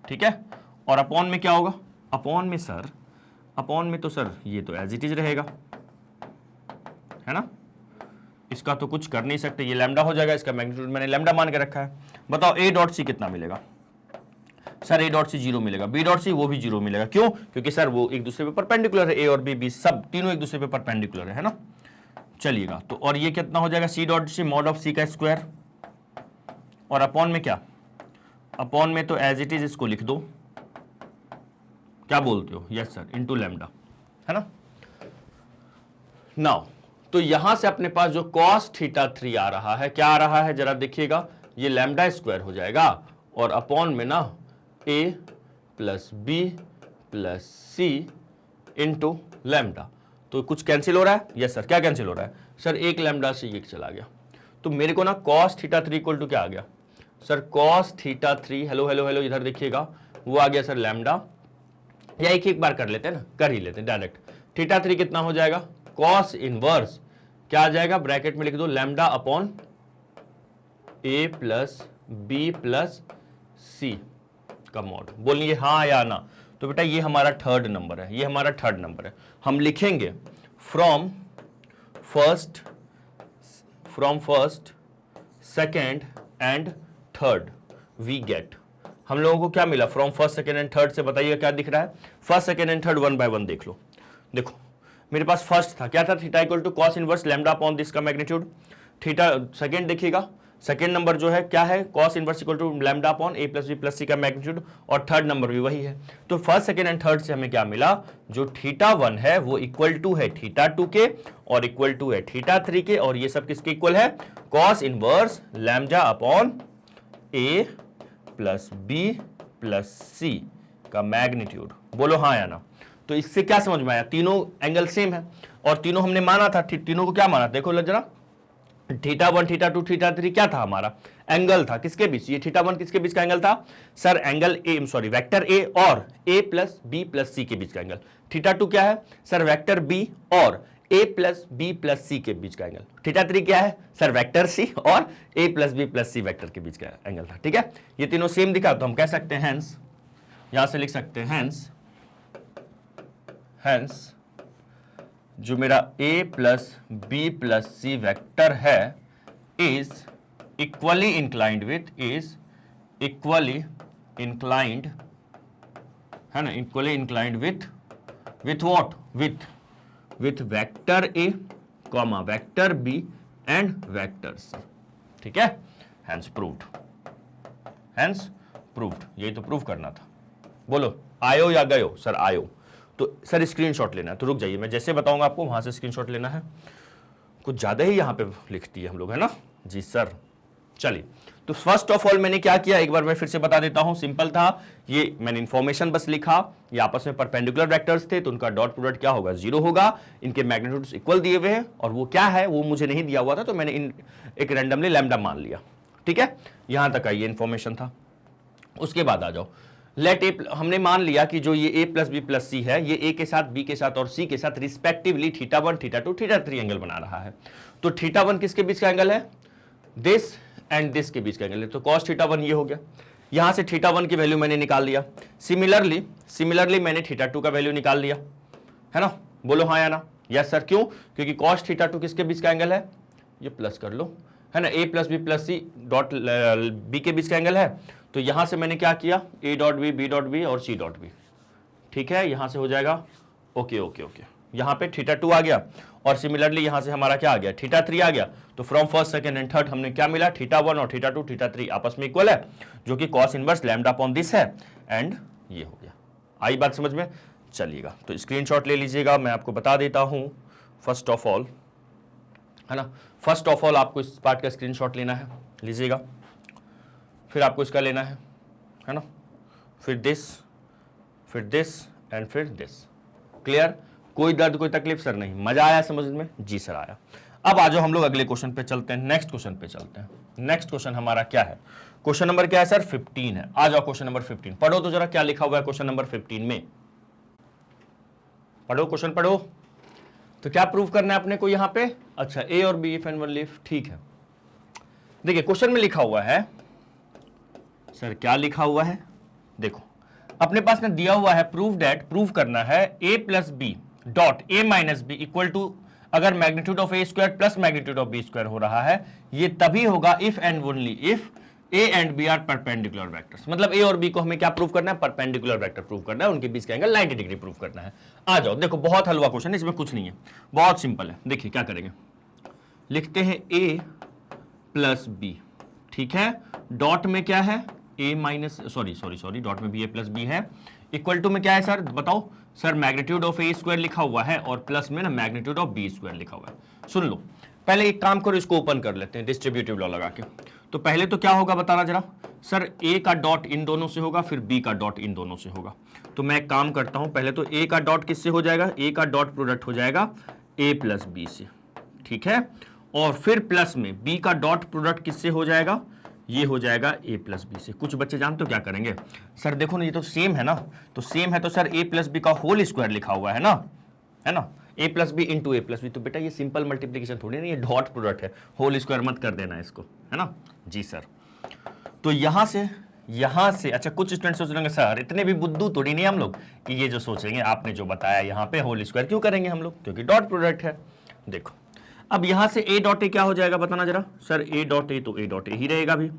ठीक है, और अपॉन में क्या होगा, अपॉन में तो सर ये तो एज इट इज रहेगा, है ना, इसका तो कुछ कर नहीं सकते, ये लैम्डा हो जाएगा, इसका मैग्नीट्यूड मैंने लैम्डा मान के रखा है। बताओ a डॉट सी कितना मिलेगा सर, a डॉट सी 0 मिलेगा, b डॉट सी वो भी 0 मिलेगा, क्यों, क्योंकि सर वो एक दूसरे पे परपेंडिकुलर है, a और b सब तीनों एक दूसरे पे परपेंडिकुलर है ना। चलिएगा, तो और ये कितना हो जाएगा, c dot C mod of c का स्क्वायर, और अपॉन में क्या, अपॉन में तो एज इट इज इसको लिख दो, क्या बोलते हो, यस सर, इनटू लैम्डा, है ना। नाउ तो यहां से अपने पास जो cos थीटा 3 आ रहा है, क्या आ रहा है जरा देखिएगा, ये लैम्डा स्क्वायर हो जाएगा, और अपॉन में ना a plus B plus C into lambda, तो कुछ कैंसिल हो रहा है, यस सर, क्या कैंसिल हो रहा है सर, एक लैम्डा से ये चला गया, तो मेरे को ना cos थीटा 3 इक्वल टू क्या आ गया sir, cos theta 3, hello hello hello, इधर देखिएगा, वो आ गया सर लैम्डा, या एक बार कर लेते हैं ना, कर ही लेते हैं डायरेक्ट, थीटा 3 कितना हो जाएगा, cos इनवर्स क्या आ जाएगा, ब्रैकेट में लिख दो lambda upon a plus B plus C का मॉड, बोलिए हाँ या ना। तो बेटा ये हमारा थर्ड नंबर है, ये हमारा थर्ड नंबर है, हम लिखेंगे from first second and third we get, हम लोगों को क्या मिला from first second and third से, बताइए क्या दिख रहा है, first second and third 1 by 1 देख लो, देखो मेरे पास फर्स्ट था क्या था, theta equal to cos inverse lambda upon this का मैग्नीट्यूड, थीटा सेकेंड देखिएगा, सेकेंड नंबर जो है क्या है, cos inverse equal to lambda upon a plus B plus C का मैग्नीट्यूड, और थर्ड नंबर भी वही है। तो फर्स्ट सेकेंड एंड थर्ड से हमें क्या मिला, जो थीटा 1 है वो इक्वल टू है थीटा 2 के, और इक्वल टू है थीटा 3 के, और ये सब किसके इक्वल है, cos inverse lambda upon a plus B plus C का मैग्नीट्यूड, बोलो हाँ या ना। तो इससे क्या समझ में आया, तीनों एंगल सेम है, और तीनों हमने माना था, तीनों को क्या माना, देखो जरा, थीटा 1 थीटा 2 थीटा 3 क्या था हमारा, एंगल था, किसके बीच, ये थीटा 1 किसके बीच का एंगल था sir, angle A, sorry vector A और a प्लस बी प्लस सी के बीच का एंगल, थीटा 2 क्या है सर, वेक्टर बी और a प्लस बी प्लस सी के बीच का एंगल, थीटा 3 क्या है सर, वेक्टर सी और a plus B plus C vector के बीच का एंगल था, ठीक है, ये तीनों सेम दिखा, तो हम कह सकते हैं हेंस, यहां से लिख सकते हैं हेंस जो मेरा a प्लस बी प्लस सी वैक्टर है इज इक्वली इंक्लाइंड है ना, equally inclined with what, with vector a comma vector b and vector c, ठीक है, हेंस प्रूव्ड, यही तो प्रूव करना था, बोलो आयो या गयो सर, आयो, तो सर स्क्रीनशॉट लेना है, तो रुक जाइए, मैं जैसे बताऊंगा आपको वहां से स्क्रीनशॉट लेना है, कुछ ज्यादा ही यहां पे लिख दिए हम लोग, है ना जी सर। चलिए, तो फर्स्ट ऑफ ऑल मैंने क्या किया, एक बार मैं फिर से बता देता हूं, सिंपल था, ये मैंने इंफॉर्मेशन बस लिखा, ये आपस में परपेंडिकुलर वेक्टर्स थे, तो उनका डॉट प्रोडक्ट क्या होगा, 0 होगा, इनके मैग्नीट्यूड्स इक्वल दिए हुए हैं, और वो क्या है वो मुझे नहीं दिया हुआ था, तो मैंने एक रैंडमली लैम्डा मान लिया, ठीक है, यहां तक का ये इंफॉर्मेशन था। उसके बाद आ जाओ, लेट ए, हमने मान लिया कि जो ये a plus B plus C है, ये ए के साथ, बी के साथ और सी के साथ रिस्पेक्टिवली θ1, θ2, θ3 एंगल बना रहा है। तो θ1 किसके बीच का एंगल है? दिस एंड दिस के बीच का एंगल है। तो cos θ1 ये हो गया। यहां से θ1 की वैल्यू मैंने निकाल लिया। सिमिलरली मैंने θ2 का वैल्यू निकाल लिया, है ना? बोलो हाँ या ना? Yes sir. क्यों? क्योंकि cos θ2 किसके बीच का एंगल है? ये प्लस कर लो, है ना, a plus B plus C dot B के बीच का एंगल है। तो यहां से मैंने क्या किया? a dot B dot B और c डॉट बी। ठीक है, यहां से हो जाएगा ओके ओके ओके। यहां पे θ2 आ गया और सिमिलरली यहां से हमारा क्या आ गया? θ3 आ गया। तो from first, second and third हमने क्या मिला? θ1 और θ2, θ3 आपस में इक्वल है, जो कि cos inverse lambda upon this है। एंड ये हो गया। आई बात समझ में? चलिएगा, तो स्क्रीनशॉट ले लीजिएगा। मैं आपको बता देता हूं, फर्स्ट ऑफ ऑल, है ना, फर्स्ट ऑफ ऑल आपको इस पार्ट का स्क्रीनशॉट लेना है, लीजिएगा। फिर आपको इसका लेना है ना, फिर दिस एंड फिर दिस। क्लियर? कोई दर्द, कोई तकलीफ? सर नहीं। मजा आया समझ में? जी सर आया। अब आ जाओ हम लोग अगले क्वेश्चन पे चलते हैं, नेक्स्ट क्वेश्चन पे चलते हैं। नेक्स्ट क्वेश्चन हमारा क्या है? क्वेश्चन नंबर क्या है सर? 15 है। आ जाओ क्वेश्चन नंबर 15 पढ़ो तो जरा, क्या लिखा हुआ है क्वेश्चन नंबर 15 में? पढ़ो, क्वेश्चन पढ़ो। तो क्या प्रूव करना है अपने को यहां पे? अच्छा, ए और B if and one leaf. ठीक है, देखिए क्वेश्चन में लिखा हुआ है सर, क्या लिखा हुआ है? देखो अपने पास ना दिया हुआ है, प्रूव दैट, प्रूव करना है a plus B dot A minus B equal to, अगर magnitude of A square plus magnitude of B square हो रहा है, ये तभी होगा if and only if A and B are perpendicular vectors. मतलब ए और बी को हमें क्या प्रूव करना है? परपेंडिकुलर वेक्टर प्रूव करना है, उनके बीच का एंगल 90 डिग्री प्रूव करना है। आ जाओ, देखो बहुत हलवा क्वेश्चन है, इसमें कुछ नहीं है, बहुत सिंपल है। देखिए क्या करेंगे, लिखते हैं a प्लस बी, ठीक है, डॉट में क्या है? a माइनस सॉरी डॉट में भी a प्लस बी है, इक्वल टू में क्या है सर? बताओ sir, magnitude of A square लिखा हुआ है और प्लस में ना मैग्नीट्यूड ऑफ बी स्क्वायर लिखा हुआ है। सुन लो, पहले एक काम करो, इसको ओपन कर लेते हैं डिस्ट्रीब्यूटिव लॉ लगा के। तो पहले तो क्या होगा बताना जरा सर, a का डॉट इन दोनों से होगा, फिर b का डॉट इन दोनों से होगा। तो मैं एक काम करता हूं, पहले तो a का डॉट किससे हो जाएगा? a का डॉट प्रोडक्ट हो जाएगा a प्लस बी से, ठीक है, और फिर प्लस में b का डॉट प्रोडक्ट किससे हो जाएगा? ये हो जाएगा a प्लस बी से। कुछ बच्चे जानते हो क्या करेंगे? सर देखो ना, ये तो सेम है ना, तो सेम है तो सर a प्लस बी का होल स्क्वायर लिखा हुआ है ना, a plus B into A plus B. तो बेटा ये सिंपल मल्टीप्लीकेशन थोड़ी नहीं, ये डॉट प्रोडक्ट है, होल स्क्वायर मत कर देना इसको, है ना? जी सर। तो यहां से अच्छा, कुछ स्टूडेंट सोच लेंगे सर इतने भी बुद्धू थोड़ी नहीं हम लोग कि ये जो सोचेंगे आपने जो बताया यहाँ पे होल स्क्वायर क्यों करेंगे हम लोग, क्योंकि डॉट प्रोडक्ट है। देखो अब यहां से a डॉट ए क्या हो जाएगा बताना जरा सर? a डॉट ए तो a डॉट ए ही रहेगा भी,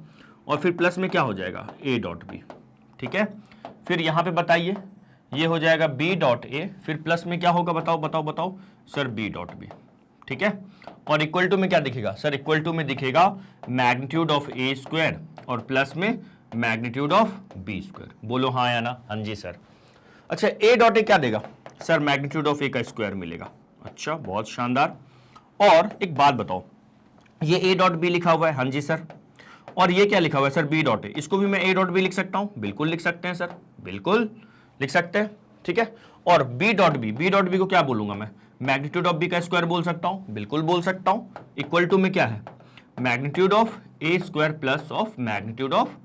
और फिर प्लस में क्या हो जाएगा? a डॉट बी, ठीक है। फिर यहां पे बताइए, ये हो जाएगा b डॉट ए, फिर प्लस में क्या होगा? बताओ सर, b डॉट बी, ठीक है। और इक्वल टू में क्या दिखेगा सर? इक्वल टू में दिखेगा मैग्नीट्यूड ऑफ ए स्क्वायर और प्लस में मैग्नीट्यूड ऑफ बी स्क्वायर। बोलो हाँ या ना? हाँ जी सर। अच्छा, a डॉट ए क्या देगा सर? मैग्नीट्यूड ऑफ ए का स्क्वायर मिलेगा। अच्छा, बहुत शानदार। और एक बात बताओ, ये a डॉट बी लिखा हुआ है, हाँ जी सर, और ये क्या लिखा हुआ है सर? b dot A. इसको भी मैं a डॉट बी लिख सकता हूं? बिल्कुल लिख सकते हैं सर, बिल्कुल लिख सकते हैं, ठीक है। और b डॉट बी को क्या बोलूंगा मैं? मैग्नीट्यूड ऑफ b का स्क्वायर बोल सकता हूं, बिल्कुल बोल सकता हूं। इक्वल टू में क्या है? Magnitude of a square plus of magnitude of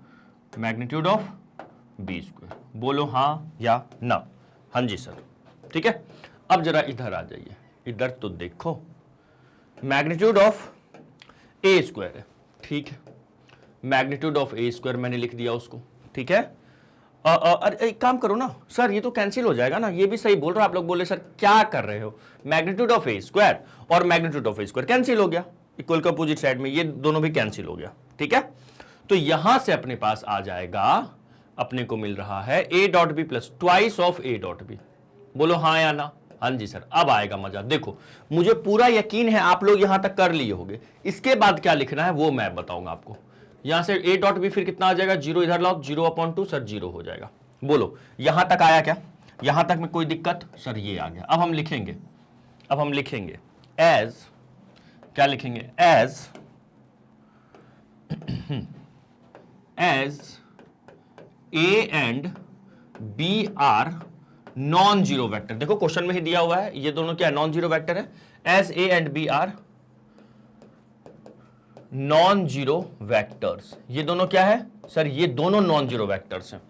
b square. बोलो हाँ या ना? हाँ जी सर, ठीक है। अब जरा इधर आ जाइए, इधर तो देखो, मैग्नीट्यूड ऑफ ए स्क्वायर है, ठीक है, मैग्नीट्यूड ऑफ ए स्क्वायर मैंने लिख दिया उसको, ठीक है। अरे एक काम करो ना सर, ये तो कैंसिल हो जाएगा ना। ये भी सही बोल रहा, आप लोग बोले सर क्या कर रहे हो, मैग्नीट्यूड ऑफ ए स्क्वायर और magnitude of A square cancel हो गया, इक्वल के अपोजिट साइड में ये दोनों भी कैंसिल हो गया, ठीक है। तो यहां से अपने पास आ जाएगा, अपने को मिल रहा है A dot B plus twice of A dot B. बोलो हाँ या ना? हाँ जी सर। अब आएगा मजा। देखो मुझे पूरा यकीन है आप लोग यहां तक कर लिए होंगे, इसके बाद क्या लिखना है वो मैं बताऊंगा आपको। यहां से ए डॉट बी फिर कितना आ जाएगा? 0 इधर लाओ, 0/2 सर 0 हो जाएगा। बोलो यहां तक आया क्या? यहां तक में कोई दिक्कत? सर ये आ गया। अब हम लिखेंगे एज, क्या लिखेंगे? As A and B are non zero vector. देखो क्वेश्चन में ही दिया हुआ है, ये दोनों क्या नॉन जीरो वेक्टर है। As A and B are non zero vectors. ये दोनों क्या है सर? ये दोनों नॉन जीरो वेक्टर्स हैं।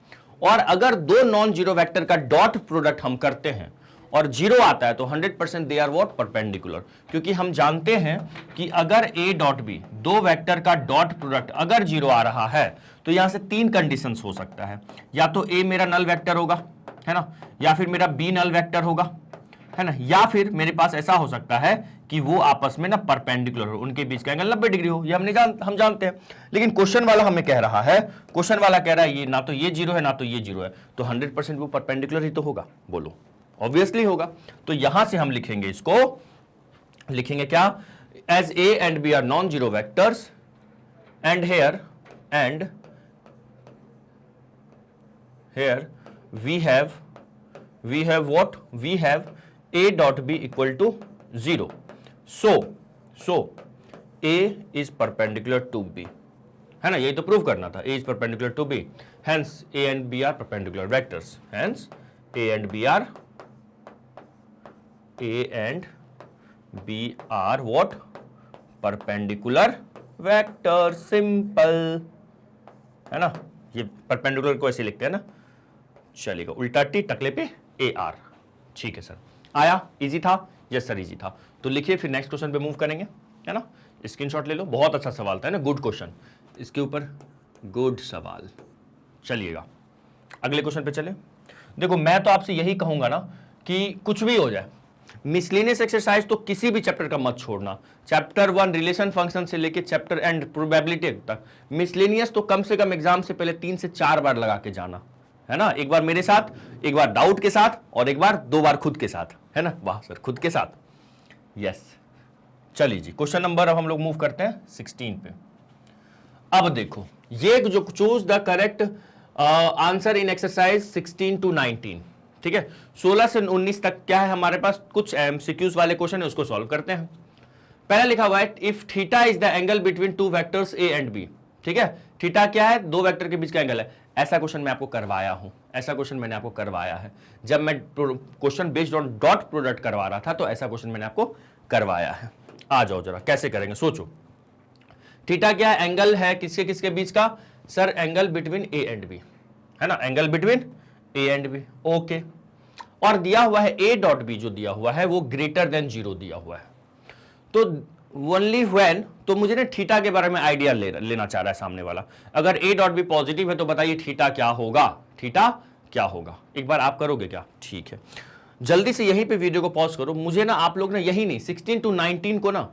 और अगर दो नॉन जीरो वेक्टर का डॉट प्रोडक्ट हम करते हैं और जीरो आता है तो 100% दे आर व्हाट परपेंडिकुलर, क्योंकि हम जानते हैं कि अगर a डॉट बी दो वेक्टर का डॉट प्रोडक्ट अगर जीरो आ रहा है तो यहां से तीन कंडीशंस हो सकता है, या तो a मेरा नल वेक्टर होगा, है ना, या फिर मेरा b नल वेक्टर होगा, है ना, या फिर मेरे पास ऐसा हो सकता है कि वो आपस में ना परपेंडिकुलर हो, उनके बीच का एंगल 90 डिग्री हो, ये हम जानते हैं। लेकिन क्वेश्चन वाला हमें कह रहा है, क्वेश्चन वाला कह रहा है ये ना तो ये जीरो है ना तो ये जीरो है, तो 100% वो परपेंडिकुलर ही तो होगा, बोलो ऑब्वियसली होगा। तो यहां से हम लिखेंगे, इसको लिखेंगे क्या, as a and b are non zero vectors and here we have what, we have a dot b equal to 0, so a is perpendicular to b, है ना, यही तो प्रूव करना था, a is perpendicular to b, hence a and b are perpendicular vectors, hence a and b are what, perpendicular vector, simple, है ना, ये परपेंडिकुलर को ऐसे लिखते हैं ना, चलेगा, उल्टा टी टकले पे ए आर, ठीक है सर, आया, इजी था, यस सर इजी था। तो लिखिए, फिर नेक्स्ट क्वेश्चन पे मूव करेंगे, है ना, स्क्रीनशॉट ले लो, बहुत अच्छा सवाल था, है ना, गुड क्वेश्चन, इसके ऊपर गुड सवाल। चलिएगा अगले क्वेश्चन पे चले। देखो मैं तो आपसे यही कहूंगा ना कि कुछ भी हो जाए, मिसलेनियस एक्सरसाइज तो किसी भी चैप्टर का मत छोड़ना, चैप्टर 1 रिलेशन फंक्शन से लेके चैप्टर एंड प्रोबेबिलिटी तक, मिसलेनियस तो कम से कम एग्जाम से पहले 3 से 4 बार लगा के जाना, है ना, एक बार मेरे साथ, एक बार डाउट के साथ, और एक बार 2 बार खुद के साथ, है ना, वाह सर खुद के साथ, यस। चलिए जी, क्वेश्चन नंबर अब हम लोग मूव करते हैं 16 पे। अब देखो, ये जो choose the correct answer in exercise 16 to 19, ठीक है, 16 से 19 तक क्या है हमारे पास, कुछ एमसीक्यूज वाले क्वेश्चन है, उसको सॉल्व करते हैं। पहला लिखा हुआ है, if theta is the angle between two vectors A and B, ठीक है, थीटा क्या है, दो वेक्टर के बीच का एंगल है। ऐसा क्वेश्चन मैं आपको करवाया हूं, ऐसा क्वेश्चन मैंने आपको करवाया है, जब मैं question based on dot product करवा रहा था तो ऐसा क्वेश्चन मैंने आपको करवाया है। आ जाओ जरा, कैसे करेंगे सोचो। थीटा क्या एंगल है, किसके किसके बीच का, sir angle between A and B, है ना, angle between A and B, okay. और दिया हुआ है ए डॉट बी, जो दिया हुआ है वो ग्रेटर देन 0 दिया हुआ है, तो ओनली व्हेन, तो मुझे ना थीटा के बारे में आइडिया लेना चाह रहा है सामने वाला। अगर ए डॉट बी पॉजिटिव है तो बताइए थीटा क्या होगा, थीटा क्या होगा, एक बार आप करोगे क्या, ठीक है, जल्दी से यहीं पे वीडियो को पॉज करो। मुझे ना आप लोग ना यही नहीं 16 to 19 को ना,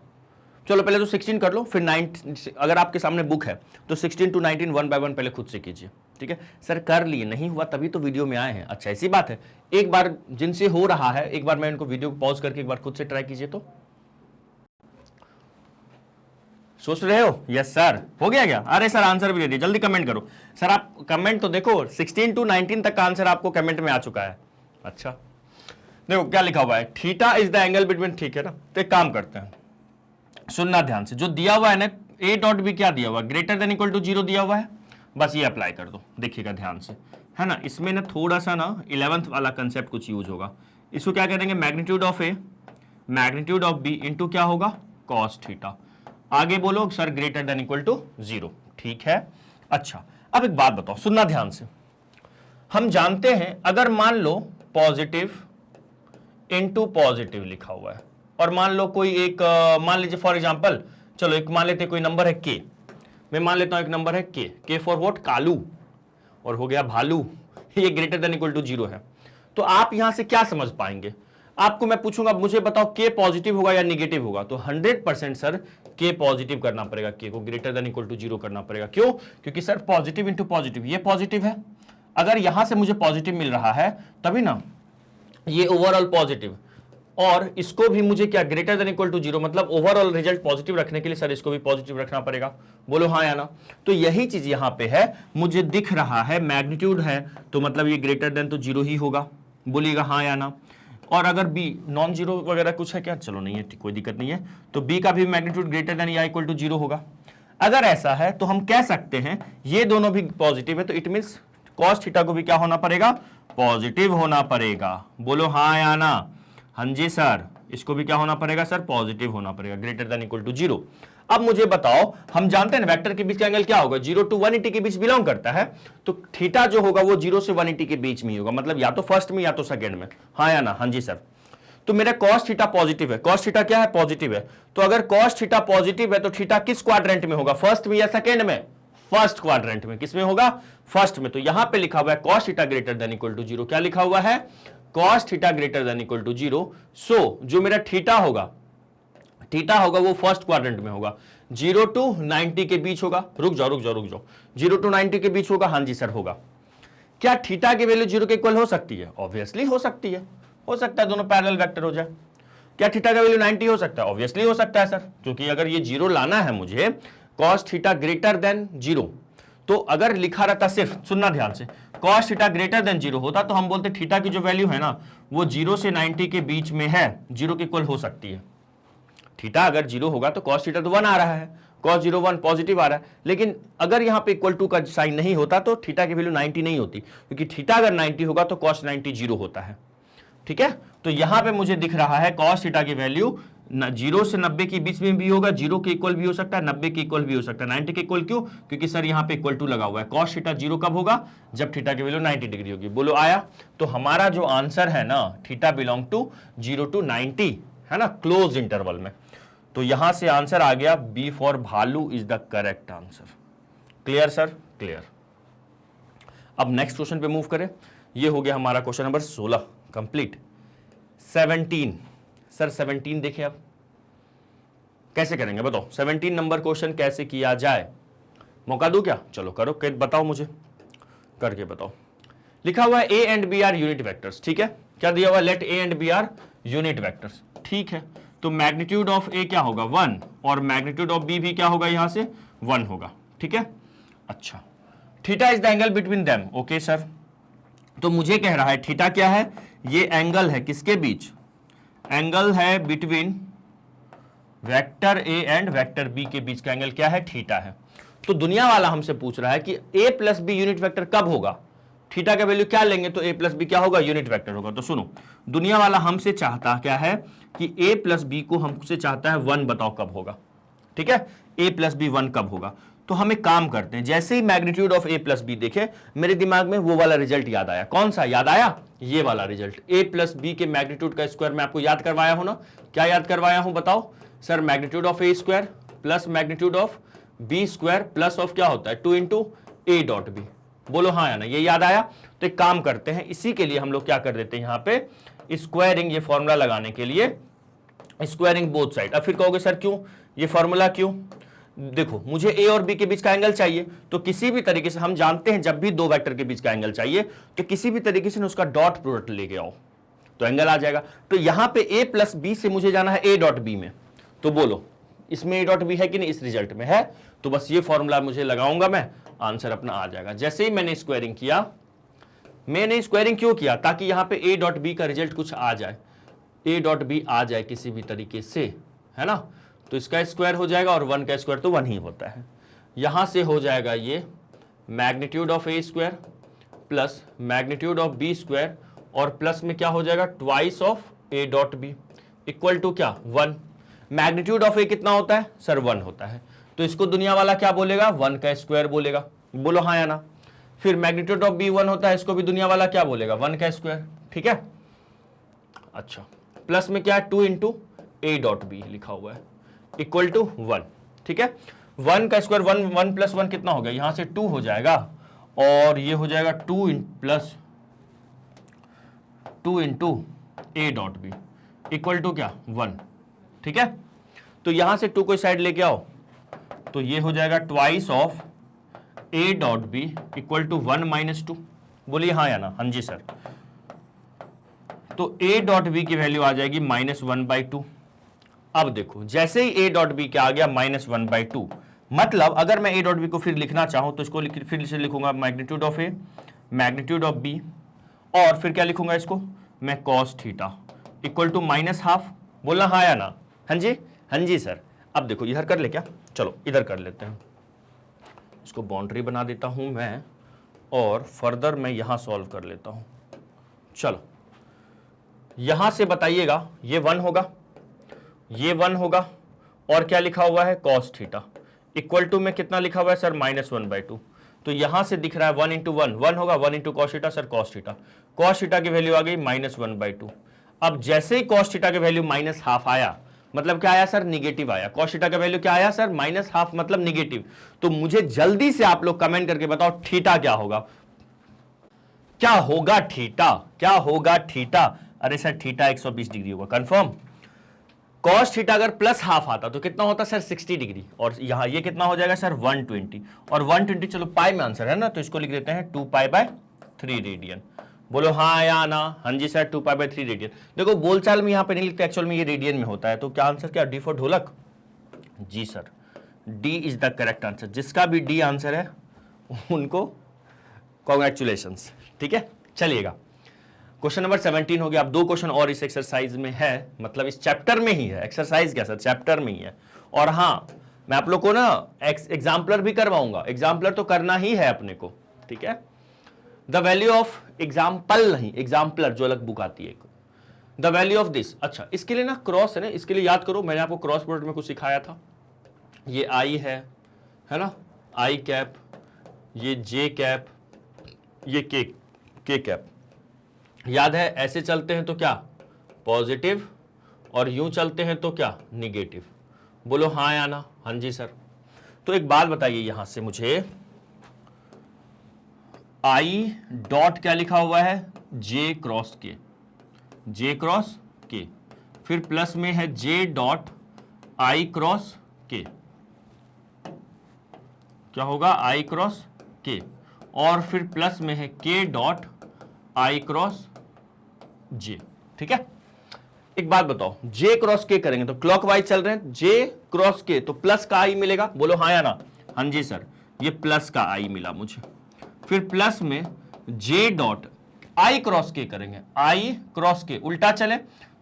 चलो पहले तो 16 कर लो, फिर 9, अगर आपके सामने बुक है तो 16 to 19 1 by 1 पहले खुद से कीजिए, ठीक है सर, कर लिए, नहीं हुआ तभी तो वीडियो में आए हैं, अच्छा ऐसी बात है, एक बार जिनसे हो रहा है एक बार मैं इनको वीडियो को पॉज करके एक बार खुद से ट्राई कीजिए। तो सोच रहे हो, यस सर, हो गया क्या, अरे सर आंसर भी दे दिए, जल्दी कमेंट करो सर, आप कमेंट तो देखो, 16 to 19 तक का आंसर आपको कमेंट में आ चुका है। अच्छा देखो क्या लिखा हुआ है, theta is the angle between, ठीक है ना, तो एक काम करते हैं, सुनना ध्यान से, जो दिया हुआ है ना ए डॉट बी क्या दिया हुआ है, ग्रेटर देन इक्वल टू 0 दिया हुआ है, बस ये अप्लाई कर दो, देखिएगा ध्यान से, है ना, इसमें ना थोड़ा सा ना 11th वाला कंसेप्ट कुछ यूज होगा, इसको क्या करेंगे, magnitude of A magnitude of B into क्या होगा, कॉस थीटा, आगे बोलो sir greater than equal to 0, ठीक है। अच्छा अब एक बात बताओ, सुनना ध्यान से, हम जानते हैं अगर मान लो पॉजिटिव इनटू पॉजिटिव लिखा हुआ है, और मान लो कोई एक मान लीजिए फॉर एग्जांपल, चलो एक मान लेते हैं कोई नंबर है के, मैं मान लेता हूं एक नंबर है के फॉर व्हाट, कालू, और हो गया भालू, ये ग्रेटर देन इक्वल टू 0 है, तो आप यहां से क्या समझ पाएंगे, आपको मैं पूछूंगा मुझे बताओ के पॉजिटिव होगा या निगेटिव होगा, तो 100% सर के पॉजिटिव करना पड़ेगा, के को ग्रेटर देन इक्वल टू 0 करना पड़ेगा, क्यों, क्योंकि सर पॉजिटिव इंटू पॉजिटिव, ये पॉजिटिव है, अगर यहां से मुझे पॉजिटिव मिल रहा है तभी ना ये ओवरऑल पॉजिटिव, और इसको भी मुझे क्या ग्रेटर देन इक्वल टू 0, मतलब ओवरऑल रिजल्ट पॉजिटिव रखने के लिए सर इसको भी पॉजिटिव रखना पड़ेगा, बोलो हाँ या ना। तो यही चीज यहां पे है, मुझे दिख रहा है मैग्नीट्यूड है तो मतलब ये ग्रेटर देन तो 0 ही होगा, बोलिएगा हाँ या ना। और अगर बी नॉन जीरो वगैरह कुछ है क्या, चलो नहीं है, कोई दिक्कत नहीं है, तो बी का भी मैग्नीट्यूड ग्रेटर देन या इक्वल टू 0 होगा। अगर ऐसा है तो हम कह सकते हैं ये दोनों भी पॉजिटिव है, तो इट मींस कॉस थीटा को भी क्या होना पड़ेगा, पॉजिटिव होना पड़ेगा, बोलो हाँ या ना। हाँ जी सर, इसको भी क्या होना पड़ेगा सर, पॉजिटिव होना पड़ेगा, ग्रेटर देन इक्वल टू 0। अब मुझे बताओ, हम जानते हैं ना वेक्टर के बीच का एंगल क्या होगा, 0 to 180 के बीच बिलोंग करता है, तो थीटा जो होगा वो 0 से 180 के बीच में ही होगा, मतलब या तो फर्स्ट में या तो सेकंड में, हाँ या ना? हाँ जी सर। तो मेरा cos थीटा पॉजिटिव है, cos थीटा क्या है, पॉजिटिव है, तो अगर cos थीटा पॉजिटिव है तो थीटा किस क्वाड्रेंट में होगा, फर्स्ट में या सेकंड में? फर्स्ट क्वाड्रेंट में। किस में होगा, फर्स्ट में। तो यहां पे लिखा हुआ है cos theta greater than equal to 0, क्या लिखा हुआ है, cos theta greater than equal to 0। So जो मेरा थीटा होगा वो फर्स्ट क्वाड्रेंट में होगा, 0 to 90 के बीच होगा। रुक जाओ, 0 to 90 के बीच होगा, हाँ जी सर होगा। क्या थीटा की वैल्यू 0 के इक्वल हो सकती है? ऑब्वियसली हो सकती है, हो सकता है दोनों पैरेलल वेक्टर हो जाए। क्या थीटा का वैल्यू 90 हो सकता है? ऑब्वियसली हो सकता है सर, क्योंकि अगर ये 0 लाना है मुझे, cos थीटा ग्रेटर देन 0, तो अगर लिखा रहता, सिर्फ सुनना ध्यान से, cos थीटा ग्रेटर देन 0 होता तो हम बोलते थीटा की जो वैल्यू है ना वो 0 से 90 के बीच में है, 0 के इक्वल हो सकती है। थीटा अगर 0 होगा तो cos थीटा तो 1 आ रहा है, cos 0 1 पॉजिटिव आ रहा है, लेकिन अगर यहां पे इक्वल टू का साइन नहीं होता तो थीटा की वैल्यू 90 नहीं होती, क्योंकि थीटा अगर 90 होगा तो cos 90 0 होता है। ठीक है, तो यहां पे मुझे दिख रहा है cos थीटा की वैल्यू 0 से 90 के बीच में भी होगा, 0 के इक्वल भी हो सकता है, 90 के इक्वल भी हो सकता है, 90 के इक्वल क्यों, क्योंकि सर यहां पे इक्वल टू लगा हुआ है। cos थीटा 0 कब होगा, जब थीटा की वैल्यू 90 डिग्री होगी। बोलो आया? तो हमारा जो आंसर है ना, थीटा बिलोंग टू 0 to 90 है ना, क्लोज इंटरवल में। तो यहां से आंसर आ गया बी फॉर भालू is the correct answer. Clear sir? Clear. अब नेक्स्ट क्वेश्चन पे मूव करें। ये हो गया हमारा क्वेश्चन नंबर 16 कंप्लीट। 17 सर, 17 देखें अब कैसे करेंगे, बताओ 17 नंबर क्वेश्चन कैसे किया जाए, मौका दूं क्या? चलो करो, बताओ मुझे, करके बताओ। लिखा हुआ है A and B are unit vectors, ठीक है, क्या दिया हुआ, let A and B are unit vectors, ठीक है। तो मैग्नीट्यूड ऑफ ए क्या होगा, 1, और मैग्नीट्यूड ऑफ बी भी क्या होगा, यहां से 1 होगा, ठीक है। अच्छा, theta is the angle between them, okay sir. तो मुझे कह रहा है थीटा क्या है, ये एंगल है किसके बीच, एंगल है between vector A and vector B के बीच का एंगल क्या है, थीटा है। तो दुनिया वाला हमसे पूछ रहा है कि ए प्लस बी यूनिट वेक्टर कब होगा, थीटा का वैल्यू क्या लेंगे तो ए प्लस बी क्या होगा, यूनिट वेक्टर होगा। तो सुनो, दुनिया वाला हमसे चाहता क्या है कि ए प्लस बी को हमसे चाहता है 1, बताओ कब होगा, ठीक है, ए प्लस बी 1 कब होगा। तो हम एक काम करते हैं, जैसे ही magnitude of A plus B देखे, मेरे दिमाग में वो वाला रिजल्ट याद आया। कौन सा याद आया, ये वाला रिजल्ट, ए प्लस बी के मैग्नीट्यूड का स्क्वायर मैं आपको याद करवाया हूं ना, क्या याद करवाया हूं बताओ sir, magnitude of A square plus magnitude of B square plus of क्या होता है 2 इंटू ए डॉट बी, बोलो हाँ या ना, ये याद आया। तो एक काम करते हैं, इसी के लिए हम लोग क्या कर देते हैं, यहां पे स्क्वायरिंग, ये फॉर्मूला लगाने के लिए स्क्वायरिंग बोथ साइड। अब फिर कहोगे सर क्यों, ये फॉर्मूला क्यों, देखो मुझे ए और बी के बीच का एंगल चाहिए, तो किसी भी तरीके से हम जानते हैं जब भी दो वेक्टर के बीच का एंगल चाहिए तो किसी भी तरीके से उसका डॉट प्रोडक्ट लेके आओ तो एंगल आ जाएगा। तो यहां पे ए प्लस बी से मुझे जाना है ए डॉट बी में, तो बोलो इसमें ए डॉट बी है कि नहीं, इस रिजल्ट में है, तो बस ये फॉर्मूला मुझे लगाऊंगा मैं, आंसर अपना आ जाएगा। जैसे ही मैंने स्क्वायरिंग किया, मैंने स्क्वायरिंग क्यों किया, ताकि यहां पे ए डॉट बी का रिजल्ट कुछ आ जाए, ए डॉट बी आ जाए किसी भी तरीके से, है ना। तो इसका स्क्वायर हो जाएगा और 1 का स्क्वायर तो 1 ही होता है। यहां से हो जाएगा ये magnitude of A square plus magnitude of B square, और प्लस में क्या हो जाएगा twice of A dot B equal to क्या 1। मैग्नीट्यूड ऑफ ए कितना होता है सर 1 होता है, तो इसको दुनिया वाला क्या बोलेगा 1 का स्क्वायर बोलेगा, बोलो हाँ या ना। फिर मैग्नीट्यूड ऑफ बी 1 होता है, इसको भी दुनिया वाला क्या बोलेगा 1 का स्क्वायर, ठीक है। अच्छा, प्लस में क्या है 2 इंटू ए डॉट बी लिखा हुआ है इक्वल टू 1, ठीक है। 1 का स्क्वायर 1 प्लस 1 कितना हो गया, यहां से 2 हो जाएगा, और ये हो जाएगा 2 plus 2 into A dot B equal to क्या 1, ठीक है। तो यहां से 2 को साइड लेके आओ, तो ये हो जाएगा twice of A dot B equal to 1 minus 2, बोलिए हाँ या ना, हाँ जी सर। तो ए डॉट बी की वैल्यू आ जाएगी -1/2। अब देखो जैसे ही ए डॉट बी क्या आ गया -1/2, मतलब अगर मैं ए डॉट बी को फिर लिखना चाहूं तो इसको फिर से लिखूंगा magnitude of A magnitude of B, और फिर क्या लिखूंगा इसको मैं कॉस थीटा इक्वल टू -12, बोलना हाँ या ना, हाँ जी सर। अब देखो इधर कर ले क्या, चलो इधर कर लेते हैं, इसको बाउंड्री बना देता हूं मैं, और फर्दर मैं यहां सॉल्व कर लेता हूं। चलो यहां से बताइएगा ये 1 होगा, ये 1 होगा, और क्या लिखा हुआ है cos थीटा इक्वल टू में कितना लिखा हुआ है सर -1/2। तो यहां से दिख रहा है 1 इंटू 1 होगा, 1 into cos theta sir cos theta, cos theta की वैल्यू आ गई -1/2। अब जैसे ही cos थीटा की वैल्यू -½ आया, मतलब क्या आया सर निगेटिव आया। cos थीटा का वैल्यू क्या आया सर -½ मतलब निगेटिव। तो मुझे जल्दी से आप लोग कमेंट करके बताओ थीटा क्या होगा, क्या होगा थीटा, क्या होगा थीटा। अरे सर थीटा 120 डिग्री होगा कंफर्म। cos थीटा अगर +½ आता तो कितना होता सर 60 डिग्री, और यहां ये कितना हो जाएगा सर 120, और 120 चलो पाई में आंसर है ना, तो इसको लिख देते हैं 2π/3 रेडियन। बोलो हाँ या ना। हाँ जी सर 2π/3 रेडियन। देखो बोलचाल में यहां पे नहीं लिखते, एक्चुअल में ये रेडियन में होता है। तो क्या आंसर क्या, डी फॉर ढोलक। जी sir D is the correct answer. जिसका भी डी आंसर है उनको कॉन्ग्रेचुलेशंस। ठीक है चलिएगा, क्वेश्चन नंबर 17 हो गया। अब 2 क्वेश्चन और इस एक्सरसाइज में है, मतलब इस चैप्टर में ही है। एक्सरसाइज क्या सर, चैप्टर में ही है। और हाँ मैं आप लोग को ना एग्जाम्पलर भी करवाऊंगा, एग्जाम्पलर तो करना ही है अपने को। ठीक है, द वैल्यू ऑफ एग्जाम्पल नहीं, एग्जाम्पलर जो अलग बुक आती है, द वैल्यू ऑफ दिस। अच्छा इसके लिए ना क्रॉस है ना, इसके लिए याद करो मैंने आपको क्रॉस प्रोडक्ट में कुछ सिखाया था। ये आई है ना, आई कैप, ये जे कैप, ये के कैप। याद है ऐसे चलते हैं तो क्या पॉजिटिव, और यूं चलते हैं तो क्या निगेटिव। बोलो हाँ या ना। हाँ जी सर। तो एक बात बताइए, यहां से मुझे आई डॉट क्या लिखा हुआ है, जे क्रॉस के, जे क्रॉस के, फिर प्लस में है जे डॉट आई क्रॉस के, क्या होगा आई क्रॉस के, और फिर प्लस में है के डॉट आई क्रॉस जे। ठीक है, एक बात बताओ, जे क्रॉस के करेंगे तो क्लॉकवाइज चल रहे हैं, जे क्रॉस के तो प्लस का आई मिलेगा। बोलो हाँ या ना। हाँ जी सर, ये प्लस का आई मिला मुझे। फिर प्लस में जे डॉट आई क्रॉस के करेंगे, आई क्रॉस के उल्टा चले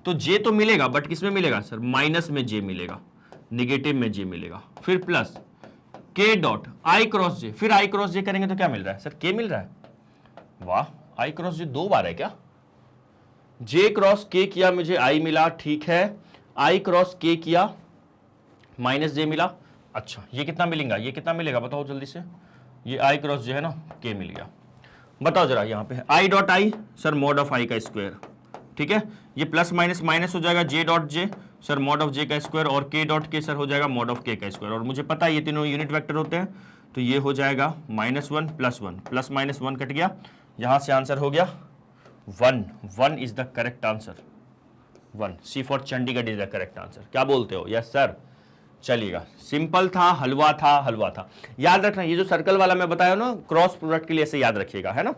तो जे तो मिलेगा, बट किस में मिलेगा सर माइनस में जे मिलेगा, निगेटिव में जे मिलेगा। फिर प्लस के डॉट आई क्रॉस जे, फिर आई क्रॉस जे करेंगे तो क्या मिल रहा है सर के मिल रहा है। वाह, आई क्रॉस जे 2 बार है क्या, जे क्रॉस के किया मुझे आई मिला, ठीक है, आई क्रॉस के किया माइनस जे मिला। अच्छा ये कितना मिलेगा, ये कितना मिलेगा बताओ जल्दी से। ये आई क्रॉस जे है ना, के मिल गया। बताओ जरा, यहाँ पे I dot I sir mod of I का स्क्वायर, ठीक है, ये प्लस माइनस माइनस हो जाएगा, J dot J sir mod of J का स्क्वायर, और के डॉट के सर हो जाएगा मॉड ऑफ के का स्क्वायर। और मुझे पता है ये तीनों यूनिट वेक्टर होते हैं, तो ये हो जाएगा -1 + 1, प्लस माइनस 1 कट गया, यहाँ से आंसर हो गया 1। 1 is the correct answer, 1 C for Chandigarh is the correct answer. क्या बोलते हो, यस सर। चलिएगा, सिंपल था, हलवा था, हलवा था। याद रखना ये जो सर्कल वाला मैं बताया ना क्रॉस प्रोडक्ट के लिए, ऐसे याद रखिएगा, है ना।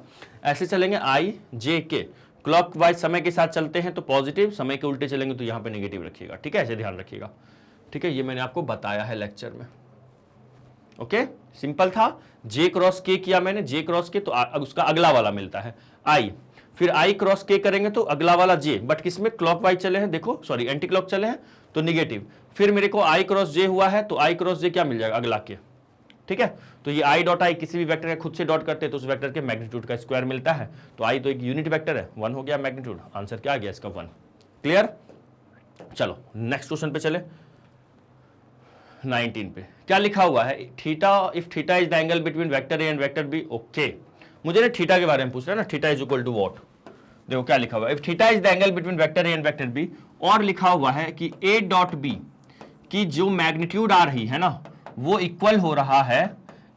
ऐसे चलेंगे आई जे के, क्लॉकवाइज समय के साथ चलते हैं तो पॉजिटिव, समय के उल्टे चलेंगे तो यहाँ पे नेगेटिव रखिएगा। ठीक है, ऐसे ध्यान रखिएगा। ठीक है, ये मैंने आपको बताया है लेक्चर में। ओके, सिंपल था। जे क्रॉस के किया मैंने, जे क्रॉस के तो उसका अगला वाला मिलता है आई, फिर आई क्रॉस के करेंगे तो अगला वाला जे, बट किसमें क्लॉकवाइज चले हैं, देखो सॉरी एंटी क्लॉक चले हैं तो निगेटिव। फिर मेरे को आई क्रॉस जे हुआ है तो आई क्रॉस जे क्या मिल जाएगा अगला के। ठीक है, तो ये आई डॉट आई किसी भी वेक्टर का खुद से डॉट करते हैं तो उस वेक्टर के मैग्नीट्यूड का स्क्वायर मिलता है। तो आई तो एक यूनिट वेक्टर है, 1 हो गया मैग्नीट्यूड, आंसर क्या आ गया इसका 1। क्लियर। चलो नेक्स्ट क्वेश्चन पे चले, 19 पे क्या लिखा हुआ है, theta if theta is the angle between vector A and vector B. Okay, मुझे ना थीटा के बारे में पूछ रहा है ना, theta is equal to what. देखो क्या लिखा हुआ है, if theta is the angle between vector A and vector B, और लिखा हुआ है कि ए डॉट बी की जो मैग्नीट्यूड आ रही है ना वो इक्वल हो रहा है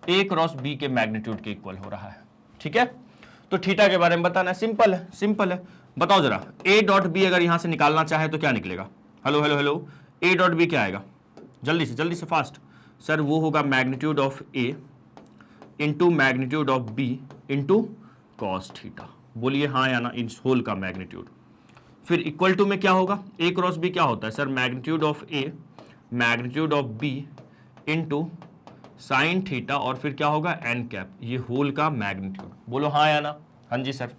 ए क्रॉस बी के मैग्नीट्यूड के इक्वल हो रहा है। ठीक है, तो थीटा के बारे में बताना है, सिंपल है, सिंपल है। बताओ जरा, ए डॉट बी अगर यहां से निकालना चाहे तो क्या निकलेगा। Hello hello hello, A dot B क्या आएगा, जल्दी से फास्ट सर। वो होगा magnitude of A into magnitude of B into cos theta. बोलिए हाँ या ना, इन होल का मैग्नीट्यूड। फिर इक्वल टू में क्या होगा, ए क्रॉस बी क्या होता है sir, magnitude of A magnitude of B into sine theta, और फिर क्या होगा एन कैप, ये होल का मैग्नीट्यूड। बोलो हाँ या ना। हाँ जी सर।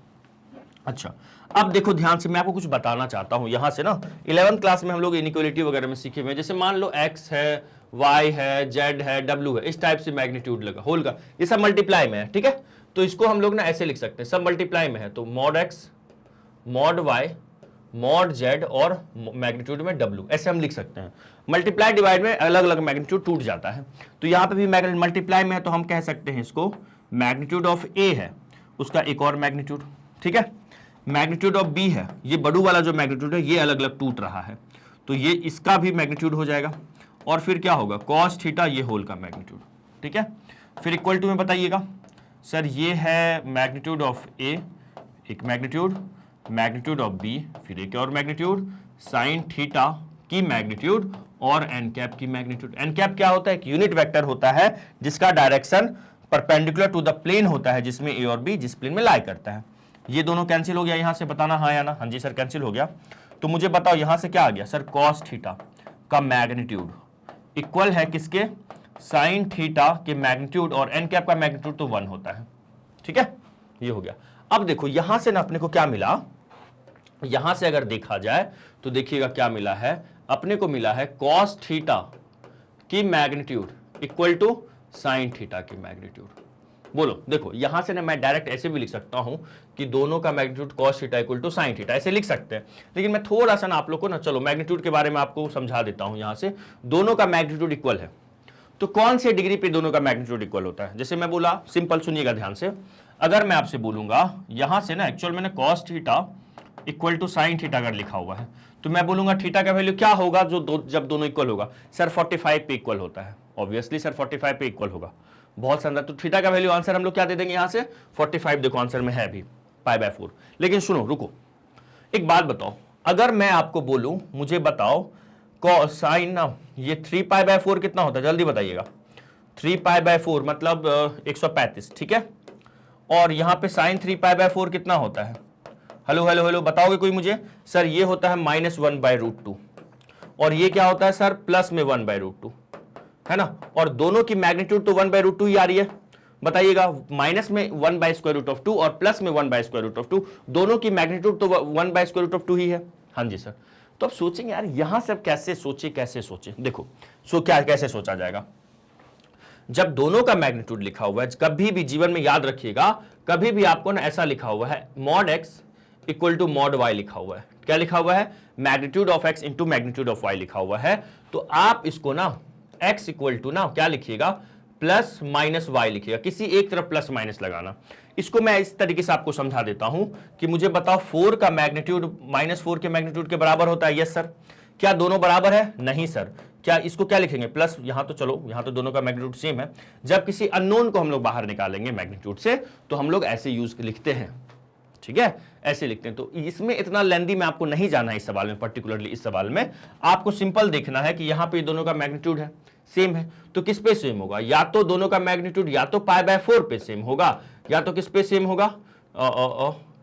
अच्छा अब देखो ध्यान से, मैं आपको कुछ बताना चाहता हूं यहां से ना। 11th क्लास में हम लोग इनइक्वालिटी वगैरह में सीखे हुए हैं, जैसे मान लो x है, y है, z है, w है, इस टाइप से मैग्नीट्यूड लगा होल का, ये सब मल्टीप्लाई में है। ठीक है, तो इसको हम लोग ना ऐसे लिख सकते हैं, सब मल्टीप्लाई में है तो mod x mod y mod Z और मैग्नीट्यूड में डब्ल्यू, ऐसे हम लिख सकते हैं। मल्टीप्लाई डिवाइड में अलग अलग मैग्नीट्यूड टूट जाता है, तो यहां पे भी मल्टीप्लाई में है तो हम कह सकते हैं इसको मैग्नीट्यूड ऑफ ए है उसका एक और मैग्नीट्यूड, ठीक है। मैग्नीट्यूड ऑफ बी है, ये बड़ू वाला जो मैग्नीट्यूड है ये अलग अलग टूट रहा है, तो ये इसका भी मैग्नीट्यूड हो जाएगा। और फिर क्या होगा, कॉस थीटा ये होल का मैग्नीट्यूड, ठीक है। फिर इक्वल टू में बताइएगा सर, ये है मैग्नीट्यूड ऑफ ए एक मैग्नीट्यूड ऑफ बी, फिर एक और मैग्नीट्यूड साइन थीटा की मैग्नीट्यूड और एन कैप की मैग्नीट्यूड। एन कैप क्या होता है, एक यूनिट वेक्टर होता है जिसका direction perpendicular to the plane होता है जिसमें ए और बी जिस प्लेन में लाई करता है। ये दोनों कैंसिल हो गया, यहां से बताना हाँ या ना। हाँ जी सर कैंसिल हो गया। तो मुझे बताओ यहां से क्या आ गया सर, कॉस थीटा का मैग्नीट्यूड इक्वल है किसके, साइन थीटा के मैग्नीट्यूड, और एन कैप का मैग्नीट्यूड तो 1 होता है, ठीक है। ये हो गया। अब देखो यहां से ना अपने को क्या मिला, यहां से अगर देखा जाए तो देखिएगा क्या मिला है, अपने को मिला है कॉस थीटा की magnitude equal to sine theta की मैग्नीट्यूड। बोलो देखो यहां से ना मैं डायरेक्ट ऐसे भी लिख सकता हूं कि दोनों का magnitude cos theta equal to sine theta, ऐसे लिख सकते हैं। लेकिन मैं थोड़ा सा ना आप लोग को ना चलो मैग्नीट्यूड के बारे में आपको समझा देता हूं। यहां से दोनों का मैग्नीट्यूड इक्वल है तो कौन से डिग्री पे दोनों का मैग्नीट्यूड इक्वल होता है। जैसे मैं बोला, सिंपल सुनिएगा ध्यान से, अगर मैं आपसे बोलूंगा यहां से ना एक्चुअल मैंने cos theta equal to sine theta अगर लिखा हुआ है तो मैं बोलूंगा थीटा का वैल्यू क्या होगा जब दोनों इक्वल होगा। सर 45 पे इक्वल होता है, ऑब्वियसली सर 45 पे इक्वल होगा, बहुत शानदार। तो थीटा का वैल्यू आंसर हम लोग क्या दे देंगे यहां से 45, देखो आंसर में है भी π/4। लेकिन सुनो रुको, एक बात बताओ, अगर मैं आपको बोलूं मुझे बताओ साइन ना ये 3π/4 कितना होता है, जल्दी बताइएगा। 3π/4 मतलब 135, ठीक है। और यहां पे साइन 3π/4 कितना होता है, हेलो हेलो हेलो बताओगे कोई मुझे। सर ये होता है -1/√2 और ये क्या होता है सर प्लस में 1/√2, है ना। और दोनों की मैग्नीट्यूड तो 1/√2 ही आ रही है, बताइएगा। माइनस में 1/√2 और प्लस में 1/√2, दोनों की मैग्नीट्यूड तो 1/√2 ही है। हाँ जी सर। तो अब सोचेंगे यार यहां से अब कैसे सोचे, देखो कैसे सोचा जाएगा। जब दोनों का मैग्नीट्यूड लिखा हुआ है, कभी भी जीवन में याद रखिएगा, कभी भी आपको ना ऐसा लिखा हुआ है mod x equal to mod y लिखा हुआ है। क्या लिखा हुआ है, magnitude of x into magnitude of y लिखा हुआ है। तो आप इसको ना x इक्वल टू ना क्या लिखिएगा, प्लस माइनस y लिखिएगा, किसी एक तरफ प्लस माइनस लगाना। इसको मैं इस तरीके से आपको समझा देता हूं कि मुझे बताओ 4 का मैग्नीट्यूड -4 के मैग्नीट्यूड के बराबर होता है। Yes sir. क्या दोनों बराबर है, नहीं सर। क्या इसको क्या लिखेंगे, प्लस, यहां तो चलो यहां तो दोनों का मैग्नीट्यूड सेम है। जब किसी अननोन को हम लोग बाहर निकालेंगे मैग्नीट्यूड से तो हम लोग ऐसे यूज लिखते हैं, ठीक है, ऐसे लिखते हैं। तो इसमें इतना लेंदी में आपको नहीं जाना है इस सवाल में, पर्टिकुलरली इस सवाल में आपको सिंपल देखना है कि यहां पे दोनों का मैग्नीट्यूड है सेम है, तो किस पे सेम होगा, या तो दोनों का मैग्नीट्यूड या तो π/4 पे सेम होगा, या तो किस पे सेम होगा,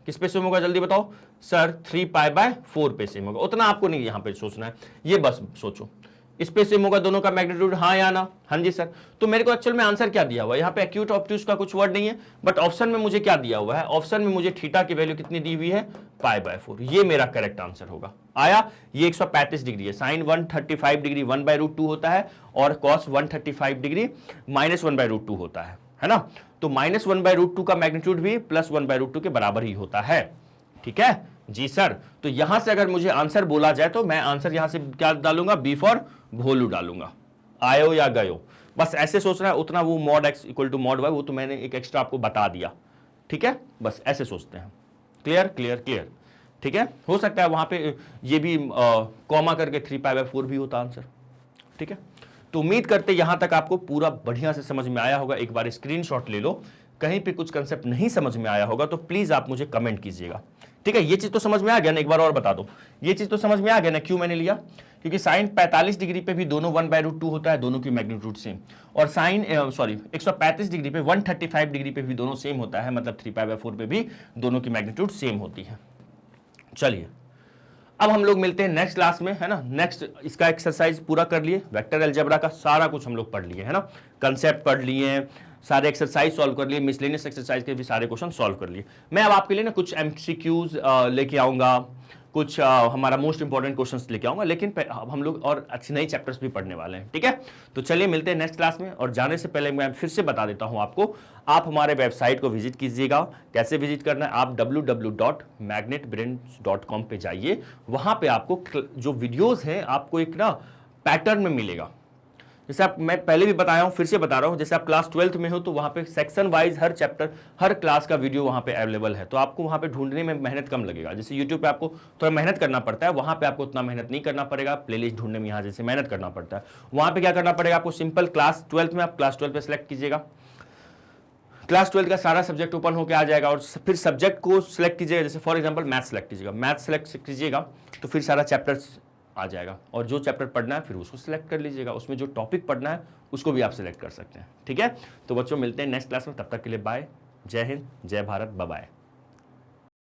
किस पे सेम होगा जल्दी बताओ सर, 3π/4 पे सेम होगा। उतना आपको नहीं यहां पे सोचना है, ये बस सोचो इस पे सेम होगा दोनों का मैग्नीट्यूड, हाँ या ना। हाँ जी सर। तो मेरे को एक्चुअल में आंसर क्या दिया हुआ है, यहाँ पे एक्यूट ऑब्ट्यूज का कुछ वर्ड नहीं है, बट ऑप्शन में मुझे क्या दिया हुआ है, ऑप्शन में मुझे थीटा की वैल्यू कितनी दी हुई है, π/4। ये मेरा करेक्ट आंसर होगा। आया, ये 135 डिग्री है, साइन 135 डिग्री 1/√2 होता है और कॉस 135 डिग्री -1/√2 होता है ना। तो -1/√2 का मैग्नीट्यूड भी प्लस 1/√2 के बराबर ही होता है, ठीक है जी सर। तो यहां से अगर मुझे आंसर बोला जाए तो मैं आंसर यहां से क्या डालूंगा, बी फॉर भोलू डालूंगा। आयो या गयो, बस ऐसे सोचना है। उतना वो mod x equal to mod y, वो तो मैंने एक एक्स्ट्रा आपको बता दिया, ठीक है। बस ऐसे सोचते हैं। क्लियर क्लियर क्लियर, ठीक है। हो सकता है वहां पे ये भी कॉमा करके 3π/4 भी होता आंसर, ठीक है। तो उम्मीद करते यहां तक आपको पूरा बढ़िया से समझ में आया होगा। एक बार स्क्रीनशॉट ले लो, कहीं पे कुछ कंसेप्ट नहीं समझ में आया होगा तो प्लीज आप मुझे कमेंट कीजिएगा, ठीक है। ये चीज तो समझ में आ गया ना, एक बार और बता दो, ये चीज तो समझ में आ गया ना क्यों मैंने लिया, क्योंकि साइन 45 डिग्री पे भी दोनों 1/√2 होता है, दोनों की मैग्नीट्यूड सेम। और साइन 135 डिग्री पे 135 डिग्री पे भी दोनों सेम होता है, मतलब 3π/4 पे भी दोनों की मैग्नीट्यूड सेम होती है। चलिए अब हम लोग मिलते हैं नेक्स्ट क्लास में, है ना। नेक्स्ट इसका एक्सरसाइज पूरा कर लिए, वेक्टर अलजेब्रा का सारा कुछ हम लोग पढ़ लिए, है ना। कंसेप्ट पढ़ लिए, सारे एक्सरसाइज सॉल्व कर लिए, मिसलेनियस एक्सरसाइज के भी सारे क्वेश्चन सॉल्व कर लिए। मैं अब आपके लिए ना कुछ एमसीक्यूज लेके आऊंगा, कुछ हमारा मोस्ट इंपॉर्टेंट क्वेश्चंस लेके आऊंगा, लेकिन अब हम लोग और अच्छी नई चैप्टर्स भी पढ़ने वाले हैं, ठीक है। तो चलिए मिलते हैं नेक्स्ट क्लास में, और जाने से पहले मैं फिर से बता देता हूं आपको, आप हमारे वेबसाइट को विजिट कीजिएगा। कैसे विजिट करना है, आप www.magnetbrains.com पे जाइए, वहां पे आपको जो वीडियोस हैं आपको एक ना पैटर्न में मिलेगा। जैसे आप, मैं पहले भी बताया हूं, फिर से बता रहा हूं, जैसे आप क्लास 12th में हो तो वहां पे सेक्शन वाइज हर चैप्टर, हर क्लास का वीडियो वहां पे अवेलेबल है, तो आपको वहां पे ढूंढने में मेहनत कम लगेगा। जैसे यूट्यूब पे आपको थोड़ा मेहनत करना पड़ता है, वहां पे आपको उतना मेहनत नहीं करना पड़ेगा, प्लेलिस्ट ढूंढने में यहाँ जैसे मेहनत करना पड़ता है, वहां पे क्या करना पड़ेगा आपको, सिंपल क्लास 12th में आप क्लास 12 पे सिलेक्ट कीजिएगा, क्लास 12 का सारा सब्जेक्ट ओपन होकर आ जाएगा, और फिर सब्जेक्ट को सिलेक्ट कीजिएगा। जैसे फॉर एग्जांपल मैथ सेलेक्ट कीजिएगा, मैथ सेलेक्ट कीजिएगा तो फिर सारा चैप्टर्स आ जाएगा, और जो चैप्टर पढ़ना है फिर उसको सिलेक्ट कर लीजिएगा, उसमें जो टॉपिक पढ़ना है उसको भी आप सिलेक्ट कर सकते हैं, ठीक है। तो बच्चों मिलते हैं नेक्स्ट क्लास में, तब तक के लिए बाय, जय हिंद, जय भारत, बाय बाय।